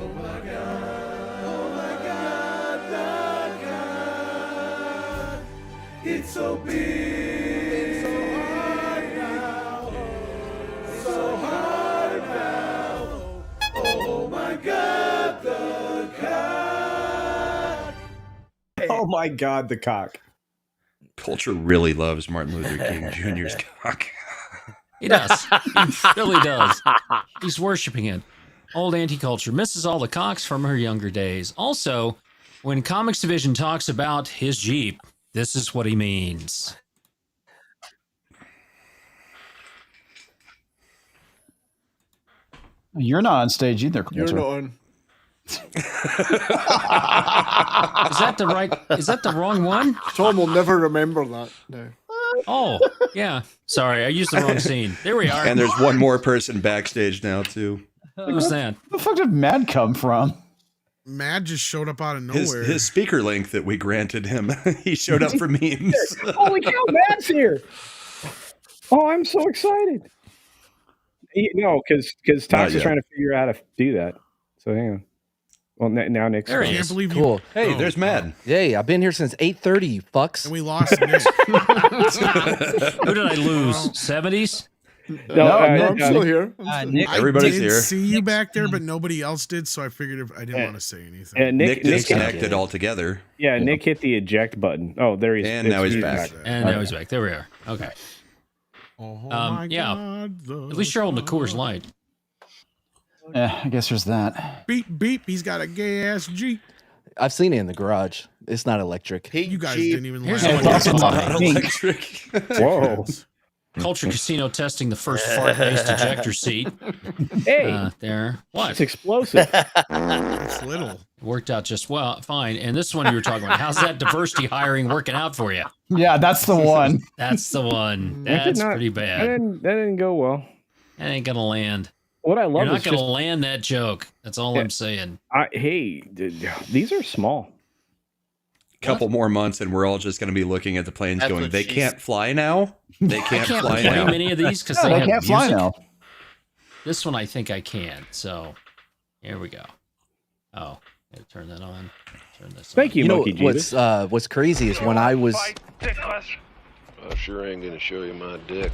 Oh my God. It's so big. It's so hard now. So hard now. Oh my God, the cock. Oh my God, the cock. Culture really loves Martin Luther King Jr.'s cock. He does. He really does. He's worshiping it. Old anti-culture misses all the cocks from her younger days. Also, when Comics Division talks about his Jeep, this is what he means. You're not on stage either, You're Culture. not on. Is that the wrong one? Tom will never remember that now. Oh, yeah. Sorry, I used the wrong scene. There we are. And there's one more person backstage now, too. Who's that? Where the fuck did Mad come from? Mad just showed up out of nowhere. His speaker link that we granted him, he showed up for memes. Holy cow, Mad's here. Oh, I'm so excited. No, because Tox is trying to figure out how to do that. So hang on. Well, now Nick's I can't believe you. Cool. Hey, there's Mad. Yay, I've been here since 8:30, you fucks. And we lost Nick. Who did I lose? 70s? No, I'm still here. Everybody's here. I did see you back there, but nobody else did, so I figured I didn't want to say anything. And Nick disconnected altogether. Yeah, Nick hit the eject button. Oh, there he's. And now he's back. And now he's back. There we are. Okay. Oh my yeah. God, At least you're holding a Coors Light. Yeah, I guess there's that. Beep, beep. He's got a gay-ass Jeep. I've seen it in the garage. It's not electric. You guys didn't even Here's laugh. one. Not electric. Whoa. Culture Casino testing the first fart-based ejector seat. Hey. There. What? It's explosive. It's little. Worked out just well. Fine. And this one you were talking about. How's that diversity hiring working out for you? Yeah, that's the one. That's the one. That did That's not- pretty bad. That didn't go well. That ain't going to land. What I love You're not is going to just, land that joke. That's all I'm saying. These are small. Couple more months and we're all just going to be looking at the planes That's going, what they she's- can't fly now? They I can't can't fly play now. many of these because No, they they have can't fly music. now. This one I think I can. So here we go. Oh, gotta turn that on. Turn this on. Thank you, know Monkey Jesus. what's crazy is when I was I sure ain't gonna show you my dick.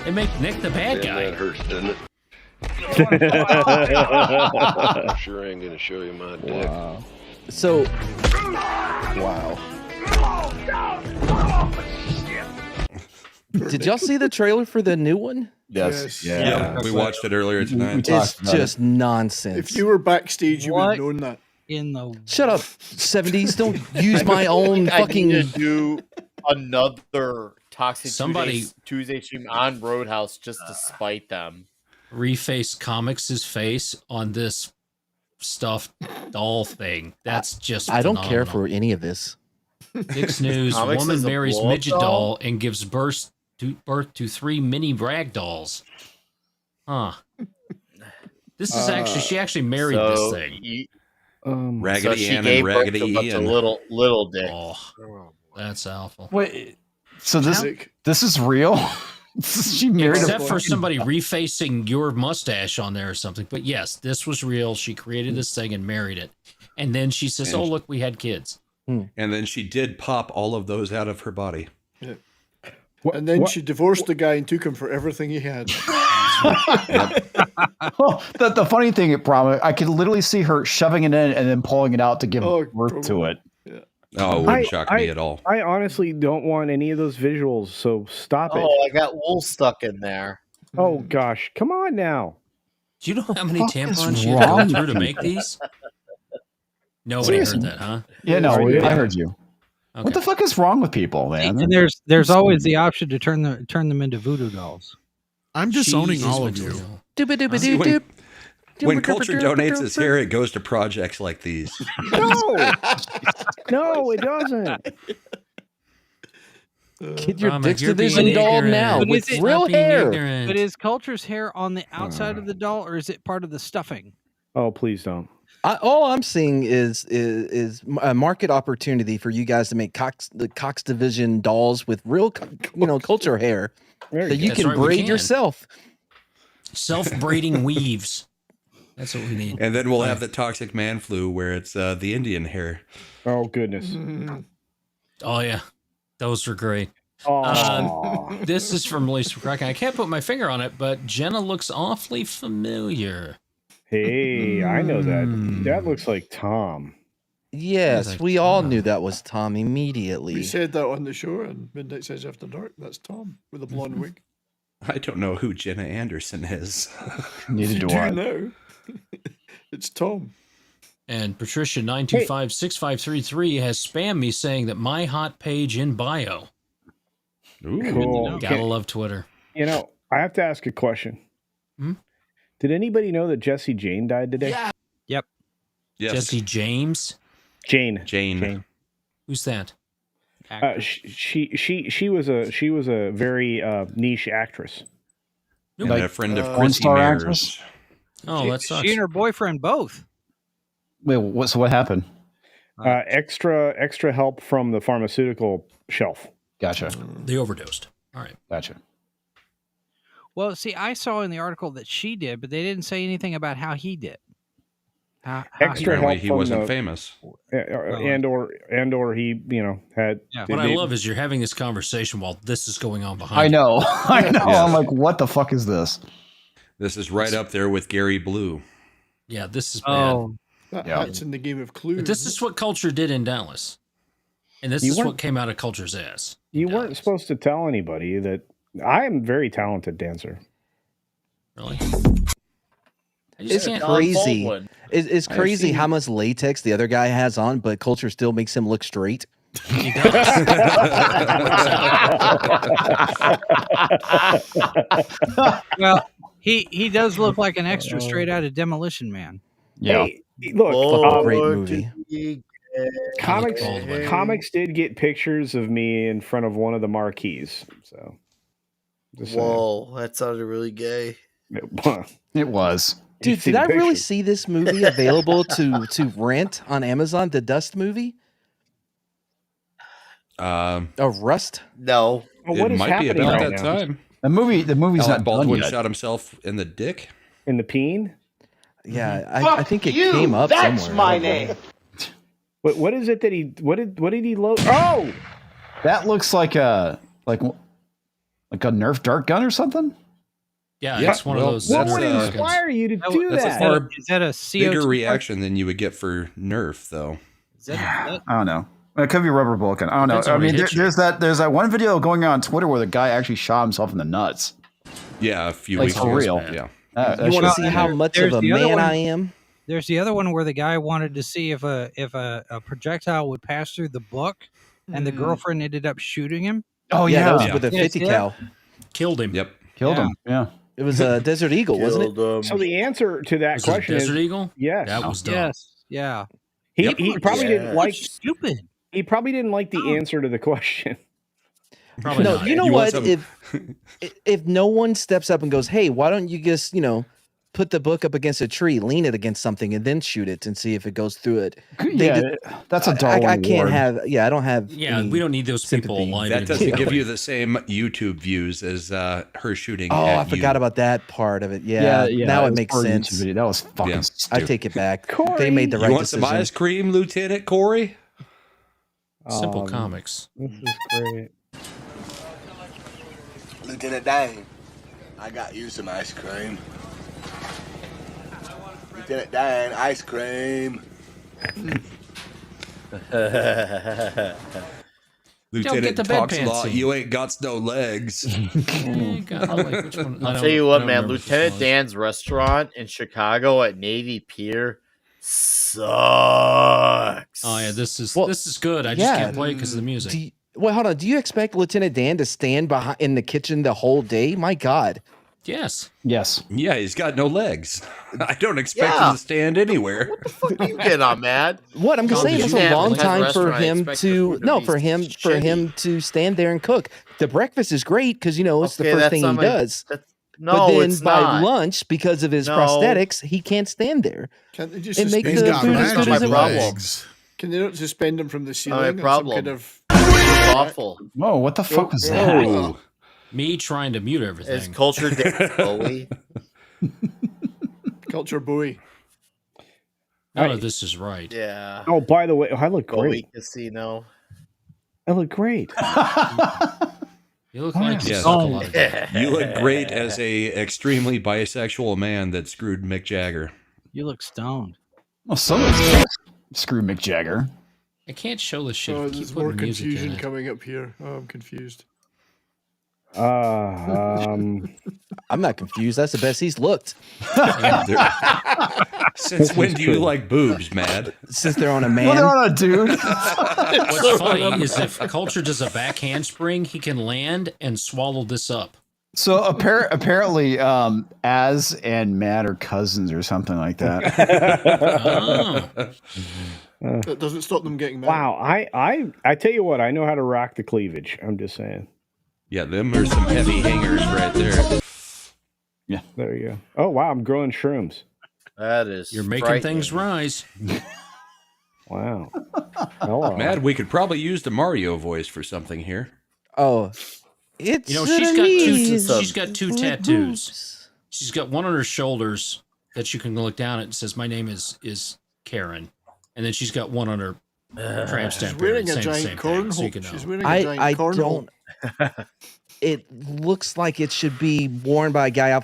They make Nick the bad Damn, guy. that hurts, doesn't it? I sure ain't gonna show you my dick. Wow. So wow. Did y'all see the trailer for the new one? Yes. Yes. Yeah, we watched it earlier tonight. It's just nonsense. If you were backstage, you would What? have known that. In the Shut up, 70s. Don't use my own I fucking. need to do another Toxic Somebody- Tuesday stream on Roadhouse just to spite them. Reface Comics' face on this stuffed doll thing. That's just I don't care phenomenal. for any of this. Dick's News. Comics Woman is a marries blow-up midget doll? doll and gives birth to 3 mini rag dolls. Huh. This is actually she actually married this thing. Raggedy she Ann gave and birth Raggedy to a bunch of Ian. little dick. Oh, that's awful. Wait, so this is real? She married Except a for somebody refacing your mustache on there or something. But yes, this was real. She created this thing and married it. And then she says, And oh, look, we had kids. And then she did pop all of those out of her body. Yeah. And then she divorced the guy and took him for everything he had. Well, the funny thing, I could literally see her shoving it in and then pulling it out to give birth to it. Oh, it wouldn't shock me at all. I honestly don't want any of those visuals, so stop it. Oh, I got wool stuck in there. Oh gosh, come on now. Do you know how many fuck is tampons you had to wrong go through with to make these? Nobody Seriously. heard that, huh? Yeah, no, I heard you. Okay. What the fuck is wrong with people, man? And there's always the option to turn them into voodoo dolls. I'm disowning all of you. See, when culture donates his hair, it goes to projects like these. No, it doesn't. Get your Romick, Dick's you're being Division doll ignorant. now But with is it real not being hair. ignorant? But is Culture's hair on the outside of the doll, or is it part of the stuffing? Oh, please don't. All I'm seeing is a market opportunity for you guys to make the Cox Division dolls with real, culture hair that you That's can right, we braid can. yourself. Self-braiding weaves. That's what we need. And then we'll have the toxic man flu where it's the Indian hair. Oh, goodness. Oh, yeah. Those are great. This is from Lisa Kraken. I can't put my finger on it, but Jenna looks awfully familiar. Hey, I know that. That looks like Tom. Yes, we all knew that was Tom immediately. We said that on the show, and Midnight Says After Dark. That's Tom with a blonde wig. I don't know who Jenna Anderson is. Neither do I. know. It's Tom. And Patricia9256533 has spammed me saying that my hot page in bio. Ooh, cool. Gotta love Twitter. You know, I have to ask a question. Did anybody know that Jesse Jane died today? Yeah. Yep. Yes. Jesse James. Jane. Who's that? She was a very niche actress. And Like, a friend of porn Chrissy star Mears. actress? Oh, that sucks. She and her boyfriend both. Wait, what happened? Extra help from the pharmaceutical shelf. Gotcha. They overdosed. All right. Gotcha. Well, see, I saw in the article that she did, but they didn't say anything about how he did. How Extra help he from wasn't the- famous. And or he, had. What I love is you're having this conversation while this is going on behind I you. know. I know. Yeah. I'm like, what the fuck is this? This is right up there with Gary Blue. Yeah, this is bad. That Yeah. hat's in the game of Clue. But this is what culture did in Dallas. And this You is weren't- what came out of culture's ass. You weren't supposed to tell anybody that I am a very talented dancer. Really? It's crazy. It's crazy how much latex the other guy has on, but culture still makes him look straight. He does. Well, he does look like an extra straight out of Demolition Man. Yeah. Hey, look, Great movie. Comics did get pictures of me in front of one of the marquees. So, just saying. Whoa, that sounded really gay. It was. Dude, see did the I really pictures. see this movie available to rent on Amazon? The Dust movie? Rust? No. Well, what it is might be happening about right that now? time. The movie's Alec not done Baldwin yet. shot himself in the dick. In the peen? Yeah, I think it came up That's somewhere. my name. What is it that he? What did he load? Oh, That looks like a Nerf dart gun or something. Yeah, Yeah, it's one well, of those. what that's, would inspire you to do That's that? a far Is that a CO2 bigger reaction than you would get for Nerf, though. I don't know. It could be rubber bullet gun. I don't know. Depends on I where mean, he hits you. there's that one video going on Twitter where the guy actually shot himself in the nuts. Yeah, a few Like, weeks for ago. real. Yeah. That You want to shit- see how much of there's a the other man one. I am? There's the other one where the guy wanted to see if a projectile would pass through the book, and the girlfriend ended up shooting him. Oh Yeah, yeah, that was with a Yes, 50 yeah. cal. Killed him. Yep. killed Yeah. him. Yeah. It was a Desert Eagle, wasn't it? So the answer to that Was it a question is Desert Eagle? yes. That was dumb. Yes. Yeah. He, Yep. he probably didn't like. Stupid. He probably didn't like the answer to the question. Probably No, not. you know You want what? some- If no one steps up and goes, "Hey, why don't you just put the book up against a tree, lean it against something, and then shoot it and see if it goes through it?" Yeah, that's a Darwin I can't award. have. Yeah, I don't have. Yeah, any we don't need those people sympathy. aligned. That in doesn't together. give you the same YouTube views as her shooting. Oh, at I forgot you. about that part of it. Yeah, now it was makes for a YouTube sense. video. That was fucking Yeah. I stupid. take it back. Corey, They made the You right want some decision. ice cream, Lieutenant Corey? Simple comics. This is great. Lieutenant Dan, I got you some ice cream. Lieutenant Dan, ice cream. Lieutenant the bed talks a pants lot. scene. You ain't got no legs. I'll tell you what, man. Lieutenant Dan's restaurant in Chicago at Navy Pier sucks. Oh yeah, this is Well, good. I just can't play it because of the music. Well, hold on. Do you expect Lieutenant Dan to stand behind in the kitchen the whole day? My God. Yes. Yes. Yeah, he's got no legs. I don't expect Yeah. him to stand anywhere. What you get on, man? What I'm just Tom, saying, did it's you a stand long behind the time for restaurant and him expect the to food to no be for him shitty? to stand there and cook. The breakfast is great because it's the Okay, first that's thing he not my- does. No, but then it's by not. lunch, because of his No. prosthetics, he can't stand there. Can't they just It makes suspend the him food from as good as it legs? was. Can they not suspend him from the ceiling? my on some problem. kind of It's awful. Whoa, what the fuck was that? Me trying to mute everything. It's culture, Bowie. Culture buoy. None of this is right. Yeah. Oh, by the way, I look Bowie great. Casino. I look great. You look like you Yes. suck a lot of dick. You look great as a extremely bisexual man that screwed Mick Jagger. You look stoned. Well, someone's screw Mick Jagger. I can't show this shit. Oh, Keep there's more putting music in confusion it. coming up here. Oh, I'm confused. I'm not confused. That's the best he's looked. Since when do you like boobs, Mad? Since they're on a man. Well, they're on a dude. What's funny is if Culture does a back handspring, he can land and swallow this up. So apparently, Az and Matt are cousins or something like that. That doesn't stop them getting mad. Wow, I tell you what, I know how to rock the cleavage. I'm just saying. Yeah, them are some heavy hangers right there. Yeah, there you go. Oh wow, I'm growing shrooms. That is. You're making things rise. Wow. Hello. Mad, we could probably use the Mario voice for something here. Oh, it's she's got two tattoos. She's got one on her shoulders that you can look down at and says, "My name is Karen," and then she's got one on her tramp stamp. She's wearing a saying the giant same thing, so you can cornhole. know. She's wearing a giant I cornhole. don't. It looks like it should be worn by a guy in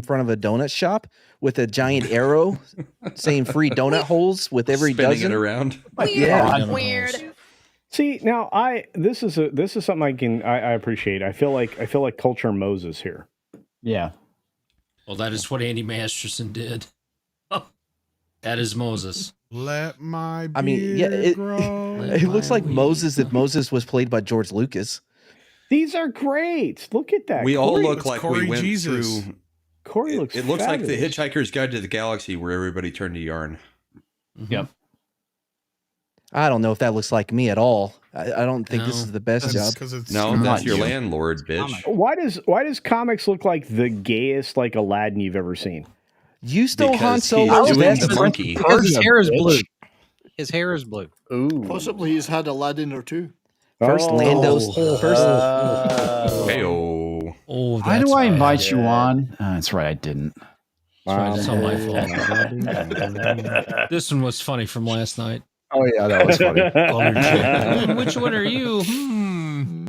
front of a donut shop with a giant arrow saying "free donut holes" with every Spinning dozen it around. Yeah, Weird. See, now this is something I appreciate. I feel like Culture Moses here. Yeah. Well, that is what Andy Masterson did. That is Moses. Let my I mean, yeah, beard grow. it looks like Moses if Moses was played by George Lucas. These are great. Look at that. We all Corey- look like we Corey went Jesus. through. Corey looks. It looks like the fabulous. Hitchhiker's Guide to the Galaxy, where everybody turned to yarn. Yep. I don't know if that looks like me at all. I don't think this is the best job. No, that's your landlord, bitch. Why does comics look like the gayest like Aladdin you've ever seen? You stole Han Because Solo's he's doing vest. the monkey. Because his hair is blue. His hair is blue. Ooh. Possibly he's had Aladdin or two. First Lando's first. Hey-oh. Oh, Why do I invite you on? That's right, I didn't. That's right, it's not my fault. This one was funny from last night. Oh yeah, that was funny. Which one are you?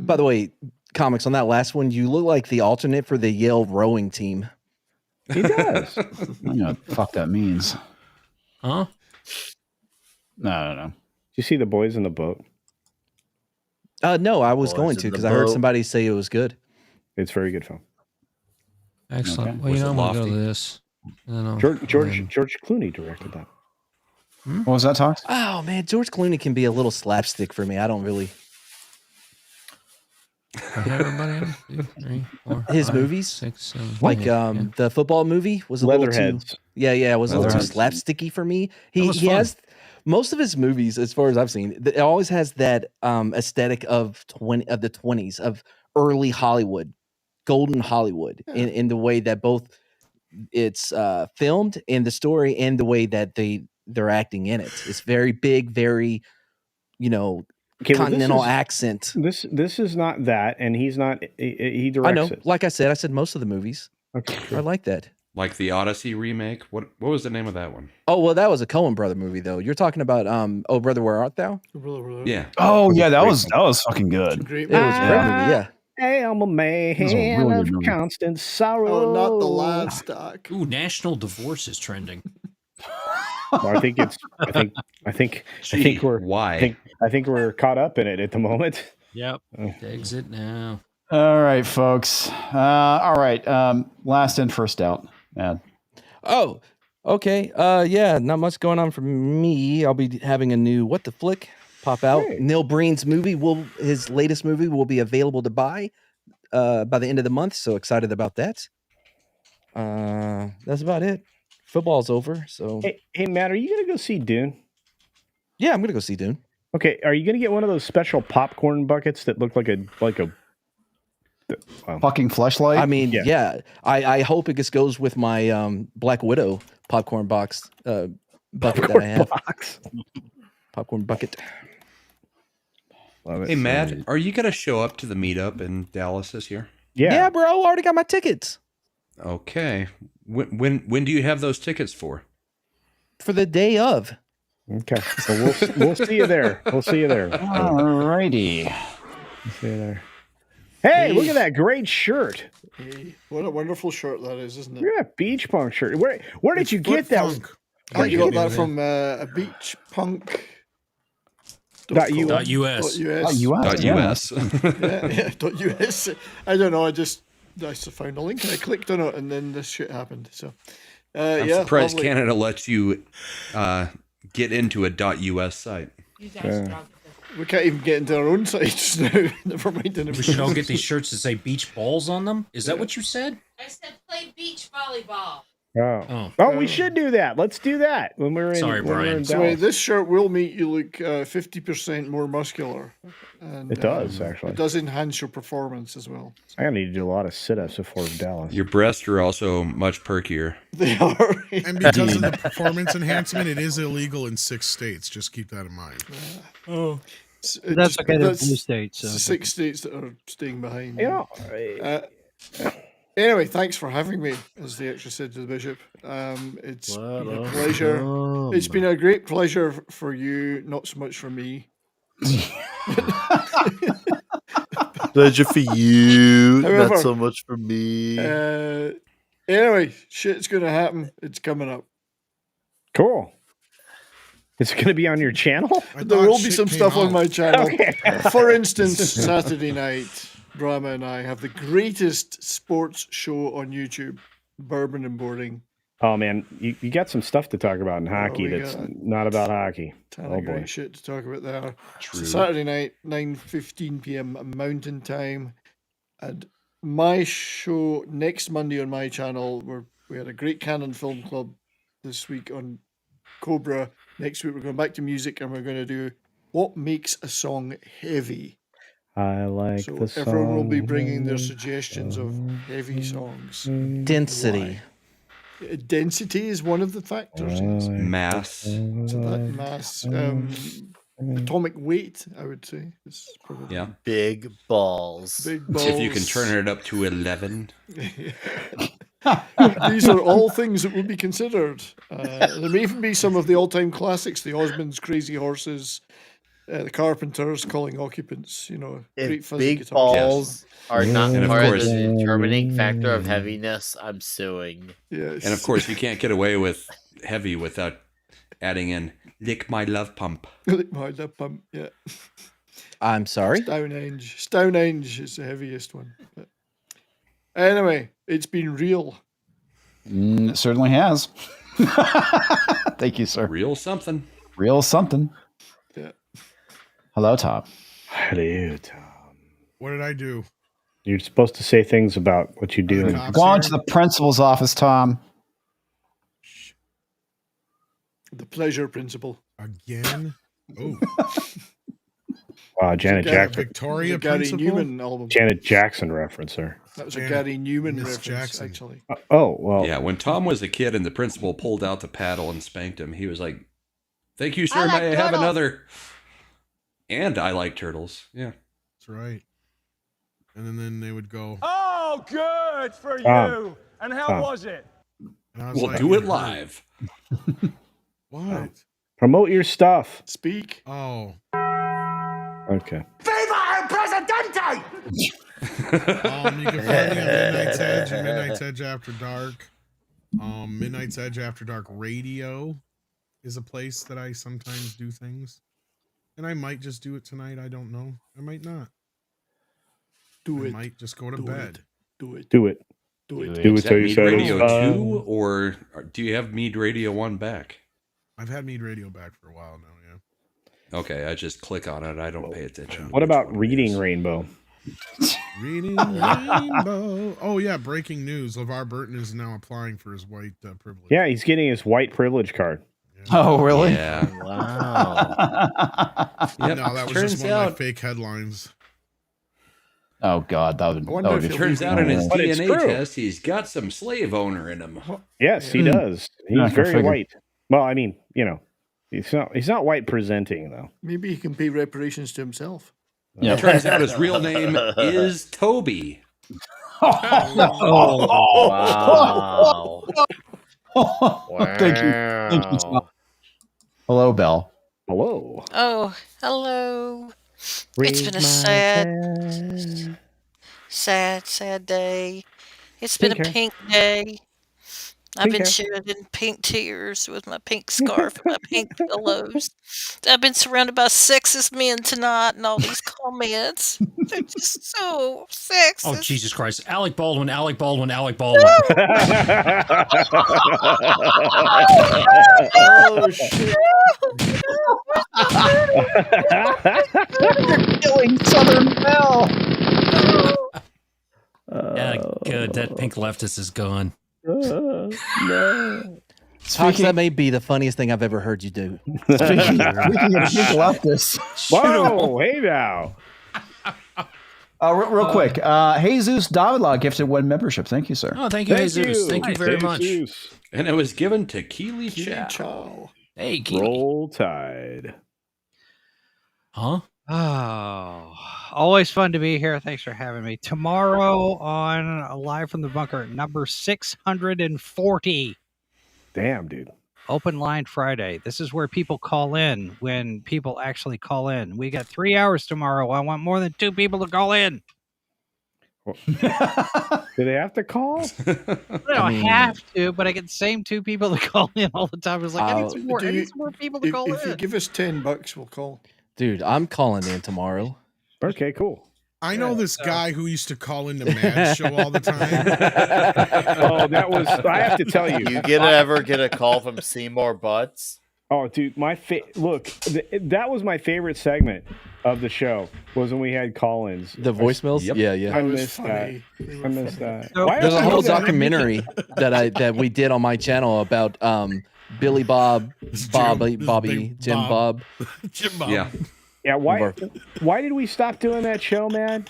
By the way, comics on that last one, you look like the alternate for the Yale rowing team. He does. I don't know what the fuck that means. Huh? No. Did you see the boys in the boat? No, I was Boys going in to the because I heard boat. somebody say it was good. It's very good film. Excellent. Okay. Well, Was you know, it I'm gonna go lofty? to this. George Clooney directed that. What was that, Talks? Oh man, George Clooney can be a little slapstick for me. I don't really. Everybody, 1, 2, 3, 4, His 5, movies? 6, 7, Like 8, yeah. the football movie was a little too. Leatherheads. Yeah, it was a little too Leatherheads. slapsticky for me. That was He fun. has most of his movies, as far as I've seen, it always has that aesthetic of the 20s of early Hollywood, golden Hollywood, in the way that both it's filmed and the story and the way that they're acting in it. It's very big, very continental accent. This is not that, and he's not. He directs I know. it. Like I said most of the movies. Okay, I like that. Like the Odyssey remake. What was the name of that one? Oh well, that was a Coen brother movie though. You're talking about Oh Brother, Where Art Thou? Yeah. Oh yeah, that was fucking good. Great It was a great movie, yeah. I am a man was a really of good movie. constant sorrow. Oh, not the livestock. Ooh, national divorce is trending. Well, I think we're why? I think we're caught up in it at the moment. Yep. Exit now. All right, folks. All right. Last in, first out. Mad. Oh, okay. Yeah, not much going on for me. I'll be having a new What the Flick pop out. Hey. Neil Breen's his latest movie will be available to buy by the end of the month. So excited about that. That's about it. Football's over. So Hey, Matt, are you gonna go see Dune? yeah, I'm gonna go see Dune. Okay, are you gonna get one of those special popcorn buckets that look like a well, Fucking fleshlight. I mean, Yeah. yeah. I hope it just goes with my Black Widow popcorn box bucket that I have. box? Popcorn bucket. Love it. Hey, Matt, are you gonna show up to the meetup in Dallas this year? Yeah. Yeah, bro. I already got my tickets. Okay. When do you have those tickets for? For the day of. Okay. So we'll see you there. We'll see you there. Alrighty. We'll see you there. Hey, look at that great shirt. Hey, what a wonderful shirt that is, isn't it? Yeah, beach punk shirt. Where did you get that? I think you got that from a beach punk. .us. .us. .us. .us. I don't know. I found a link and I clicked on it, and then this shit happened. So, I'm surprised Canada lets you get into a .us site. We can't even get into our own sites now. Never mind. We should all get these shirts that say beach balls on them. Is that what you said? I said play beach volleyball. Oh, we should do that. Let's do that when we're in. Sorry, Brian. So this shirt will make you look 50% more muscular. And, it does, actually. It does enhance your performance as well. I gotta need to do a lot of sit-ups before Dallas. Your breasts are also much perkier. They are. And because of the performance enhancement, it is illegal in 6 states. Just keep that in mind. That's okay. There's blue states. So. 6 states that are staying behind. Yeah. Anyway, thanks for having me, as the extra said to the bishop. It's been a pleasure. It's been a great pleasure for you, not so much for me. Pleasure for you, However, not so much for me. Anyway, shit's going to happen. It's coming up. Cool. It's going to be on your channel? There will be some stuff on my channel. Okay. For instance, Saturday night, Brahma and I have the greatest sports show on YouTube, Bourbon and Boarding. Oh, man. You got some stuff to talk about in hockey that's not about hockey. Ton of great shit to talk about there. True. So Saturday night, 9:15 p.m. Mountain Time. And my show next Monday on my channel, we had a great Canon Film Club this week on Cobra. Next week, we're going back to music, and we're going to do what makes a song heavy. I like so the song. Everyone will be bringing their suggestions of heavy songs. Density. Density is one of the factors. Mass. So that mass. Atomic weight, I would say. Is probably Big balls. Big balls. If you can turn it up to 11. These are all things that would be considered. There may even be some of the all-time classics, the Osmonds, Crazy Horses, the Carpenters, Calling Occupants, great fuzzy big guitar. balls are not And of part of course- the determining factor of heaviness. I'm suing. Yes. And of course, you can't get away with heavy without adding in Lick My Love Pump. Lick My Love Pump, yeah. I'm sorry? Stonehenge is the heaviest one. But anyway, it's been real. It certainly has. Thank you, sir. Real something. Real something. Yeah. Hello, Tom. Hello, Tom. What did I do? You're supposed to say things about what you do. Go on to the principal's office, Tom. The pleasure principle. Again? Oh. Wow, Janet Jackson. Victoria Gary Principal? Newman album. Janet Jackson reference there. That was a Gary Newman Miss reference, Jackson. actually. Well. Yeah, when Tom was a kid and the principal pulled out the paddle and spanked him, he was like, "Thank you, sir. I like May I have turtles." another?" And I like turtles. Yeah. That's right. And then they would go, Oh, good for Tom. you. And how Tom. was it? and I was We'll like, do it hurt. live. What? Promote your stuff. Speak. Oh. Okay. Viva el Presidente! You can find me at Midnight's Edge and Midnight's Edge After Dark. Midnight's Edge After Dark Radio is a place that I sometimes do things. And I might just do it tonight. I don't know. I might not. I might just go to bed. Do it. Do it. Do it. Do Is it that till you Mead say Radio it's 2, or do you have Mead Radio 1 back? I've had Mead Radio back for a while now, yeah. Okay, I just click on it. I don't pay attention. What about Reading Rainbow? Reading Rainbow. Oh, yeah, breaking news. LeVar Burton is now applying for his white privilege. Yeah, he's getting his white privilege card. Oh, really? Yeah. Wow. Yep. No, that was Turns just one of out- my fake headlines. Oh, God. That would It be turns out in his But it's DNA true. test, he's got some slave owner in him. Yes, he does. He's I very figured. white. Well, I mean, he's not white presenting though. Maybe he can pay reparations to himself. Yeah. It turns out his real name is Toby. Wow. Thank you. Thank you, Tom. Hello, Belle. Hello. Oh, hello. Raise It's been a my sad day. It's been a Pink hair. pink day. I've Pink been hair. shedding pink tears with my pink scarf and my pink pillows. I've been surrounded by sexist men tonight and all these comments. They're just so sexist. Oh, Jesus Christ. Alec Baldwin, Alec Baldwin, Alec Baldwin. Oh shit! You're killing Southern Belle. Yeah, good. That pink leftist is gone. No. Tox, that may be the funniest thing I've ever heard you do. Speaking of pink leftists. Whoa, hey now. Real quick, Jesus Davila gifted 1 membership. Thank you, sir. Oh, thank you, Jesus. Thank you very much. And it was given to Keely Chow. Hey, Keely. Roll Tide. Huh? Oh, always fun to be here. Thanks for having me. Tomorrow on Live from the Bunker, number 640. Damn, dude. Open line Friday. This is where people call in when people actually call in. We got 3 hours tomorrow. I want more than 2 people to call in. Do they have to call? I don't have to, but I get the same 2 people to call in all the time. It's like, I need some more, people to call in. If you give us $10, we'll call. Dude, I'm calling in tomorrow. Okay, cool. I know this guy who used to call into Mad's show all the time. Oh, that was, I have to tell you. You ever get a call from Seymour Butts? Oh, dude, that was my favorite segment of the show was when we had call-ins. The voicemails? Yep. Yeah. I missed that. I missed that. There's a whole documentary that we did on my channel about Billy Bob, Bobby, Jim Bob. Jim Bob. Yeah. Yeah, why did we stop doing that show, man?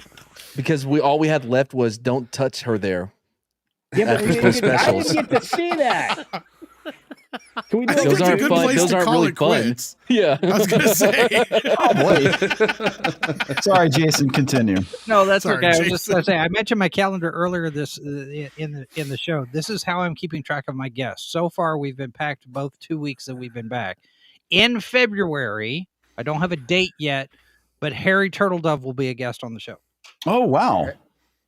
Because all we had left was "Don't Touch Her There." Yeah, but I didn't get to see that. Can we do those aren't fun. Those aren't really fun. Yeah, I was gonna say. Oh boy. Sorry, Jason. Continue. No, that's Sorry, okay. I was Jason. just going to say, I mentioned my calendar earlier this in the show. This is how I'm keeping track of my guests. So far, we've been packed both 2 weeks that we've been back. In February, I don't have a date yet, but Harry Turtledove will be a guest on the show. Oh, wow.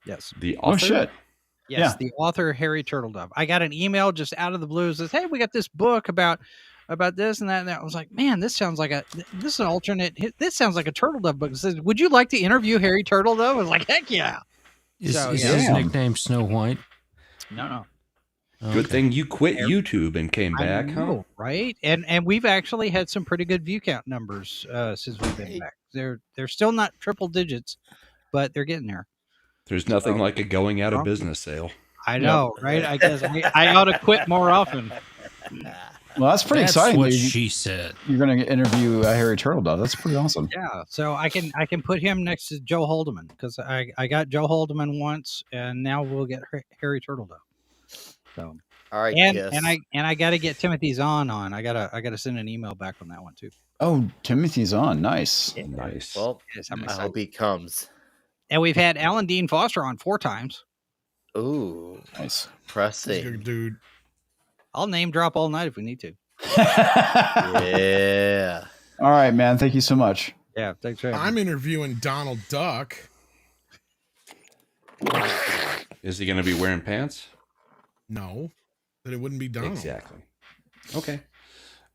Yes. The author? Oh, shit. Yes, Yeah. the author Harry Turtledove. I got an email just out of the blue. Says, "Hey, we got this book about this and that." And that. I was like, "Man, this is an alternate. This sounds like a Turtledove book." It says, "Would you like to interview Harry Turtledove?" I was like, "Heck yeah!" Is So, his yeah. nickname Snow White? No. Good thing you quit YouTube and came back, I know, right? And we've actually had some pretty good view count numbers since we've been back. They're still not triple digits, but they're getting there. There's nothing like a going out of business sale. I know, right? I guess I ought to quit more often. Well, that's pretty That's exciting. what she said. You're going to interview Harry Turtledove. That's pretty awesome. Yeah, so I can put him next to Joe Haldeman because I got Joe Haldeman once, and now we'll get Harry Turtledove. So All right, and I got to get Timothy Zahn on. I gotta send an email back on that one too. Oh, Timothy's on. Nice. Yeah. Nice. Well, Yes, I'm I excited. hope he comes. And we've had Alan Dean Foster on 4 times. Ooh, Nice. pressing. Good dude. I'll name drop all night if we need to. Yeah. All right, man. Thank you so much. Yeah, thanks for having me. I'm interviewing Donald Duck. Is he going to be wearing pants? No, that it wouldn't be Donald. Exactly. Okay.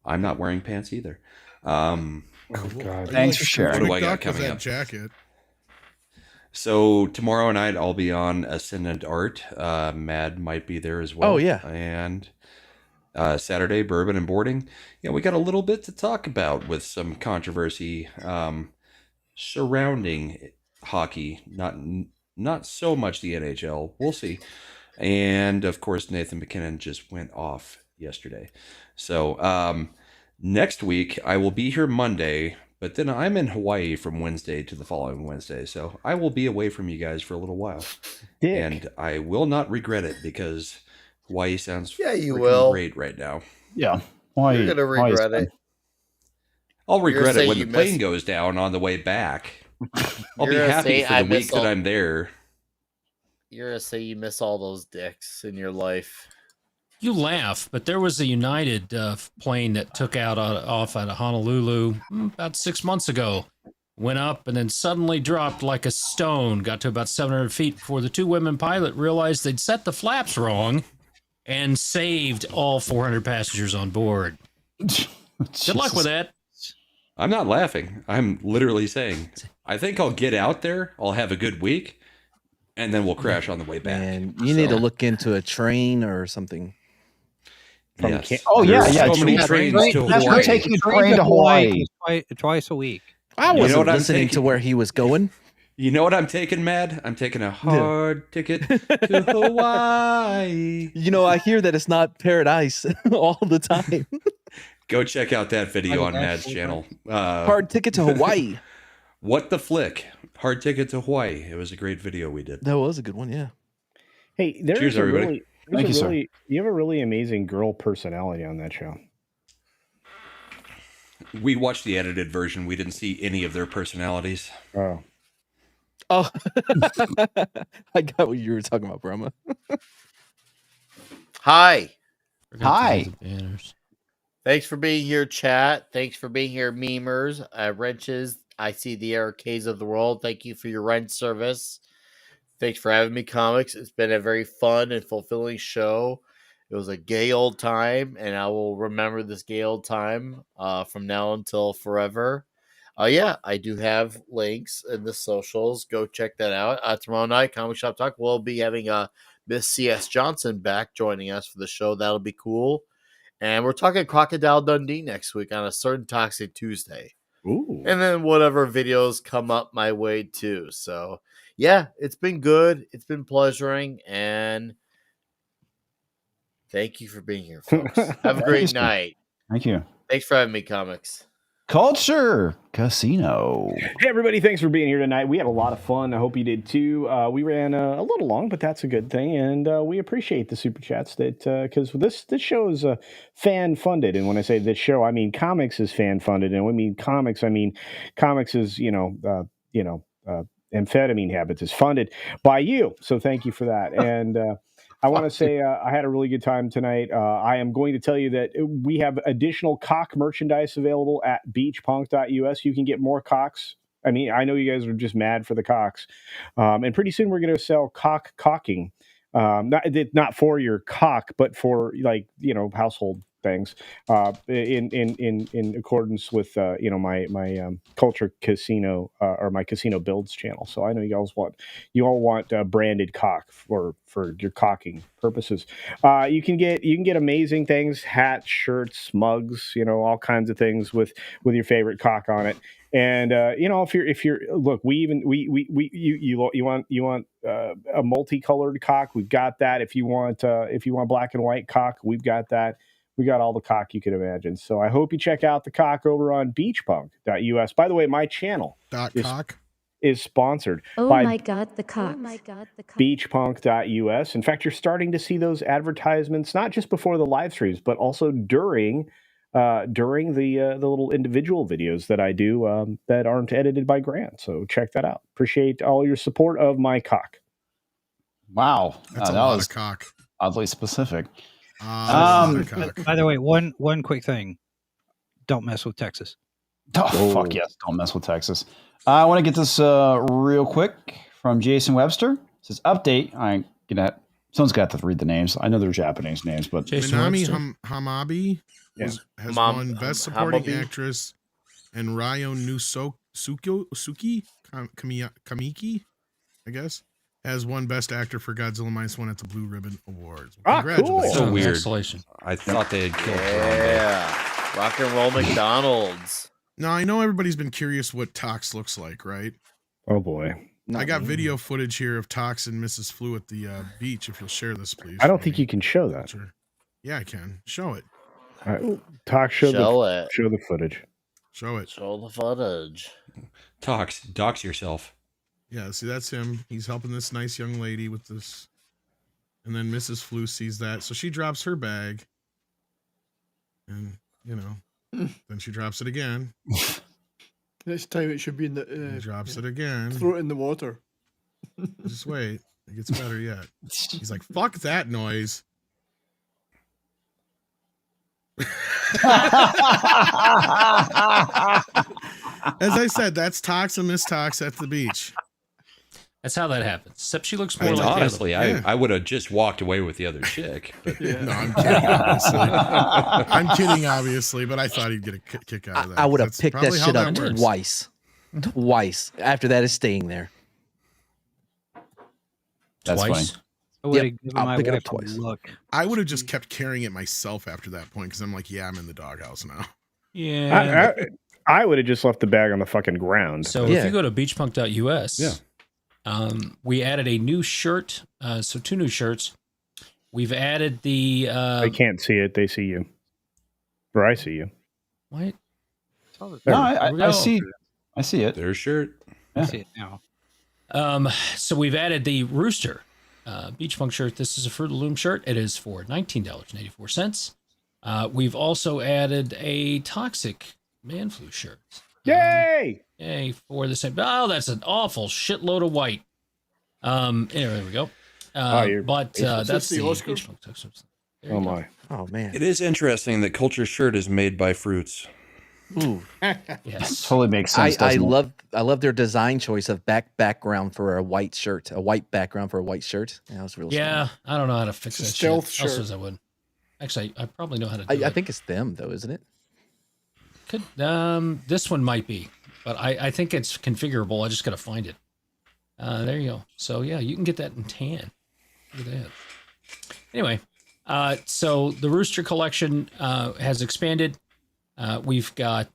I'm not wearing pants either. Oh, God. Thanks for sharing. What do I got Duck with coming that up? jacket. So tomorrow night I'll be on Ascendant Art. Mad might be there as well. Oh, yeah. And Saturday, Bourbon and Boarding. Yeah, we got a little bit to talk about with some controversy surrounding hockey. Not so much the NHL. We'll see. And of course, Nathan McKinnon just went off yesterday. So next week I will be here Monday. But then I'm in Hawaii from Wednesday to the following Wednesday. So I will be away from you guys for a little while. Dick. And I will not regret it because Hawaii sounds you freaking will. great right now. Yeah. Why? You're gonna regret it. I'll regret say it when you the plane miss- goes down on the way back. I'll be You're gonna happy say for I the miss week that all- I'm there. You're gonna say you miss all those dicks in your life. You laugh, but there was a United plane that took off out of Honolulu about 6 months ago. Went up and then suddenly dropped like a stone. Got to about 700 feet before the two women pilot realized they'd set the flaps wrong and saved all 400 passengers on board. Good luck with that. I'm not laughing. I'm literally saying, I think I'll get out there. I'll have a good week, and then we'll crash on the way back. And you need to look into a train or something. Yes. Oh yeah, There's yeah. so many trains to That's Hawaii. we're taking a train to Hawaii. Twice a week. I wasn't what I'm listening to taking? where he was going. You know what I'm taking, Mad? I'm taking a hard ticket to Hawaii. You know, I hear that it's not paradise all the time. Go check out that video on Mad's channel. Hard ticket to Hawaii. What the flick? Hard ticket to Hawaii. It was a great video we did. That was a good one, yeah. Hey, there's Cheers, a everybody. really, Thank you, sir. you have a really amazing girl personality on that show. We watched the edited version. We didn't see any of their personalities. Oh. Oh, I got what you were talking about, Brahma. Hi. Hi. Thanks for being here, chat. Thanks for being here, memers. Wrenches, I see the arcades of the world. Thank you for your rent service. Thanks for having me, comics. It's been a very fun and fulfilling show. It was a gay old time, and I will remember this gay old time from now until forever. Yeah, I do have links in the socials. Go check that out. Tomorrow night, Comic Shop Talk, we'll be having Miss C.S. Johnson back joining us for the show. That'll be cool. And we're talking Crocodile Dundee next week on a certain Toxic Tuesday. Ooh. And then whatever videos come up my way too. So, yeah, it's been good. It's been pleasuring. And thank you for being here, folks. Have a great night. Thank you. Thanks for having me, comics. Culture Casino. Hey, everybody. Thanks for being here tonight. We had a lot of fun. I hope you did too. We ran a little long, but that's a good thing. And we appreciate the super chats that because this show is fan funded. And when I say this show, I mean comics is fan funded. And when I mean comics is, amphetamine habits is funded by you. So thank you for that. And I want to say I had a really good time tonight. I am going to tell you that we have additional cock merchandise available at beachpunk.us. You can get more cocks. I mean, I know you guys are just mad for the cocks. And pretty soon we're going to sell caulking. Not for your cock, but for household things in accordance with my culture casino or my casino builds channel. So I know you all want branded cock for your cocking purposes. You can get amazing things, hats, shirts, mugs, all kinds of things with your favorite cock on it. And if you're look, you want a multicolored cock, we've got that. If you want black and white cock, we've got that. We got all the cock you could imagine. So I hope you check out the cock over on beachpunk.us. By the way, my channel is sponsored by my God, the cock. beachpunk.us. In fact, you're starting to see those advertisements, not just before the live streams, but also during the little individual videos that I do that aren't edited by Grant. So check that out. Appreciate all your support of my cock. Wow. That's a that lot was of cock. oddly specific. By the way, one quick thing: don't mess with Texas. Oh, fuck yes! Don't mess with Texas. I want to get this real quick from Jason Webster. It says update. Someone's got to read the names. I know they're Japanese names, but Minami Hamabi has won Best Supporting Actress, and Ryo Suki Kamiki, I guess, has won Best Actor for Godzilla -1 at the Blue Ribbon Awards. Congratulations. So weird. Isolation. I thought they had killed Yeah. Rock and roll McDonald's. Now, I know everybody's been curious what Tox looks like, right? Oh, boy. I got video footage here of Tox and Mrs. Flu at the beach. If you'll share this, please. I don't think you can show that. Sure. Yeah, I can. Show it. All right. Tox, show the footage. Show it. Show the footage. Tox, dox yourself. Yeah, see, that's him. He's helping this nice young lady with this. And then Mrs. Flu sees that. So she drops her bag. And, then she drops it again. This time it should be in the... He drops it again. Throw it in the water. Just wait. It gets better yet. He's like, fuck that noise. As I said, that's Tox and Miss Tox at the beach. That's how that happens. Except she looks more like honestly, the other. I would have just walked away with the other chick. But... No, I'm kidding, obviously. I'm kidding, obviously, but I thought he'd get a kick out of that. I would have That's picked that probably how shit up works. twice. After that is staying there. That's Twice? funny. I would have Yep, given I'll my pick it wife up a twice. look. I would have just kept carrying it myself after that point because I'm like, yeah, I'm in the doghouse now. Yeah. I would have just left the bag on the fucking ground. So if you go to beachpunk.us, we added a new shirt. So 2 new shirts. We've added the... they can't see it. They see you. Or I see you. What? No, I see it. Their shirt. I see it now. So we've added the Rooster Beach Punk shirt. This is a Fruit of the Loom shirt. It is for $19.84. We've also added a Toxic Man Flu shirt. Yay! Yay for the same. Oh, that's an awful shitload of white. Anyway, there we go. But that's the Oscar? Beach Punk Toxic. Oh my. Oh man. It is interesting that Culture shirt is made by fruits. Ooh. Yes. Totally makes sense. I doesn't it? love their design choice of background for a white shirt, a white background for a white shirt. That was real. Yeah, I don't know how to fix It's a that stealth shit. shirt. Also, I would. Actually, I probably know how to do it. I think it's them though, isn't it? Could this one might be, but I think it's configurable. I just gotta find it. There you go. So yeah, you can get that in tan. Look at that. Anyway, so the Rooster collection has expanded. We've got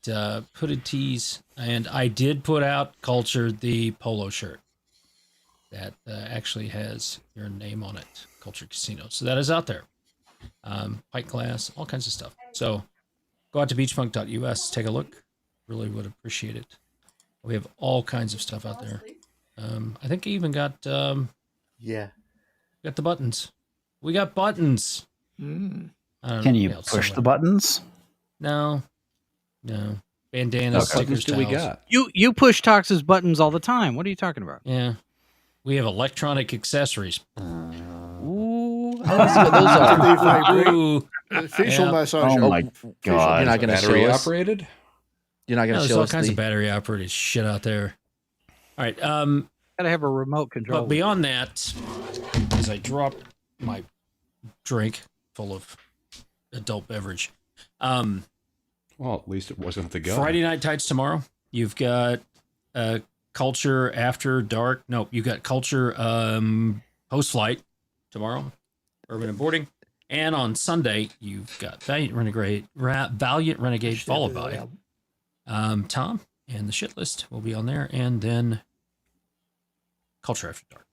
hooded tees, and I did put out Culture the polo shirt that actually has your name on it, Culture Casino. So that is out there. Pint glass, all kinds of stuff. So go out to beachpunk.us, take a look. Really would appreciate it. We have all kinds of stuff out there. I think I even got got the buttons. We got buttons. Mm. I don't Can know, you yeah, push somewhere. the buttons? No. Bandanas, stickers, do we towels. got? You push Tox's buttons all the time. What are you talking about? Yeah. We have electronic accessories. Ooh, I want to see what those are. They vibrate. Ooh. Facial Yeah. massage. Oh my You're god! not going to show Battery us. operated? You're not going No, to there's show all us kinds the. of battery operated shit out there. All right. Gotta have a remote control. But beyond that, as I drop my drink full of adult beverage, Well, at least it wasn't the gun. Friday Night Tights tomorrow. You've got Culture After Dark. No, you got Culture Post Flight tomorrow. Urban and Boarding. And on Sunday, you've got Valiant Renegade, followed by Tom, and the shit list will be on there. And then Culture After Dark.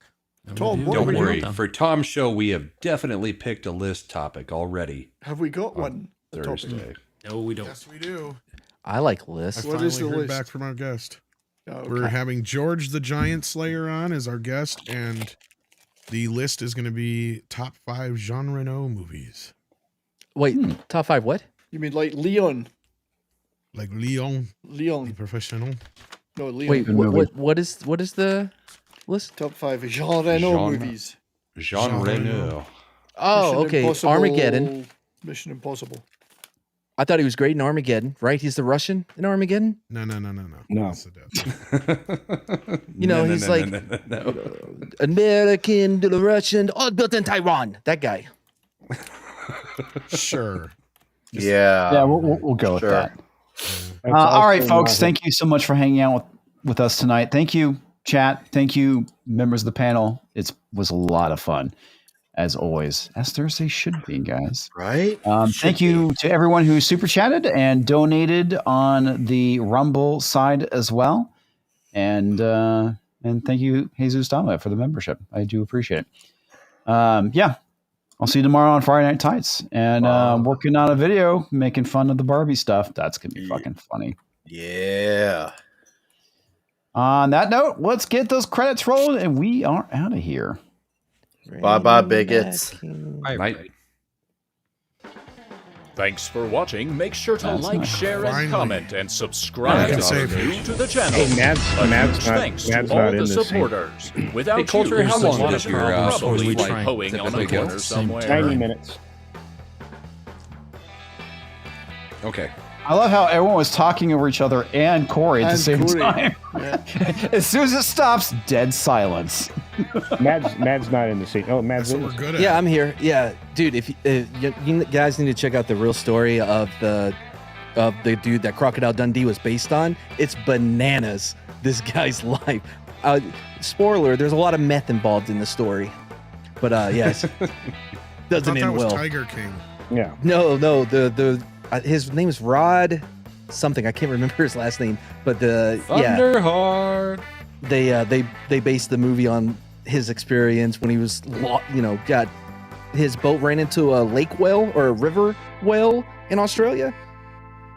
And we'll Tom, do- what Don't are we worry. doing? For Tom's show, we have definitely picked a list topic already. Have we got one? A topic? Thursday. No, we don't. Yes, we do. I like I lists. What is finally the heard list? back from our guest. Oh, okay. We're having George the Giant Slayer on as our guest, and the list is going to be top 5 Jean Reno movies. Wait, top 5 what? You mean like Leon? Like Leon, the Leon. professional. No, Leon. Wait, what is the list? Top 5 Jean Reno Jean- movies. Jean Reno. Oh, Mission okay. Impossible- Armageddon. Mission Impossible. I thought he was great in Armageddon, right? He's the Russian in Armageddon. No. No. That's the death. You know, he's like American to the Russian, all built in Taiwan. That guy. Sure. Yeah, we'll go with that. That's All right, also folks. not- Thank you so much for hanging out with us tonight. Thank you, chat. Thank you, members of the panel. It was a lot of fun, as always, as Thursday should be, guys. Right? Thank you to everyone who super chatted and donated on the Rumble side as well, and thank you, Jesus Dama, for the membership. I do appreciate it. Yeah, I'll see you tomorrow on Friday Night Tights, and working on a video making fun of the Barbie stuff. That's gonna be fucking funny. Yeah. On that note, let's get those credits rolled, and we are out of here. Bye bye, bigots. Night. Thanks for watching. Make sure to That's like, not- share, and Finally. comment, and subscribe if you're new to the channel. Hey, Matt's A not- huge thanks Matt's to not all in the this scene. supporters. Without Hey, Culture, you, how this long would does your probably be flight hoeing on a typically go? corner somewhere. 90 minutes. Okay. I love how everyone was talking over each other and Corey at the And same Corey. time. As soon as it stops, dead silence. Mad's not in the scene. Oh, Mad's in. We're good at. Yeah, I'm here. Yeah, dude. If you guys need to check out the real story of the dude that Crocodile Dundee was based on, it's bananas. This guy's life. Spoiler: there's a lot of meth involved in the story, but yes, I thought doesn't that end was well. Tiger King. Yeah. No, his name is Rod something. I can't remember his last name, but Thunderheart. They based the movie on his experience when he was got his boat ran into a lake whale or a river whale in Australia.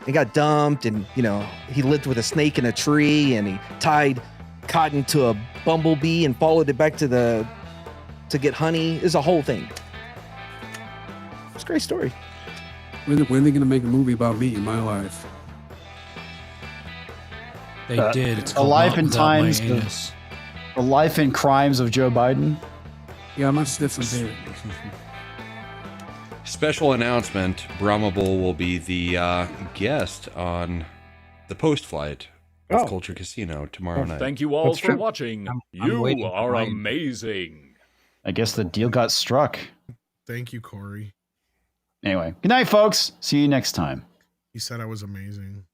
He got dumped, and he lived with a snake in a tree, and he tied cotton to a bumblebee and followed it back to get honey. It's a whole thing. It's a great story. When are they going to make a movie about me in my life? They did. It's The called life Not and Without My times, Anus. the life and crimes of Joe Biden. Yeah, I'm not sniffing beer. Special announcement: Brahma Bull will be the guest on the post flight of Culture Casino tomorrow night. Thank you all for watching. You waiting for are mine. amazing. I guess the deal got struck. Thank you, Corey. Anyway, good night, folks. See you next time. He said I was amazing.